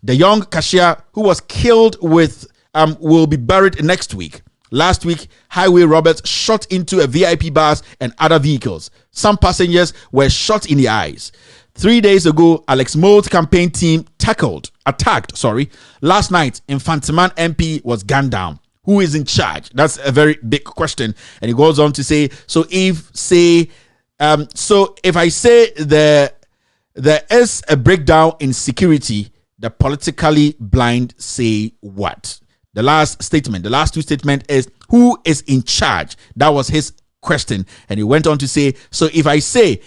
The young cashier who was killed will be buried next week. Last week, highway robbers shot into a VIP bus and other vehicles. Some passengers were shot in the eyes. 3 days ago, Alex Mold's campaign team attacked. Last night, Infantiman MP was gunned down. Who is in charge? That's a very big question. And he goes on to say, so if I say there is a breakdown in security, the politically blind say what? The last two statements is, who is in charge? That was his question. And he went on to say, so if I say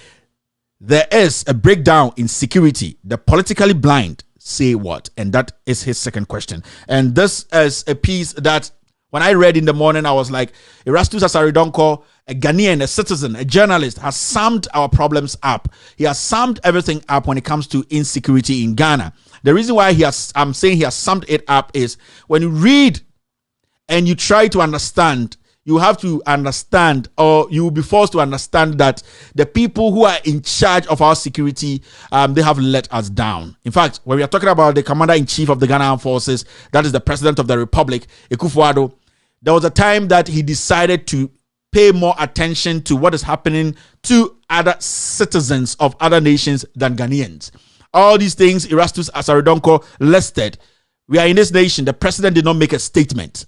there is a breakdown in security, the politically blind say what? And that is his second question. And this is a piece that when I read in the morning, I was like, Erastus Asaridonko, a Ghanaian, a citizen, a journalist, has summed our problems up. He has summed everything up when it comes to insecurity in Ghana. The reason why I'm saying he has summed it up is when you read and you try to understand, you have to understand, or you will be forced to understand, that the people who are in charge of our security, they have let us down. In fact, when we are talking about the commander-in-chief of the Ghana Armed Forces, that is the president of the Republic, Akufo-Addo, there was a time that he decided to pay more attention to what is happening to other citizens of other nations than Ghanaians. All these things Erastus Asaridonko listed. We are in this nation. The president did not make a statement.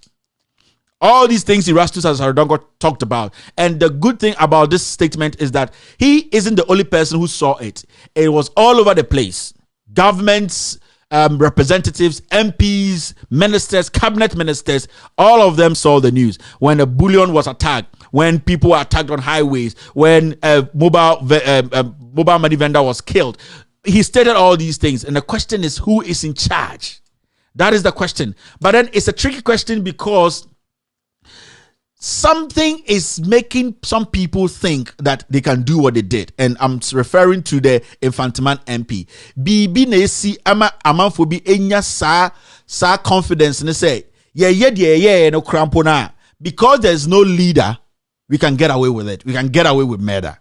All these things Erastus Asaridonko talked about. And the good thing about this statement is that he isn't the only person who saw it. It was all over the place. Governments, representatives, MPs, ministers, cabinet ministers, all of them saw the news. When a bullion was attacked, when people were attacked on highways, when a mobile money vendor was killed. He stated all these things. And the question is, who is in charge? That is the question. But then it's a tricky question, because something is making some people think that they can do what they did. And I'm referring to the Infantiman MP. Bibi nesi ama amanfobi enya sa confidence and say, no crampona. Because there's no leader, we can get away with it. We can get away with murder.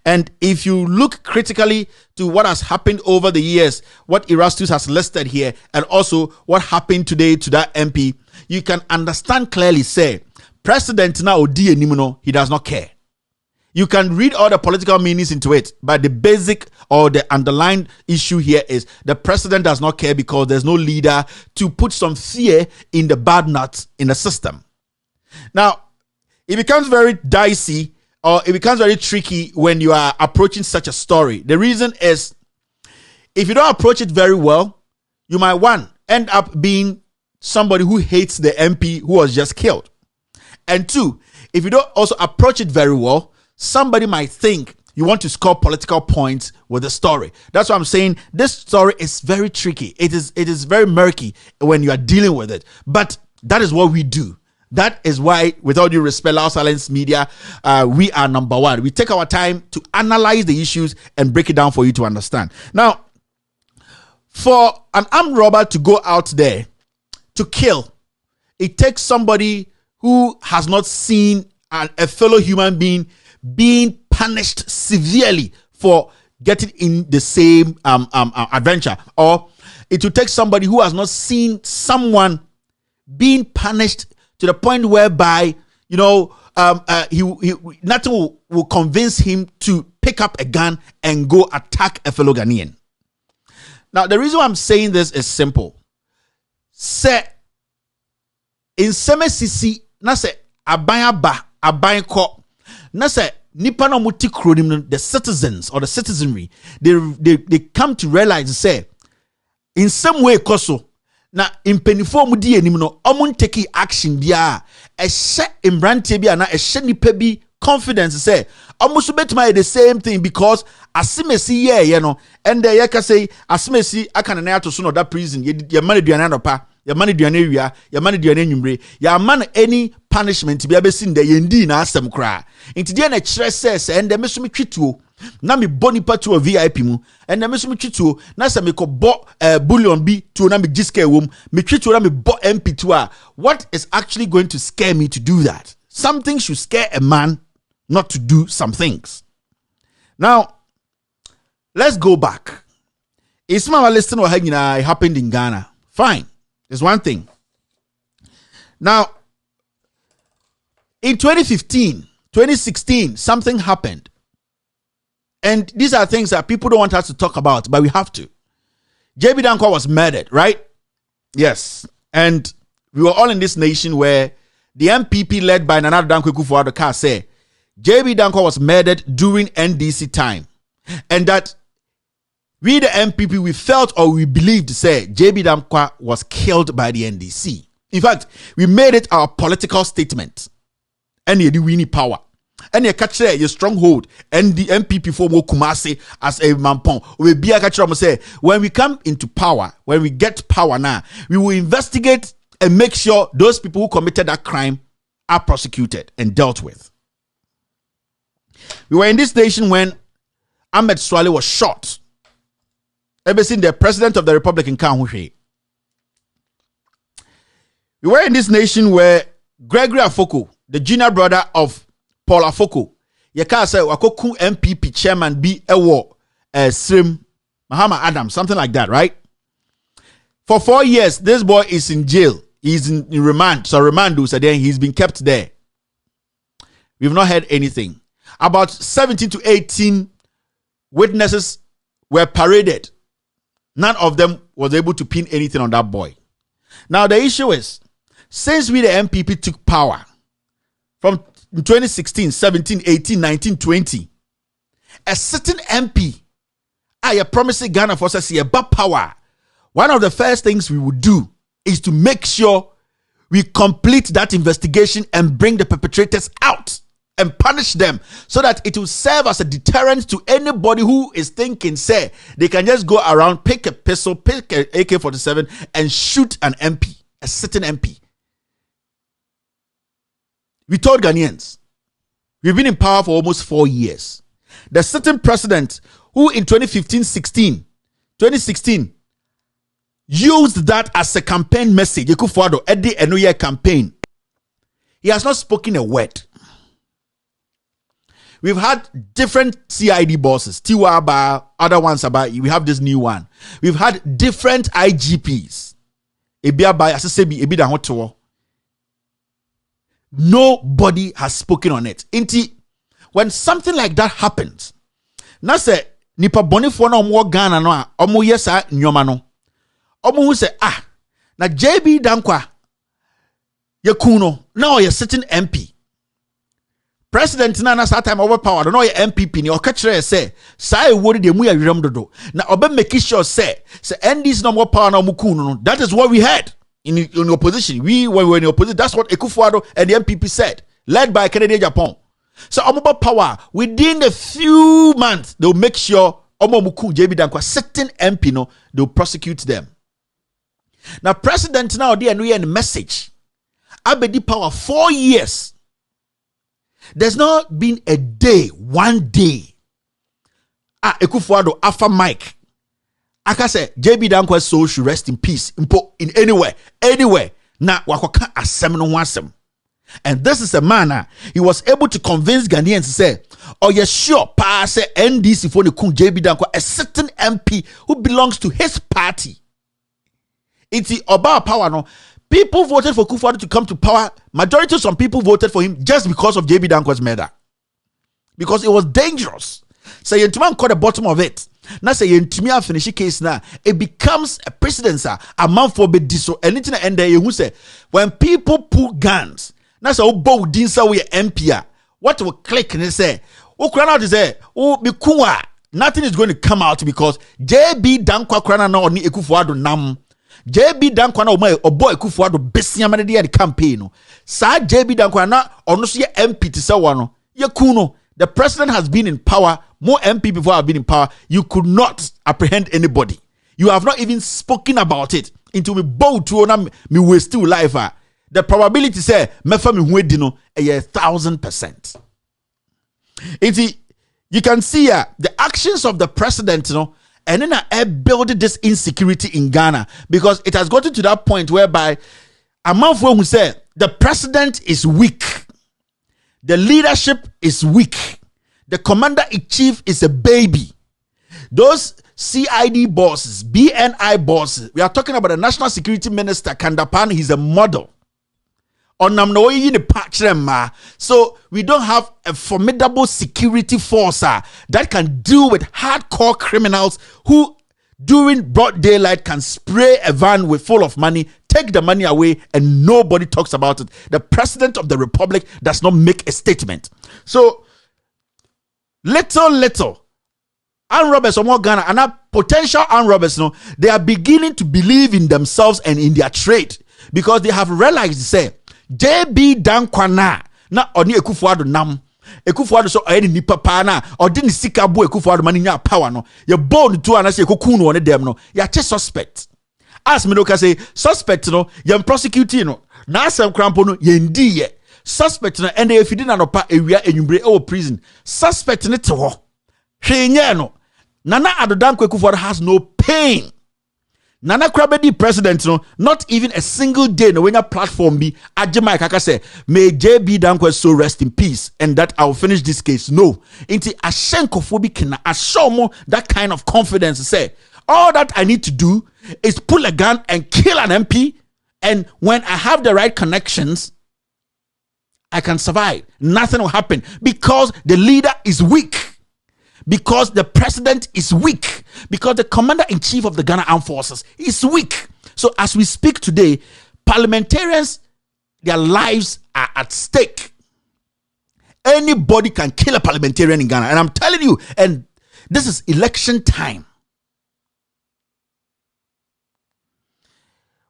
And if you look critically to what has happened over the years, what Erastus has listed here, and also what happened today to that MP, you can understand clearly, say, President now, he does not care. You can read all the political meanings into it, but the basic or the underlying issue here is the president does not care because there's no leader to put some fear in the bad nuts in the system. Now, it becomes very dicey, or it becomes very tricky when you are approaching such a story. The reason is, if you don't approach it very well, you might, one, end up being somebody who hates the MP who was just killed. And two, if you don't also approach it very well, somebody might think you want to score political points with the story. That's why I'm saying this story is very tricky. It is very murky when you are dealing with it. But that is what we do. That is why, with all due respect, Loud Silence Media, we are number one. We take our time to analyze the issues and break it down for you to understand. Now, for an armed robber to go out there to kill, it takes somebody who has not seen a fellow human being being punished severely for getting in the same adventure. Or it will take somebody who has not seen someone being punished to the point whereby, nothing will convince him to pick up a gun and go attack a fellow Ghanaian. Now, the reason why I'm saying this is simple. Say, in sisi na se aban aba aban ko na se nipa na muti kronim the citizens or the citizenry they come to realize say in some way koso na impenifo mu di anim no omun take action bia e hye imbrante bia na e hye nipa bi confidence say omuso betima the same thing because asimesi ye no and the yeka say asimesi akana na ato so no that prison ye man aduane anopa ye man aduane awia ye man aduane anwumre ye man any punishment bia besin de yendi na asem kra nti de na kire say and the meso me twituo na me boni patu o VIP mu and the meso me twituo na se me ko bo bullion bi to na me giske wom me twituo na me bo MP2 a what is actually going to scare me to do that? Something should scare a man not to do some things. Now, let's go back. It's my listening what happened in Ghana. Fine. There's one thing. Now, in 2015, 2016, something happened. And these are things that people don't want us to talk about, but we have to. JB Dankwa was murdered, right? Yes. And we were all in this nation where the MPP led by Nana Dankwa Kufuor say JB Dankwa was murdered during NDC time. And that we the MPP, we felt or we believed say JB Dankwa was killed by the NDC. In fact, we made it our political statement. And you win power. And you catch your stronghold and the MPP for Kumasi as a mampon. We be a catcher say when we come into power, when we get power now, we will investigate and make sure those people who committed that crime are prosecuted and dealt with. We were in this nation when Ahmed Swale was shot. Ever seen the president of the Republic in Kanhuhe? We were in this nation where Gregory Afoko, the junior brother of Paul Afoko, yeka say wakoku MPP chairman be ewo Srim Mahama Adam, something like that, right? For 4 years, this boy is in jail. He's in remand. So remand, so then he's been kept there. We've not heard anything. About 17 to 18 witnesses were paraded. None of them was able to pin anything on that boy. Now the issue is, since we the MPP took power from 2016, 17, 18, 19, 20, a certain MP, I promising Ghana for us about power. One of the first things we would do is to make sure we complete that investigation and bring the perpetrators out and punish them so that it will serve as a deterrent to anybody who is thinking, say, they can just go around, pick a pistol, pick an AK-47 and shoot an MP, a certain MP. We told Ghanaians, we've been in power for almost 4 years. The certain president who in 2016 used that as a campaign message, Ekufuado, Eddie Enoye campaign. He has not spoken a word. We've had different CID bosses, Tiwaba, other ones about. We have this new one. We've had different IGPs. Nobody has spoken on it. When something like that happens, na se nipa boni fo na omo Ghana no a omo yesa nyoma no. Omo say na JB Dankwa yekuno na oye certain MP. President na that time overpowered no MPP ni okachire say sai wori de mu ya wiram dodo na obe make sure say NDC no more power na omukunu no. That is what we had in opposition. We when we were in opposition, that's what Ekufuado and the MPP said, led by Kennedy Japan. So omoba power within a few months they'll make sure omomuku JB Dankwa certain MP no they'll prosecute them. Now president now they are no message abedi power 4 years. There's not been a day, 1 day. Ekufuado after Mike. Aka say JB Dankwa's soul should rest in peace. In anywhere. Na wakoka asem no wasem. And this is a man. He was able to convince Ghanaians to say, "Oh yes, sure, pass NDC for the Kun JB Dankwa, a certain MP who belongs to his party." It's about power no. People voted for Kufuor to come to power. Majority of some people voted for him just because of JB Dankwa's murder. Because it was dangerous. So you man caught the bottom of it. na say yentumi finish case na it becomes a precedent a man for be diso anything and there you say when people pull guns na say obo din say we MP what will click and say ukura now say o be kuwa nothing is going to come out because JB Dankwa krana na oni Ekufuado nam JB Dankwa na obo Ekufuado besia mane de campaign no sa JB Dankwa na ono so ye MP ti say wano ye kuno. The president has been in power. More MP before have been in power. You could not apprehend anybody. You have not even spoken about it. Into me bow to ona me waste still life. The probability say mefa me hu edino 1,000%. You can see the actions of the president, and then I build this insecurity in Ghana because it has gotten to that point whereby a man who said the president is weak. The leadership is weak. The commander-in-chief is a baby. Those CID bosses, BNI bosses, we are talking about the National Security Minister, Kandapan, he's a model. So we don't have a formidable security force that can deal with hardcore criminals who during broad daylight can spray a van with full of money, take the money away, and nobody talks about it. The president of the republic does not make a statement. So little armed robbers or more Ghana and potential armed robbers, they are beginning to believe in themselves and in their trade because they have realized, say, JB Dankwa na oni Ekufuado nam. Ekufuado so ayeni nipa pa na odini sika bo Ekufuado mani nya power no ye bold to anase ekokunu one dem no ya che suspect as me no ka say suspect no ye prosecute no na asem krampo no ye ndi ye suspect no and if na no pa ewia enwumbre e prison suspect ne te ho hwenye no Nana Adodankwa Ekufuado has no pain. Nana Krabedi president no not even a single day no when your platform be Ajima Kaka say may JB Dankwa so rest in peace and that I'll finish this case. No, into ashenkophobic na ashomo that kind of confidence say all that I need to do is pull a gun and kill an MP, and when I have the right connections I can survive. Nothing will happen because the leader is weak. Because the president is weak. Because the commander-in-chief of the Ghana Armed Forces is weak. So as we speak today, parliamentarians, their lives are at stake. Anybody can kill a parliamentarian in Ghana. And I'm telling you, and this is election time.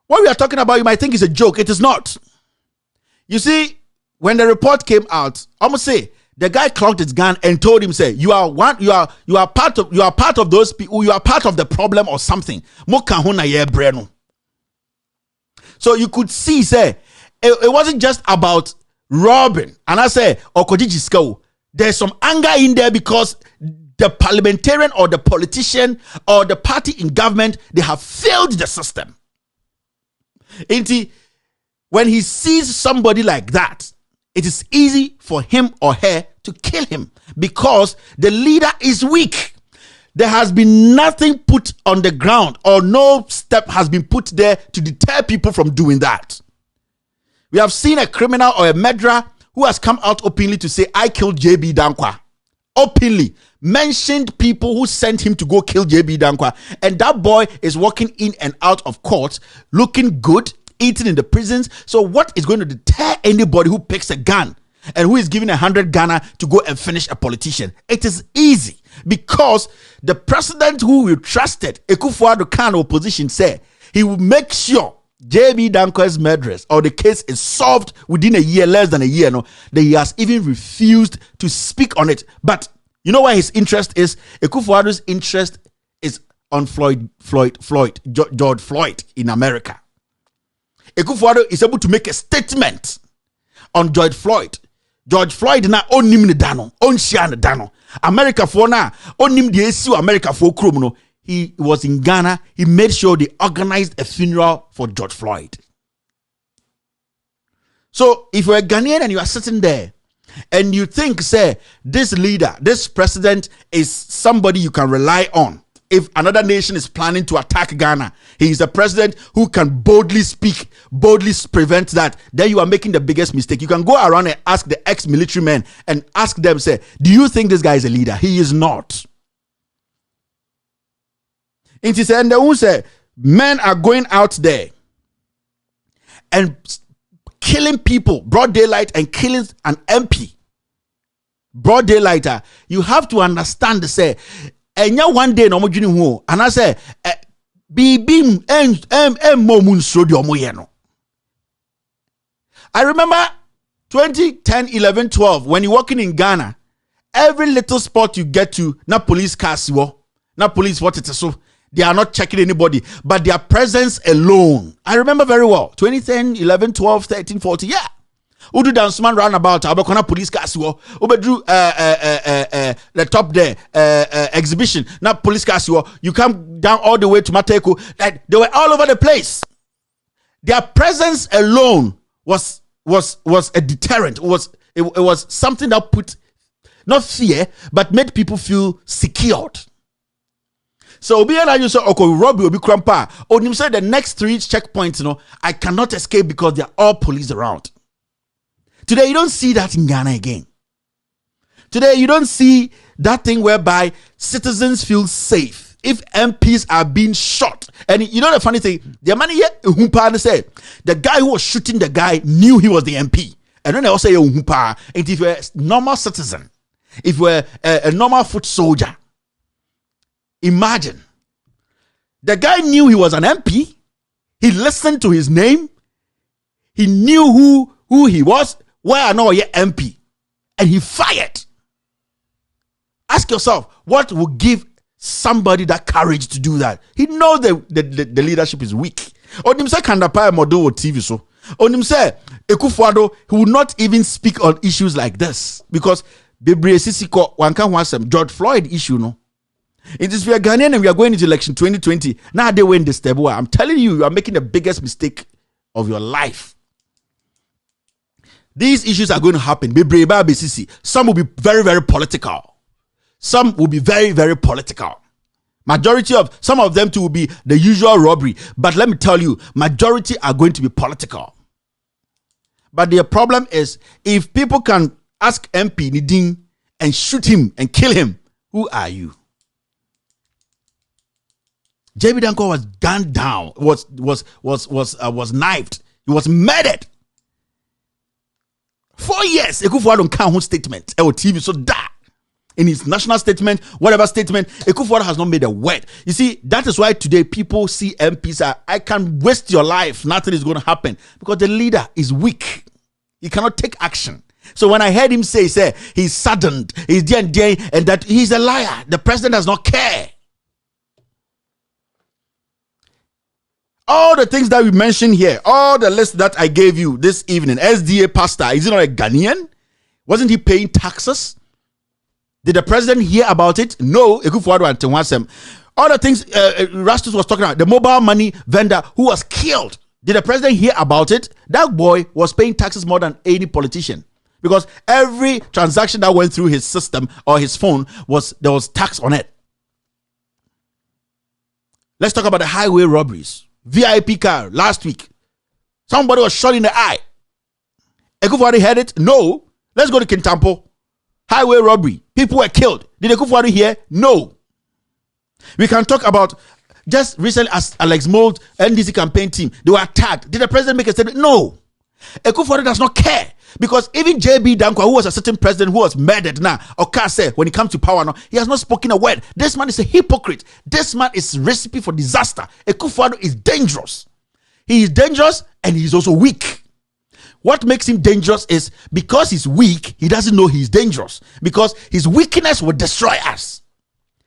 What we are talking about, you might think is a joke. It is not. You see, when the report came out, I'm gonna say, the guy clocked his gun and told him, say, you are part of those people, you are part of the problem or something. So you could see, say, it wasn't just about robbing. And I say, there's some anger in there because the parliamentarian or the politician or the party in government, they have failed the system. When he sees somebody like that, it is easy for him or her to kill him because the leader is weak. There has been nothing put on the ground or no step has been put there to deter people from doing that. We have seen a criminal or a murderer who has come out openly to say, I killed JB Dankwa. Openly mentioned people who sent him to go kill JB Dankwa. And that boy is walking in and out of court looking good, eating in the prisons. So what is going to deter anybody who picks a gun and who is given 100 Ghana to go and finish a politician? It is easy because the president who we trusted, Ekufuado Khan opposition, said he will make sure JB Dankwa's murderers or the case is solved within a year, less than a year, that he has even refused to speak on it. But you know why his interest is? Ekufuado's interest is on George Floyd in America. Ekufuado is able to make a statement on George Floyd. George Floyd na onim ne dano, onshia ne dano. America for na onim de esi America for krom no. He was in Ghana. He made sure they organized a funeral for George Floyd. So if you're a Ghanaian and you are sitting there and you think, say, this leader, this president is somebody you can rely on. If another nation is planning to attack Ghana, he is a president who can boldly speak, boldly prevent that, then you are making the biggest mistake. You can go around and ask the ex-military men and ask them, say, do you think this guy is a leader? He is not. It is and who say men are going out there and killing people, broad daylight, and killing an MP. Broad daylight. You have to understand. Say, and one day no more who, and I say, be momun so no. I remember 2010, 11, 12 when you're working in Ghana. Every little spot you get to, na police cars, na police what it is so. They are not checking anybody, but their presence alone. I remember very well. 2010, 11, 12, 13, 14. Yeah. Udu dance man roundabout. Abakona police cars. Ubedru the top there exhibition. Now police cars. You come down all the way to Mateko. Like they were all over the place. Their presence alone was a deterrent. It was something that put not fear, but made people feel secured. So Obi and you say, okay, Robbie will be crampa. Or you say the next 3 checkpoints, I cannot escape because they are all police around. Today you don't see that in Ghana again. Today you don't see that thing whereby citizens feel safe if MPs are being shot. And you know the funny thing, the man here said the guy who was shooting the guy knew he was the MP. And then they also say and if you're a normal citizen, if you're a normal foot soldier, imagine the guy knew he was an MP. He listened to his name. He knew who he was. Why I know you're MP, and he fired. Ask yourself, what would give somebody that courage to do that? He knows the leadership is weak. Onim say Kandapa model TV so. Onim say Ekufuado, he will not even speak on issues like this because Bebre Sisiko wanka wasem George Floyd issue no. It is we are Ghanaian and we are going into election 2020. Now they win the step. I'm telling you, you are making the biggest mistake of your life. These issues are going to happen. Some will be very, very political. Some will be very, very political. Some of them too will be the usual robbery. But let me tell you, majority are going to be political. But the problem is, if people can ask MP Nidin and shoot him and kill him, who are you? JB Danko was gunned down, was knifed. He was murdered. 4 years. Ekufuado can't hold statement. TV so that in his national statement, whatever statement, Ekufuado has not made a word. You see, that is why today people see MPs. I can waste your life. Nothing is going to happen because the leader is weak. He cannot take action. So when I heard him say he's saddened, he's and that he's a liar. The president does not care. All the things that we mentioned here, all the list that I gave you this evening, SDA pastor, is he not a Ghanaian? Wasn't he paying taxes? Did the president hear about it? No. All the things Rastus was talking about, the mobile money vendor who was killed. Did the president hear about it? That boy was paying taxes more than any politician. Because every transaction that went through his system or his phone, there was tax on it. Let's talk about the highway robberies. VIP car last week. Somebody was shot in the eye. Ekufuado heard it? No. Let's go to Kintampo. Highway robbery. People were killed. Did Ekufuado hear? No. We can talk about just recently as Alex Mold, NDC campaign team, they were attacked. Did the president make a statement? No. Ekufuado does not care. Because even JB Dankwa, who was a certain president who was murdered now, Oka said, when it comes to power now, he has not spoken a word. This man is a hypocrite. This man is a recipe for disaster. Ekufuado is dangerous. He is dangerous and he is also weak. What makes him dangerous is because he's weak, he doesn't know he's dangerous. Because his weakness will destroy us.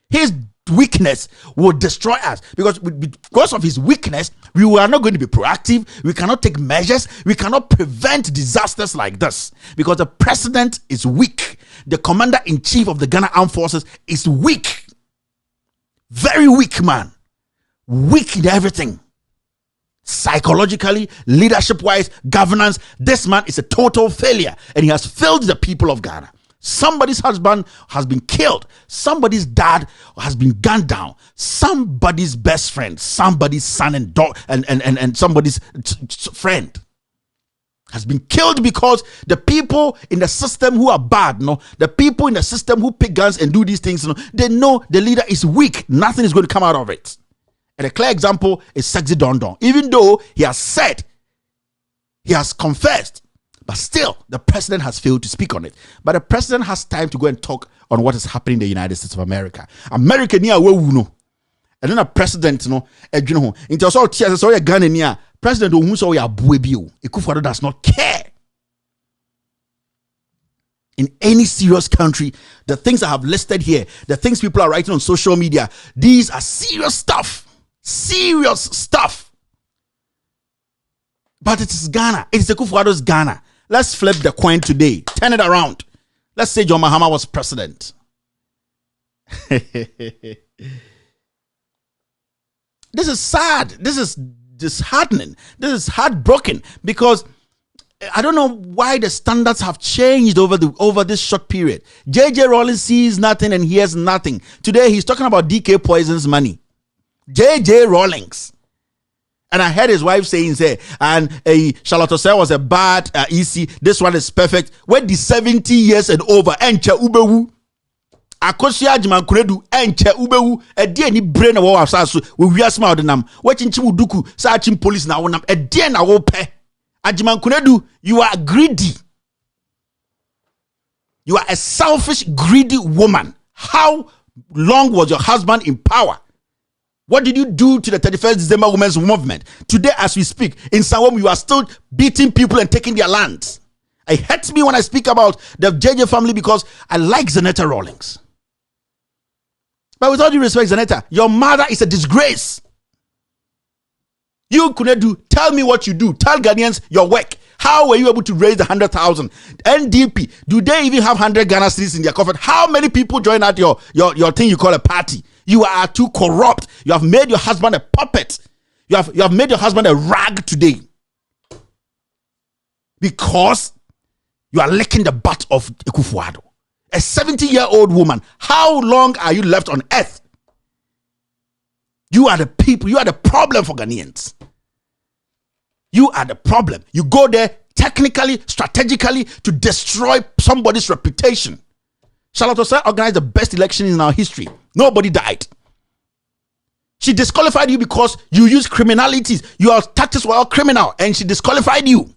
His weakness will destroy us because of his weakness. We are not going to be proactive. We cannot take measures. We cannot prevent disasters like this because the president is weak. The commander-in-chief of the Ghana Armed Forces is weak. Very weak man. Weak in everything. Psychologically, leadership-wise, governance. This man is a total failure and he has failed the people of Ghana. Somebody's husband has been killed. Somebody's dad has been gunned down. Somebody's best friend, somebody's son and daughter, and somebody's friend has been killed because the people in the system who are bad, the people in the system who pick guns and do these things, they know the leader is weak. Nothing is going to come out of it. And a clear example is Sexy Don Don. Even though he has said, he has confessed, but still the president has failed to speak on it. But the president has time to go and talk on what is happening in the United States of America. America near where we know. And then a president, you know, into also tears, so a Ghana near president who saw ya buebio. Ekufuado does not care. In any serious country, the things I have listed here, the things people are writing on social media, these are serious stuff. Serious stuff. But it is Ghana. It is Ekufuado's Ghana. Let's flip the coin today. Turn it around. Let's say John Mahama was president. This is sad. This is disheartening. This is heartbroken because I don't know why the standards have changed over this short period. J.J. Rawlings sees nothing and hears nothing. Today he's talking about DK Poison's money. J.J. Rawlings. And I heard his wife saying, and Charlotte Osei was a bad EC. This one is perfect. When the 70 years and over, enche ubewu. Akosia Jiman Kuredu, enche ubewu. A dear ni brain of our sasu. We are smart nam. Watching Chimuduku, searching police now. A dear na wope. Ajiman Kuredu, you are greedy. You are a selfish, greedy woman. How long was your husband in power? What did you do to the 31st December Women's Movement? Today, as we speak, in Sawam, you are still beating people and taking their lands. It hurts me when I speak about the JJ family because I like Zanetta Rawlings. But with all due respect, Zanetta, your mother is a disgrace. You couldn't do. Tell me what you do. Tell Ghanaians your work. How were you able to raise the 100,000? NDP, do they even have 100 Ghana cedis in their coffers? How many people join out your thing you call a party? You are too corrupt. You have made your husband a puppet. You have made your husband a rag today. Because you are licking the butt of Ekufuado. A 70-year-old woman. How long are you left on earth? You are the people. You are the problem for Ghanaians. You are the problem. You go there technically, strategically to destroy somebody's reputation. Charlotte Osei organized the best election in our history. Nobody died. She disqualified you because you use criminalities. Your tactics were all criminal and she disqualified you.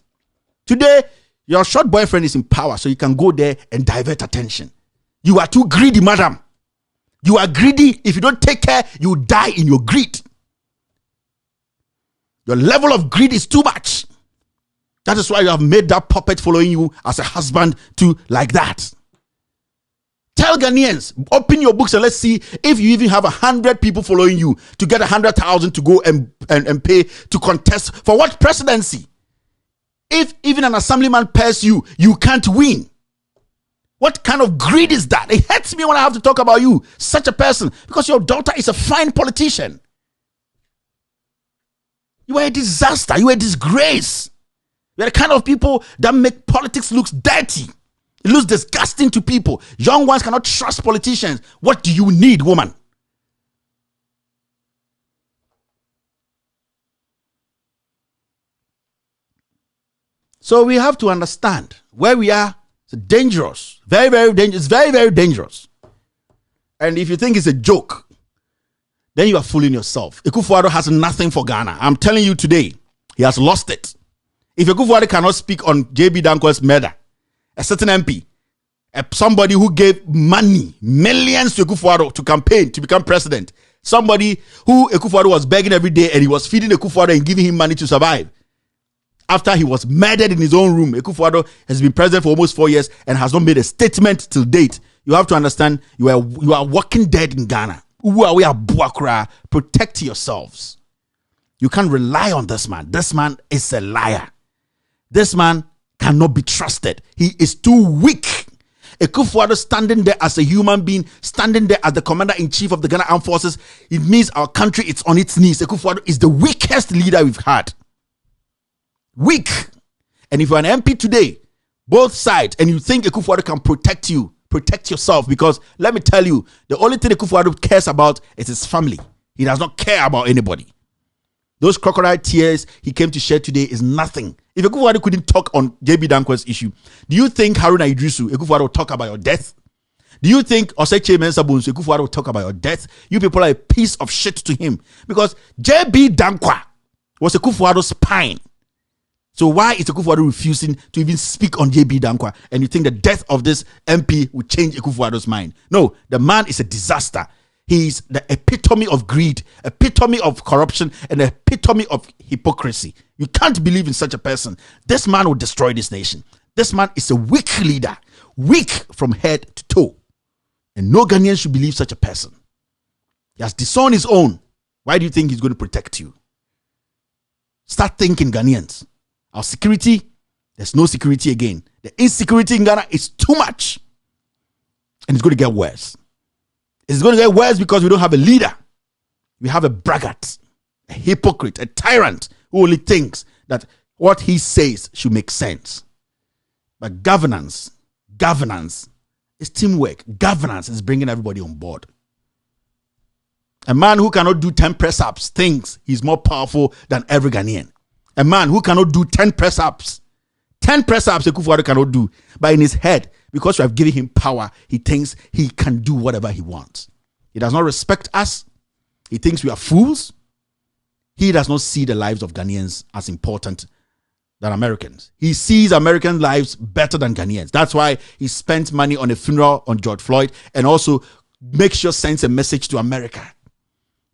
Today, your short boyfriend is in power so you can go there and divert attention. You are too greedy, madam. You are greedy. If you don't take care, you die in your greed. Your level of greed is too much. That is why you have made that puppet following you as a husband too, like that. Tell Ghanaians, open your books and let's see if you even have 100 people following you to get 100,000 to go and pay to contest for what presidency? If even an assemblyman pays you, you can't win. What kind of greed is that? It hurts me when I have to talk about you, such a person, because your daughter is a fine politician. You are a disaster. You are a disgrace. You are the kind of people that make politics look dirty. It looks disgusting to people. Young ones cannot trust politicians. What do you need, woman? So we have to understand where we are. It's dangerous. Very, very dangerous. It's very, very dangerous. And if you think it's a joke, then you are fooling yourself. Ekufuado has nothing for Ghana. I'm telling you today, he has lost it. If Ekufuado cannot speak on JB Danko's murder, a certain MP, somebody who gave money, millions to Ekufuado to campaign to become president, somebody who Ekufuado was begging every day and he was feeding Ekufuado and giving him money to survive. After he was murdered in his own room, Ekufuado has been president for almost 4 years and has not made a statement till date. You have to understand you are walking dead in Ghana. Protect yourselves. You can't rely on this man. This man is a liar. This man cannot be trusted. He is too weak. Ekufuado standing there as a human being, standing there as the commander-in-chief of the Ghana Armed Forces, it means our country is on its knees. Ekufuado is the weakest leader we've had. Weak. And if you're an MP today, both sides, and you think Ekufuado can protect you, protect yourself, because let me tell you, the only thing Ekufuado cares about is his family. He does not care about anybody. Those crocodile tears he came to shed today is nothing. If Ekufuado couldn't talk on JB Danko's issue, do you think Haruna Idrisu, Ekufuado, will talk about your death? Do you think Oseche Mensah Bonsu Akufo-Addo will talk about your death? You people are a piece of shit to him. Because J.B. Dankwa was Akufo-Addo's spine. So why is Akufo-Addo refusing to even speak on J.B. Dankwa? And you think the death of this MP will change Akufo-Addo's mind? No, the man is a disaster. He's the epitome of greed, epitome of corruption, and the epitome of hypocrisy. You can't believe in such a person. This man will destroy this nation. This man is a weak leader, weak from head to toe. And no Ghanaian should believe such a person. He has disowned his own. Why do you think he's going to protect you? Start thinking, Ghanaians. Our security, there's no security again. The insecurity in Ghana is too much. And it's going to get worse. It's going to get worse because we don't have a leader. We have a braggart, a hypocrite, a tyrant who only thinks that what he says should make sense. But governance is teamwork. Governance is bringing everybody on board. A man who cannot do 10 press-ups thinks he's more powerful than every Ghanaian. A man who cannot do 10 press-ups. 10 press-ups Akufo-Addo cannot do. But in his head, because we have given him power, he thinks he can do whatever he wants. He does not respect us. He thinks we are fools. He does not see the lives of Ghanaians as important than Americans. He sees American lives better than Ghanaians. That's why he spent money on a funeral on George Floyd and also makes sure sends a message to America.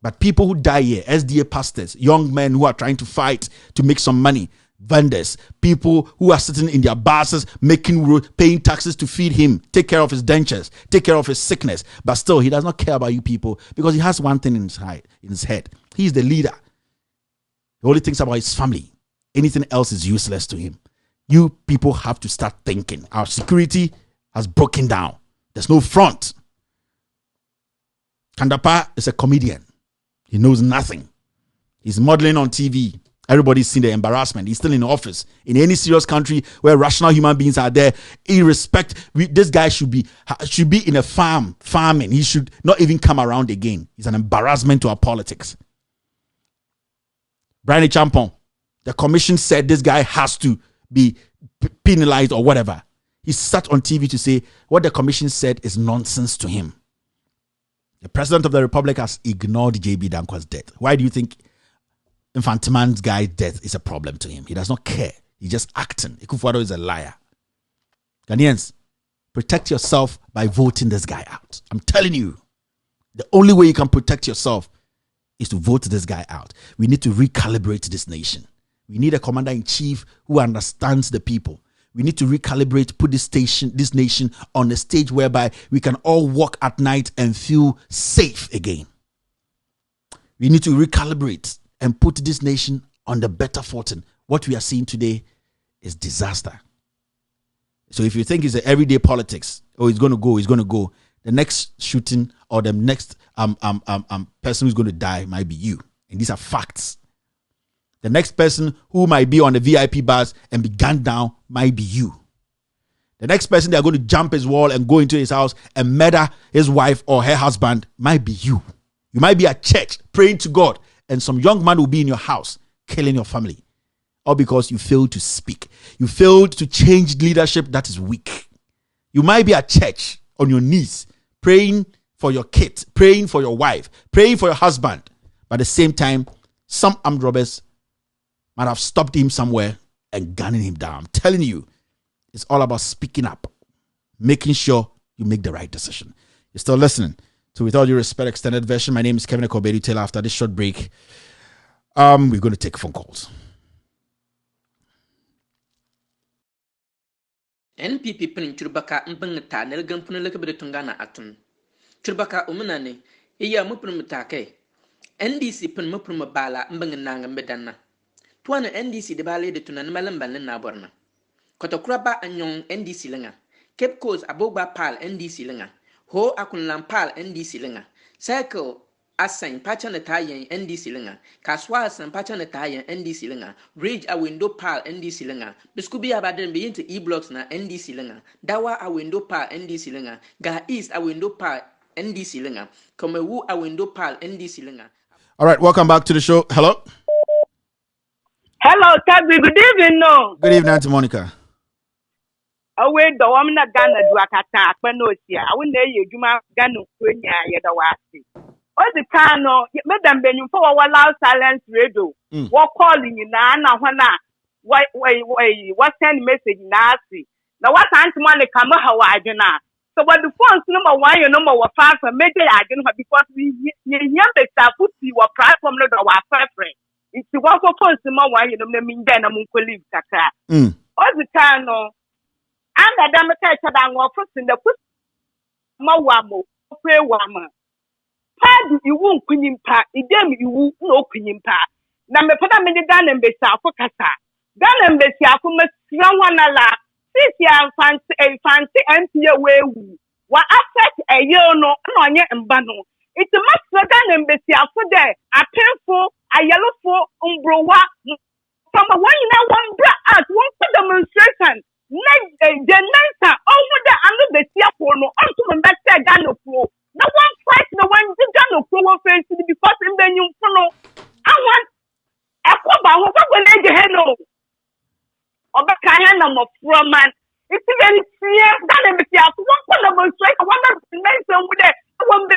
But people who die here, SDA pastors, young men who are trying to fight to make some money, vendors, people who are sitting in their buses, paying taxes to feed him, take care of his dentures, take care of his sickness. But still, he does not care about you people because he has one thing in his head. He's the leader. He only thinks about his family. Anything else is useless to him. You people have to start thinking. Our security has broken down. There's no front. Kandapa is a comedian. He knows nothing. He's modeling on TV. Everybody's seen the embarrassment. He's still in office. In any serious country where rational human beings are there, this guy should be in a farming. He should not even come around again. He's an embarrassment to our politics. Brian Champon, the commission said this guy has to be penalized or whatever. He sat on TV to say what the commission said is nonsense to him. The president of the republic has ignored J.B. Dankwa's death. Why do you think Infantiman's guy's death is a problem to him? He does not care. He's just acting. Akufo-Addo is a liar. Ghanaians, protect yourself by voting this guy out. I'm telling you, the only way you can protect yourself is to vote this guy out. We need to recalibrate this nation. We need a commander-in-chief who understands the people. We need to recalibrate, put this nation on a stage whereby we can all walk at night and feel safe again. We need to recalibrate and put this nation on the better footing. What we are seeing today is disaster. So if you think it's everyday politics, he's going to go, the next shooting or the next person who's going to die might be you. And these are facts. The next person who might be on the VIP bus and be gunned down might be you. The next person they're going to jump his wall and go into his house and murder his wife or her husband might be you. You might be at church praying to God and some young man will be in your house killing your family. All because you failed to speak. You failed to change leadership that is weak. You might be at church on your knees praying for your kids, praying for your wife, praying for your husband. But at the same time, some armed robbers might have stopped him somewhere and gunning him down. I'm telling you, it's all about speaking up, making sure you make the right decision. You're still listening to With All Due Respect Extended Version. My name is Kevin Ekobedi Taylor. After this short break, we're going to take phone calls. NPP pen churbaka mbangta nelgan punelaka bedetungana atun. Churbaka umunane, iya mupurumutake. NDC pen mupurumabala mbangananga medana. Tuana NDC de balé de tunan malamban na borna. Kotokraba anyong NDC lenga. Cape Coast abogba pal NDC lenga. Ho akun lampal NDC lenga. Circle asan pacha na tayen NDC lenga. Kaswa asan pacha na tayen NDC lenga. Bridge a window pal NDC lenga. Biskubi abaden be into E-blocks na NDC lenga. Dawa a window pal NDC lenga. Ga East a window pal NDC lenga. Komewu a window pal NDC lenga. All right, welcome back to the show. Hello. Hello, Tabby. Good evening. No. Good evening, Auntie Monica. away the woman Ghana do akata panosia. I wouldn't you Juma Ganu Quenya Yadawasi. All the time, no, Madam Benny for our loud silence radio. What calling you Nana Hana? What send message Nasi? Now what time money come Hawaii? So what the phone's number 1, your number 5 for maybe I don't have because we young the staff put you a platform not our preference. It's the one for phone number 1, you know, mean then I'm going to leave Kaka. All the time, no. And the Democrats are offers in the put Mawamo, pray woman. Pad you won't queen in part, idem you won't no queen in part. Now me put a minute down and be for Kasa. Down and be for Miss Yawana. This year fancy empty away. What affect a year no and bano. It's a much better than Bessie for there. A painful, a yellow for umbrowa. From a 1 year, 1 bra at one demonstration. The Nansa over the under the Tiapo, no, onto the better Gano Pro. No one fights the one the Gano Pro offense because in the new funnel. I want a cover who will let the hello. Obakayana mo from man. It's very clear that I'm one demonstration. One of the mention with it. One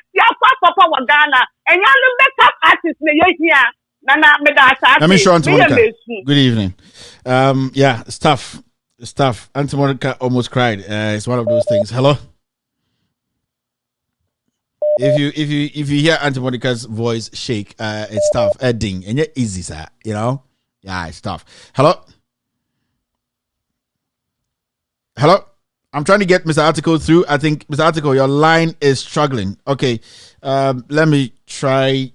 Papa Ghana and young backup artists here. Nana Medasa. Let me show Auntie Monica. Good evening. Yeah, stuff. Auntie Monica almost cried. It's one of those things. Hello. If you hear Auntie Monica's voice shake, it's tough. Ding, and yet easy, sir. You know. Yeah, it's tough. Hello. Hello, I'm trying to get Mr. Article through. I think, Mr. Article, your line is struggling. Okay, let me try.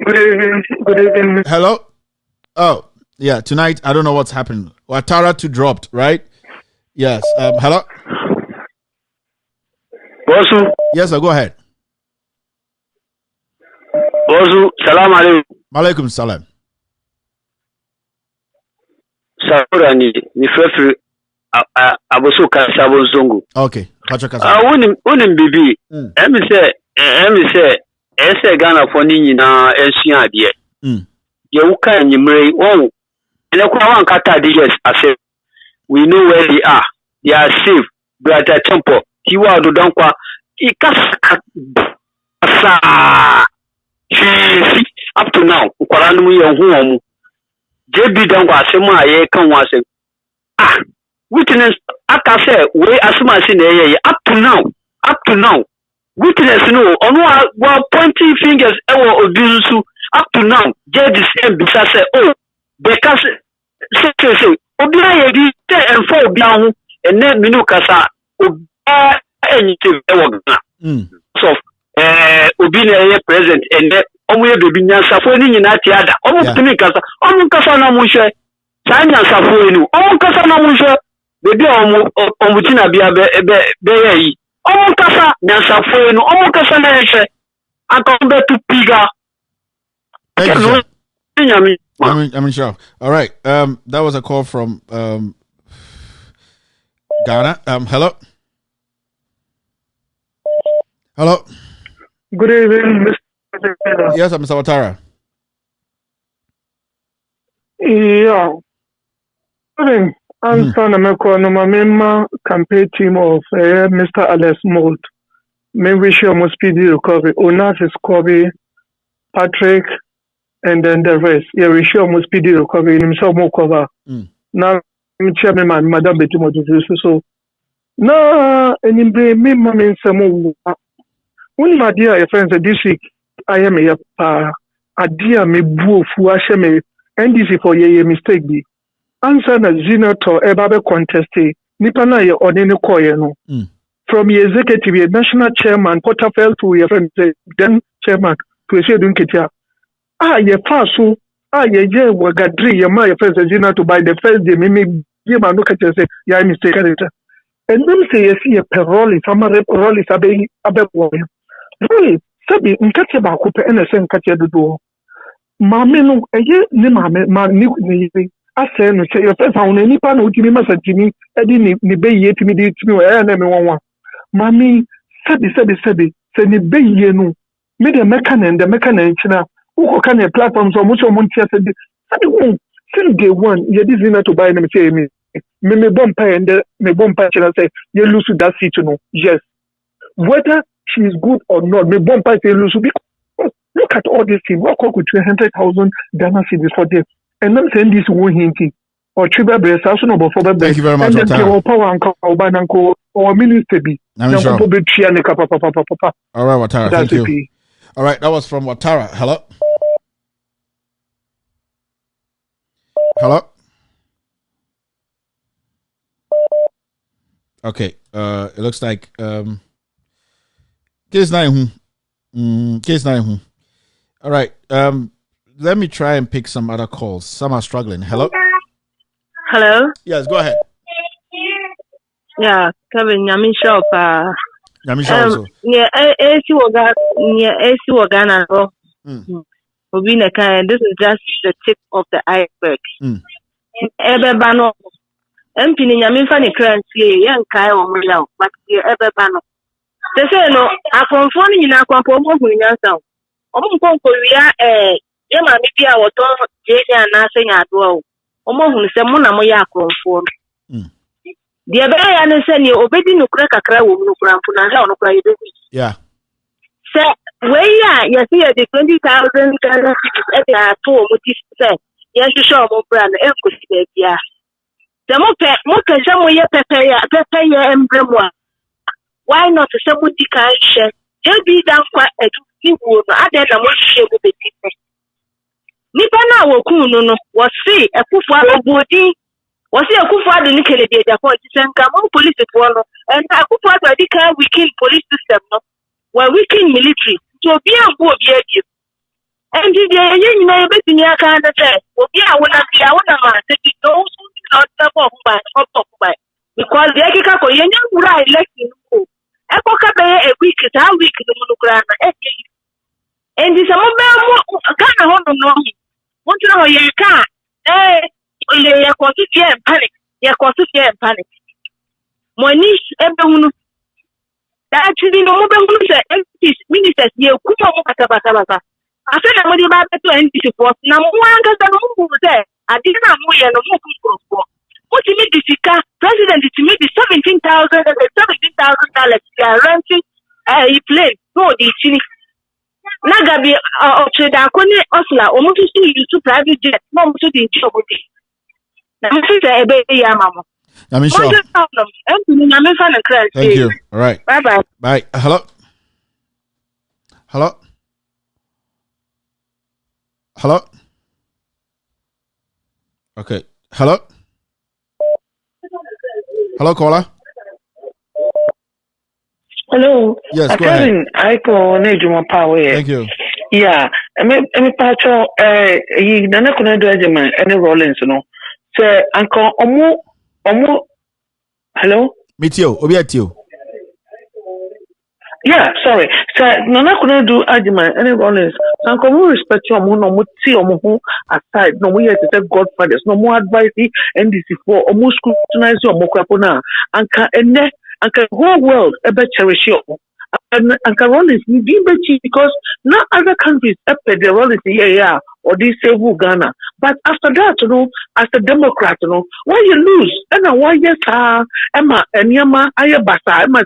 Good evening. Hello? Oh, yeah, tonight, I don't know what's happened. Watara 2 dropped, right? Yes. Hello? Bosu. Yes, sir, go ahead. Bosu, salam alaikum. Malaikum salam. Sabura ni frefu aboso kasabo zongo. Okay, kacha kasa. Unim bibi. Emi se Ghana for ni nyina ensua ade. Ye wuka nyimre won. Ene kwa wan kata DJs ase. We know where they are. They are safe. Brother Temple. Kiwa do donkwa ikasa up to now. Ukwara nu ye hu omu. JB Dangwa Sema ye can was witness aka say we asuma say up to now witness no ono wa pointing fingers ewo obisu up to now judges bisa say oh because say obia ye di and for obia ho ene minu kasa obia anything ewo na so obi na ye present and omo ye bebi nyansafo ni nyina ti ada omo tumi kasa omo kasa na mo hwe sa nyansafo enu omo kasa na mo hwe bebi omo tina bia be yi omo kasa nyansafo enu omo kasa na hwe akombe tu piga. Thank you. I'm sure. All right. That was a call from Ghana. Hello. Hello. Good evening, Mr. Yes, I'm Mr. Watara. Yeah. I'm son of a member campaign team of Mr. Alex Moult. May wish you a speedy recovery. Onas is Kobe, Patrick, and then the rest. Yeah, we wish you a speedy recovery. In some more cover. Now, I'm chairman, Madam Betty Motivus. So, no, and in the mean some more. When my dear friends this week, I am a dear me boo fu me NDC for ye mistake be. Answer na zina to ebabe conteste. Nipa na ye ordinary koye no. From ye executive, ye national chairman, portfolio to your friend, then chairman, to a shade unketia. Ye faso, ye wagadri, ye my friends zina to buy the first day, mimi, ye man look at you say, ya mistake. And them say ye see a peroli, some role is abe warrior. Really, sabi nkate ba ko pe na se nkate dodo maame no eye ni maame ma ni ase no che yo pesa won ni pa na utimi masantimi edi ni beyi etimi di timi o na me wonwa maame sabi se ni beyi no me de meka na nchina uko ka na platform so mo ntia sabi won since day one ye di zina to buy na me say me Me bomb pie and me bomb pie and say you lose that seat, you know. Yes. Whether she is good or not, me bomb pie say lose because look at all these things. What could 300,000 Ghana cedis for them? And I'm saying this one hinting. Or triple breast, also no for the Thank you very much, and then power and or minister be. All right, Watara, thank you. All right, that was from Watara. Hello? Hello? Okay, it looks like case 9 case 9. All right, let me try and pick some other calls. Some are struggling. Hello? Hello? Yes, go ahead. Yeah, Kevin, Yamin Shop. Yeah, AC Wagana. This is just the tip of the iceberg. Ebebano. Empini Yamin Fanny Crancy, young Kai or Milo, but Ebebano. They say no, I confirm in a conform in yourself. We are Yama Mipia or Tom Jay and nothing at all. Almost a monamoya conform. The other I send you obeying no crack a crowd no crampuna no cry. Yeah. Say, where you see the 20,000 at the 2 motifs. Yes, you show more brand and yeah. The more can some pepper emblem. Why not somebody can share? Just be down quite a few wood. I then I want to share with the people. Nipana Wokuno was see a kufa body. Was he a kufa the nickel the point and come on police one and a kufa the car we kill police system no where we kill military to be a good behavior. And the young everything I can't say, well, yeah, when I see our man, those who not top by because the Akiko young right election. Epoca a week is how week the monograph. And this a mobile Ghana on no. Want to know you can't. You're going to panic. You're going to panic. My niece, everyone. That actually no mobile ministers, you come I said, I'm going to end this report. Now, one does not there. I didn't know you're no. What you need is president to make the $17,000 they are renting a plane. No, the chini. Nagabi trade akone osla almost use to private jet. No, to the job. Now, I say, yeah, mama. Thank you. All right. Bye. Bye. Hello? Hello? Hello? Okay. Hello? Hello, caller? Hello. Yes, go ahead. I call Nejuma Power. Thank you. Yeah. I'm patcho Nana Kuna do any Rollins, no. Sir, Uncle Omo. Hello? Mitio, Obiatio. Yeah, sorry. Sir, Nana Kuna do argument any Rollins. Uncle, we respect your mono, aside, no we have to take godfathers, no more advice, NDC for almost scrutinize your mokrapona, and the whole world ever cherish you. And Rollins, you be because not other countries after the Rollins or they say Ghana. But after that, as a Democrat, why you lose? And why yes, Emma and Yama, Ayabasa, Emma,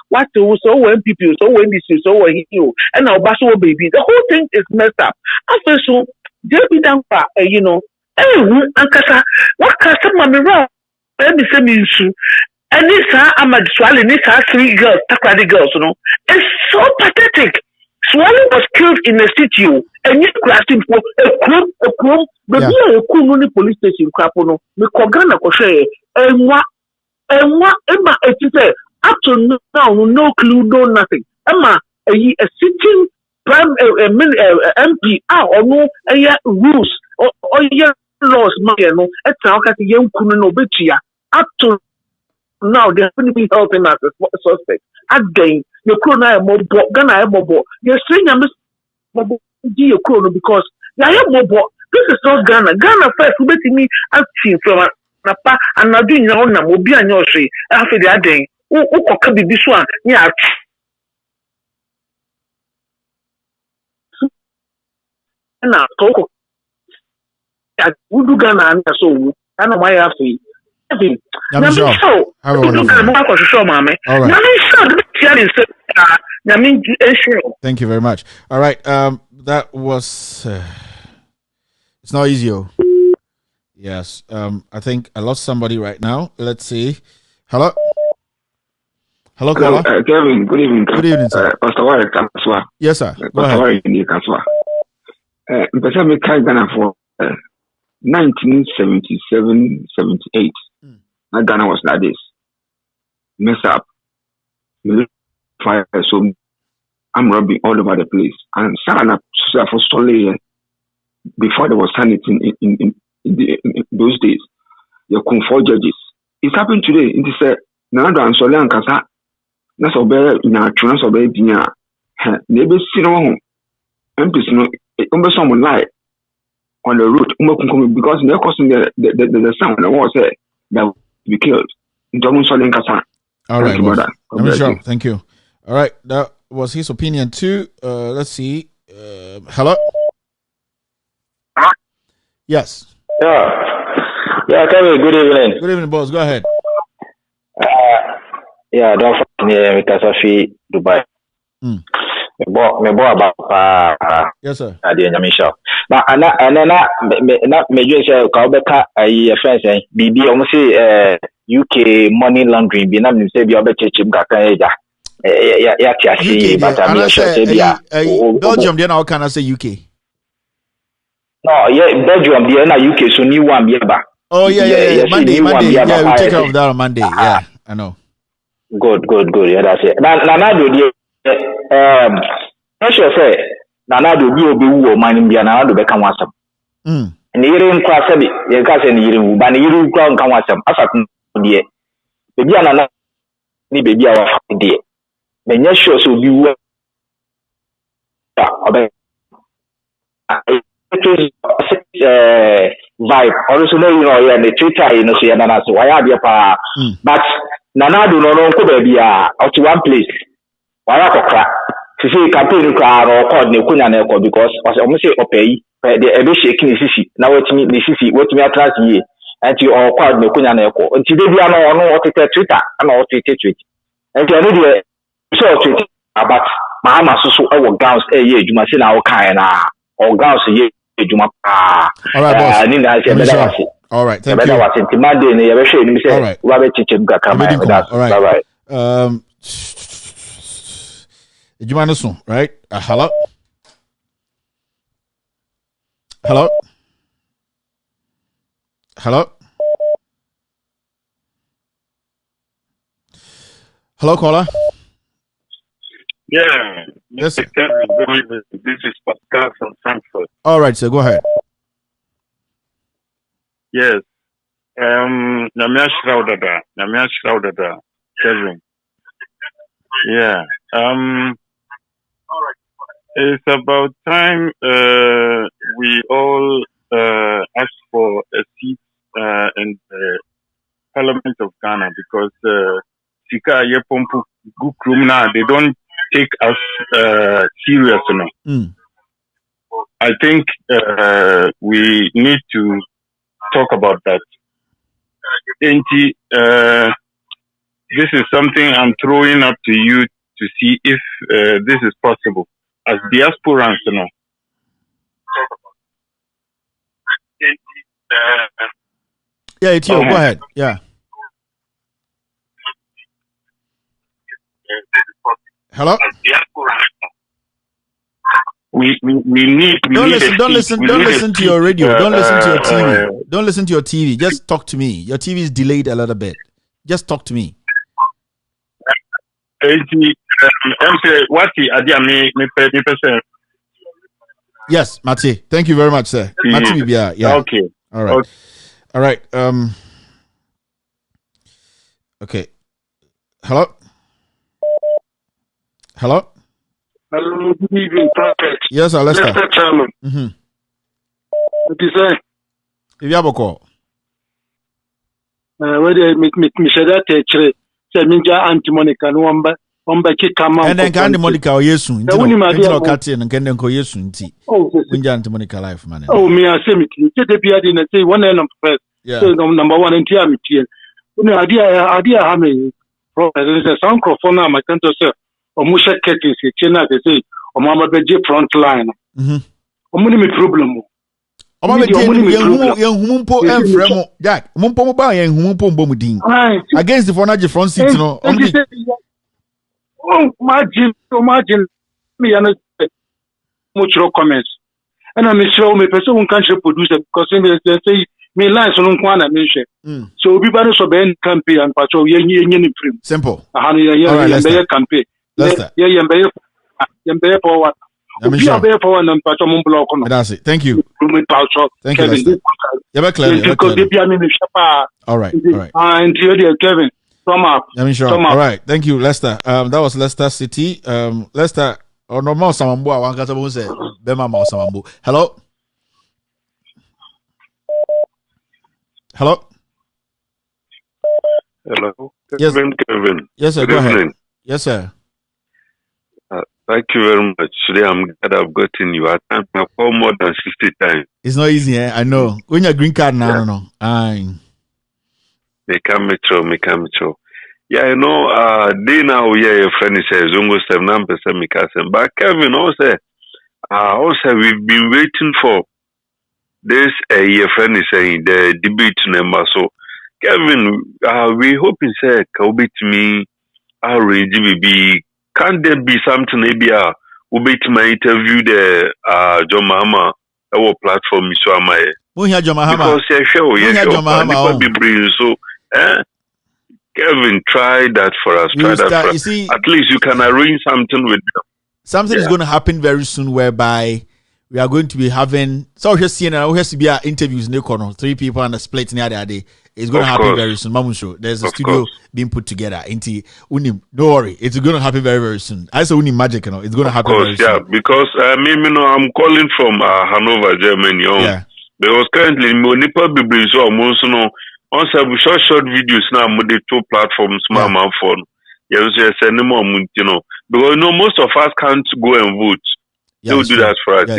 what to so when people, so when this is so when you, and our Basso baby. The whole thing is messed up. After so, they'll be down for, Ankasa, what customer me wrong? Let me say me issue. And this I'm a swallowing this 3 girls, Takradi girls, It's so pathetic. Swallow was killed in a city, and you crashing for a crumb, but we are a police station, Crapono, the Kogana Koshe, and what, Emma, up to now, no clue, no nothing. Emma, a sitting prime MP, or no, rules, or laws, no, at Sauka, young Kuno Betia, up to now they're going to be helping us as suspect. Again, your corona more Ghana more. You're saying I miss your corona because I have more. This is not Ghana. Ghana first, who betting me asking from Napa and not doing your own will be on your tree after the other day. Who could be this one? Yeah. Now, talk. I would do Ghana and so I know why I have to. Kevin. Have a wonderful day. All right. Thank you very much. All right. That was. It's not easy. Yes. I think I lost somebody right now. Let's see. Hello. Hello, caller. Kevin. Good evening. Good evening, sir. Pastor Warren Kaswa. Yes, sir. Go Pastor ahead. Warren Kaswa. Pastor me kai Ghana for 1977-78. Ghana was like this. Mess up. Fire. So I'm robbing all over the place. And Sarah for solely before there was sanity in those days. You couldn't four judges. It's happened today. It is Nando and Solan Kasa. That's obey in our trans obey dinner. Maybe see no home. Empty someone lie on the route because they're causing the sound the war said that will be killed. Don't Solan Kasa. All right, brother. Sure. Thank you. All right, that was his opinion too. Let's see. Hello. Yes. Yeah, Kevin, good evening. Good evening, boss. Go ahead. Yeah, don't forget me, Kasafi, Dubai. Me bo about yes, sir. But me just say Kaubeka friends BB almost say UK money laundering. Be na me say be obechechim kaka eja. Yeah, but I'm sure say Belgium. Then how can I say UK? No, yeah, Belgium. They na UK. So new one, yeah, oh yeah. Monday. Yeah, we take care of that on Monday. Yeah, I know. Good. Yeah, that's it. Now do sure say Nana do be who mining be na do be kan wasam. And yiri nkwa sabi ye ka say ni yiri wu ba ni yiri nkwa kan wasam asat die. Bebi anana ni bebi awa die. Me nya sure so bi wu obe vibe also no yeah the Twitter so ya na so why be pa but Nana do no nko baby out to one place why akokra see campaign kra record ne kunya na ekọ because almost say opay the ebe shake ni sisi na wetimi ni sisi wetimi atras ye anti o record ne kunya na ekọ anti dey bia no ono otete Twitter na o tweet anti anu dey so tweet about mahama so e wo gowns ye adwuma se na wo kan na o gowns ye adwuma all right, boss. Ni na say better say all right, thank you. All right. All right. Jumanusu, right? Hello. Hello. Hello, caller. Yeah. Yes, sir. This is Pascal from Frankfurt. All right, sir. Go ahead. Yes. Namia Shraudada, Kevin. Yeah. It's about time we all ask for a seat in the Parliament of Ghana because Sika Yepompu Gukrumna, they don't take us serious enough. I think we need to talk about that. This is something I'm throwing up to you to see if this is possible. As diasporans, you know. Yeah, it's you. Go ahead. Yeah. Hello? We need. Don't listen to your radio. Don't listen to your TV. Don't listen to your TV. Just talk to me. Your TV is delayed a little bit. Just talk to me. Yes, Mati. Thank you very much, sir. Mati, yeah. Okay. All right. Okay. All right. Okay. Hello. Hello, good evening, Prophet. Yes, Alester. Mr. Chairman. What is that? If you have a call. Whether me share that say minja anti-Monica no wamba kikama. And then can Monica or yesu. Into Katin and can go yesu nti. Oh, minja anti-Monica life man. Oh, me I say me. Say the piadi na say one end of first. Yeah. So number one and tiamity. No idea how many problems. There's some microphone now. My country say, or musha curtains. China they say, or mama be front line. Omuni me problem. Omama be humumpo enfremo. Jack, mumpo mo ba yen humumpo mbo mudin. Against the front seat no. Oh, imagine me and much comments. And I'm sure me person can't produce because they say me lines on one mention. So we better so ben campaign and patrol yen simple. Campaign. Forward. That's it. Thank you. Thank you, Lester. All right. And Kevin. All right. Thank you, Lester. That was Leicester City. Lester, or no more Samambo. I want to say, Bema Samambo. Hello. Hello. Yes. Kevin. Yes, sir. Good Go evening. ahead. Yes, sir. Thank you very much. Today I'm glad I've gotten you. I think I called more than 60 times. It's not easy, eh? I know. When your green card now, no. Make a metro. Yeah, I know. They now, your friend says, Zongo 7% but Kevin also, we've been waiting for this. Your friend is saying the debate number. So, Kevin, we hope he said, Kaubit me, RGBB. Can there be something maybe my interview the John Mahama our platform so am I? Because so Kevin, try that for us. You see, at least you can arrange something with them. Something is going to happen very soon whereby we are going to be having so we're seeing to be interviews in the corner, 3 people on the split near the other day. It's going to happen very soon. Mamusho, there's a studio being put together. Don't worry, it's going to happen very, very soon. I say Unim Magic, it's going to happen very soon. Yeah, because I'm calling from Hanover, Germany. Yeah. Because currently, Monipa Bibri so almost on short videos now with the 2 platforms, my phone. Yes, because most of us can't go and vote. Yeah, they'll do that for us.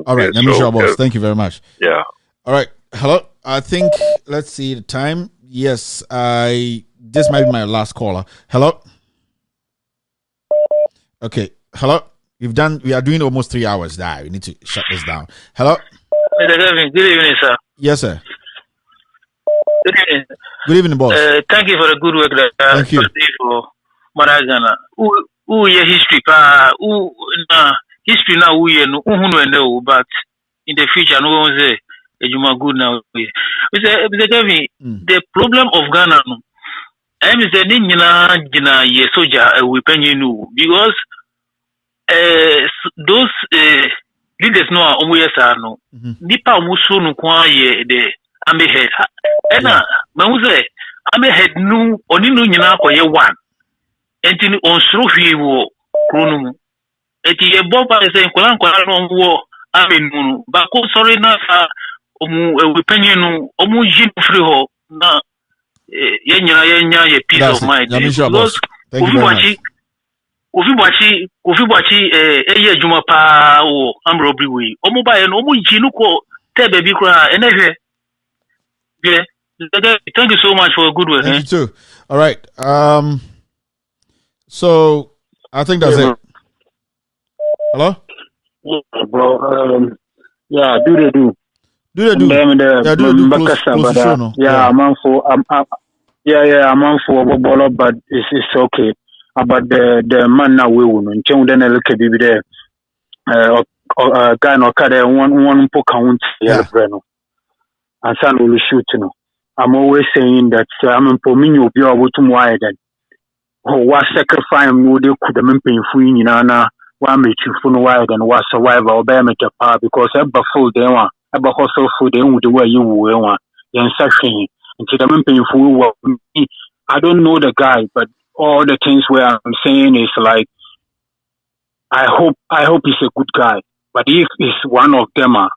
All right, boss. Thank you very much. Yeah. All right. Hello. I think let's see the time. Yes, this might be my last caller. Hello. Okay. Hello. We are doing almost 3 hours now. We need to shut this down. Hello. Good evening, sir. Yes, sir. Good evening. Good evening, boss. Thank you for the good work that thank you for Maragana. Who your history history now but in the future no one say good now. The problem of Ghana I'm saying soldier we because those leaders no nipa muso no kwa the army head army head no oni no nyina akoye one enti on sro hwi wo krono mu eti ye boba say nkola no wo army no ba ko sorry na we penye no omu jin free ho na ye nyina ye peace of mind because Kofi Boachi eye juma pa o amrobi we omu ba ye no omu jinu ko te baby kra enehwe. Yeah. Thank you so much for a good work. Thank you too. All right. So I think that's it. Hello? Bro, yeah, do they do? Yeah, do they do close to show, no? Yeah, I'm on for ball, but it's okay. About the man now we won't change the LKB there. Guy no kada one po count yeah breno. And son will shoot no. I'm always saying that I'm in Pominio be able to wide then. What sacrifice no they could have been free in Nana. One make you fun wide and was survivor or bear make a part because ever full they want, ever hustle food they would the way you want. Then sucking into the painful. I don't know the guy, but all the things where I'm saying is like, I hope he's a good guy. But if it's one of them, I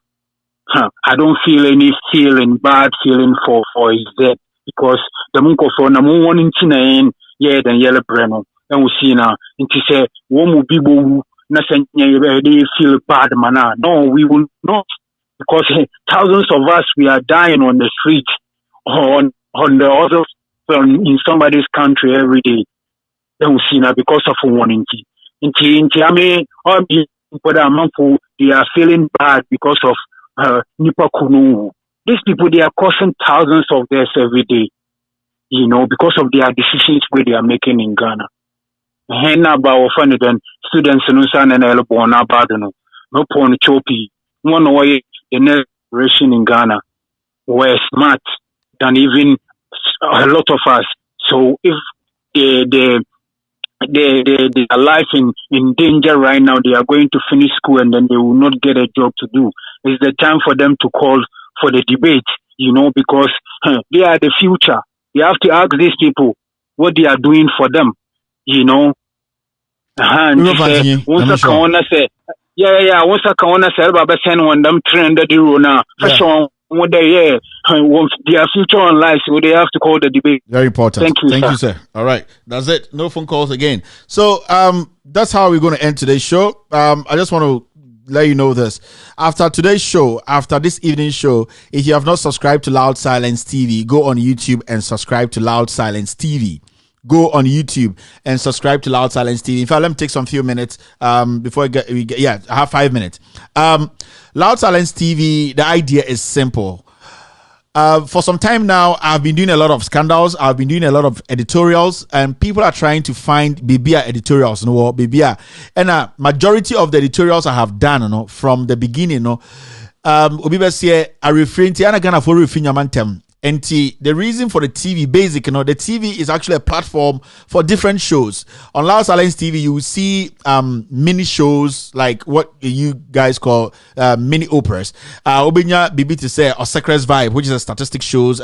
don't feel any bad feeling for his death because the munko for na mo one in yeah then yellow breno. Then we see now into say one will be na they feel bad man. No, we will not because thousands of us we are dying on the street on the other in somebody's country every day. Then we see now because of one inti. I mean, all these people that are they are feeling bad because of Nipa Kunu. These people, they are causing thousands of deaths every day, you know, because of their decisions where they are making in Ghana. And about then students in Usan and Elborn Abadano, no porn choppy. One way the next generation in Ghana were smart than even a lot of us. So if they are life in danger right now, they are going to finish school and then they will not get a job to do. It's the time for them to call for the debate, you know, because they are the future. You have to ask these people what they are doing for them, you know. Once I say, once I can say, Baba send one them trend the now. What their future on life, so they have to call the debate. Very important. Thank you, sir. All right, that's it. No phone calls again. So that's how we're going to end today's show. I just want to let you know this. After today's show, after this evening's show, if you have not subscribed to Loud Silence TV, go on YouTube and subscribe to Loud Silence TV. Go on YouTube and subscribe to Loud Silence TV. In fact, let me take some few minutes before I have 5 minutes. Loud Silence TV, the idea is simple. For some time now, I've been doing a lot of scandals. I've been doing a lot of editorials, and people are trying to find Bibia editorials. No, Bibia, and majority of the editorials I have done, from the beginning, Obibe say I refrain to Anagana for refinyamantem. And the reason for the TV, the TV is actually a platform for different shows. On Loud Silence TV, you will see mini shows like what you guys call mini operas. Obinya Bibi to say or Secret's Vibe, which is a statistic shows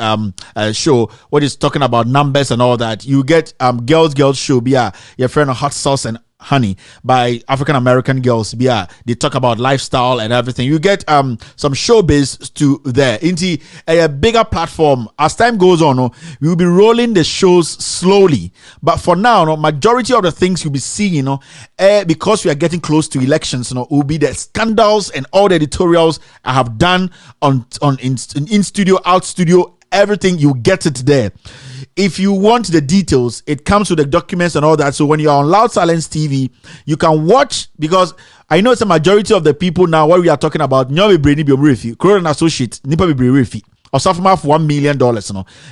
show, what is talking about numbers and all that. You get girls show, your friend Hot Sauce and Honey by African American girls. They talk about lifestyle and everything. You get some showbiz to there into a bigger platform. As time goes on, we will be rolling the shows slowly, but for now, majority of the things you'll be seeing, because we are getting close to elections, will be the scandals and all the editorials I have done in studio, out studio, everything. You get it there. If you want the details, it comes with the documents and all that. So when you're on Loud Silence TV, you can watch, because I know it's a majority of the people now, what we are talking about, Corona Associate, Nipa Bibi or something of $1 million,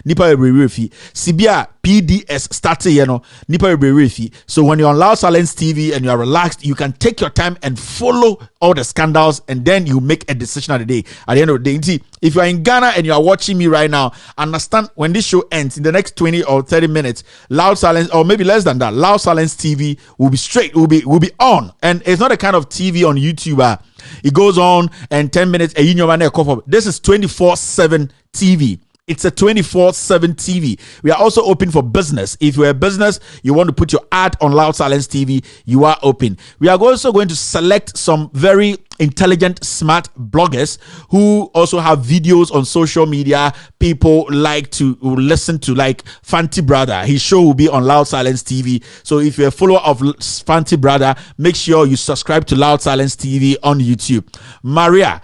Nipa Bibi Sibia PDS started, Nipa Bibi. So when you're on Loud Silence TV and you are relaxed, you can take your time and follow all the scandals, and then you make a decision at the day. At the end of the day, if you are in Ghana and you are watching me right now, understand when this show ends in the next 20 or 30 minutes, Loud Silence, or maybe less than that, Loud Silence TV will be straight, will be on. And it's not a kind of TV on YouTube. It goes on and 10 minutes. This is 24/7 TV. It's a 24/7 TV. We are also open for business. If you're a business, you want to put your ad on Loud Silence TV, you are open. We are also going to select some very intelligent, smart bloggers who also have videos on social media. People like to listen to, like Fanti Brother. His show will be on Loud Silence TV. So if you're a follower of Fanti Brother, make sure you subscribe to Loud Silence TV on YouTube. Maria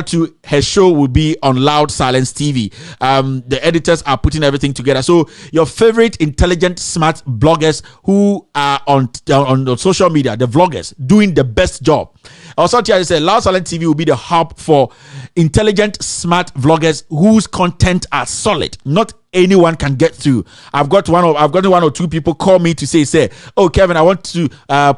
too, her show will be on Loud Silence TV. The editors are putting everything together. So your favorite intelligent, smart bloggers who are on social media, the vloggers, doing the best job. Also, I say Loud Silence TV will be the hub for intelligent, smart vloggers whose content are solid. Not anyone can get through. I've gotten one or two people call me to say, oh Kevin, I want to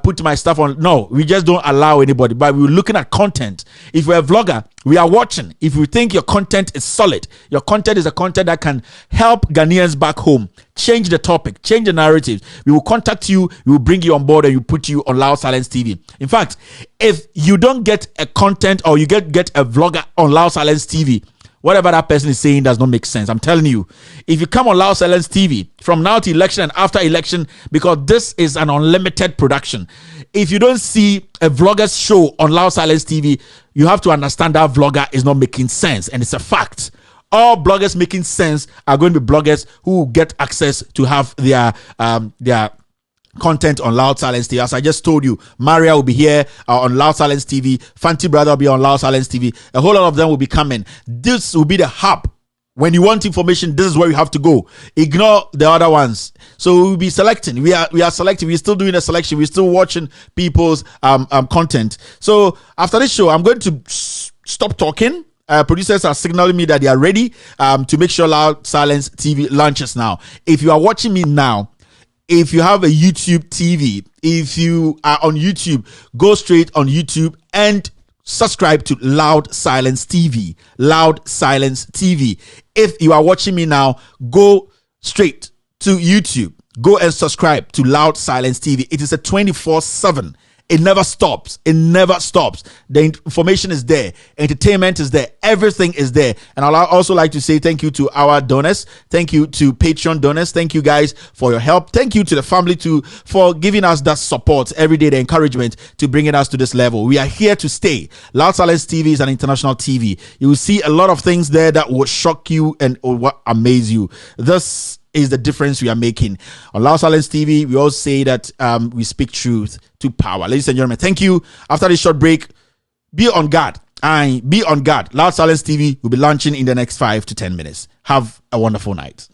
put my stuff on. No, we just don't allow anybody. But we're looking at content. If we're a vlogger, we are watching. If you think your content is solid, your content is a content that can help Ghanaians back home, change the topic, change the narrative, we will contact you, we will bring you on board, and we put you on Loud Silence TV. In fact, if you don't get a content or you get a vlogger on Loud Silence TV, whatever that person is saying does not make sense. I'm telling you, if you come on Loud Silence TV from now to election and after election, because this is an unlimited production, if you don't see a vlogger's show on Loud Silence TV, you have to understand that vlogger is not making sense, and it's a fact. All bloggers making sense are going to be bloggers who get access to have their content on Loud Silence TV. As I just told you, Maria will be here on Loud Silence TV. Fanti Brother will be on Loud Silence TV. A whole lot of them will be coming. This will be the hub When you want information, this is where you have to go. Ignore the other ones. So we'll be selecting. We are selecting. We're still doing a selection. We're still watching people's content. So after this show, I'm going to stop talking. Producers are signaling me that they are ready to make sure Loud Silence TV launches now. If you are watching me now, if you have a YouTube TV, if you are on YouTube, go straight on YouTube and subscribe to Loud Silence TV. Loud Silence TV. If you are watching me now, go straight to YouTube. Go and subscribe to Loud Silence TV. It is a 24/7. It never stops. It never stops. The information is there. Entertainment is there. Everything is there. And I'd also like to say thank you to our donors. Thank you to Patreon donors. Thank you guys for your help. Thank you to the family too for giving us that support every day, the encouragement to bringing us to this level. We are here to stay. Loud Silence TV is an international TV. You will see a lot of things there that will shock you and will amaze you. This is the difference we are making. On Loud Silence TV, we all say that we speak truth to power. Ladies and gentlemen, thank you. After this short break, be on guard. Be on guard. Loud Silence TV will be launching in the next 5 to 10 minutes. Have a wonderful night.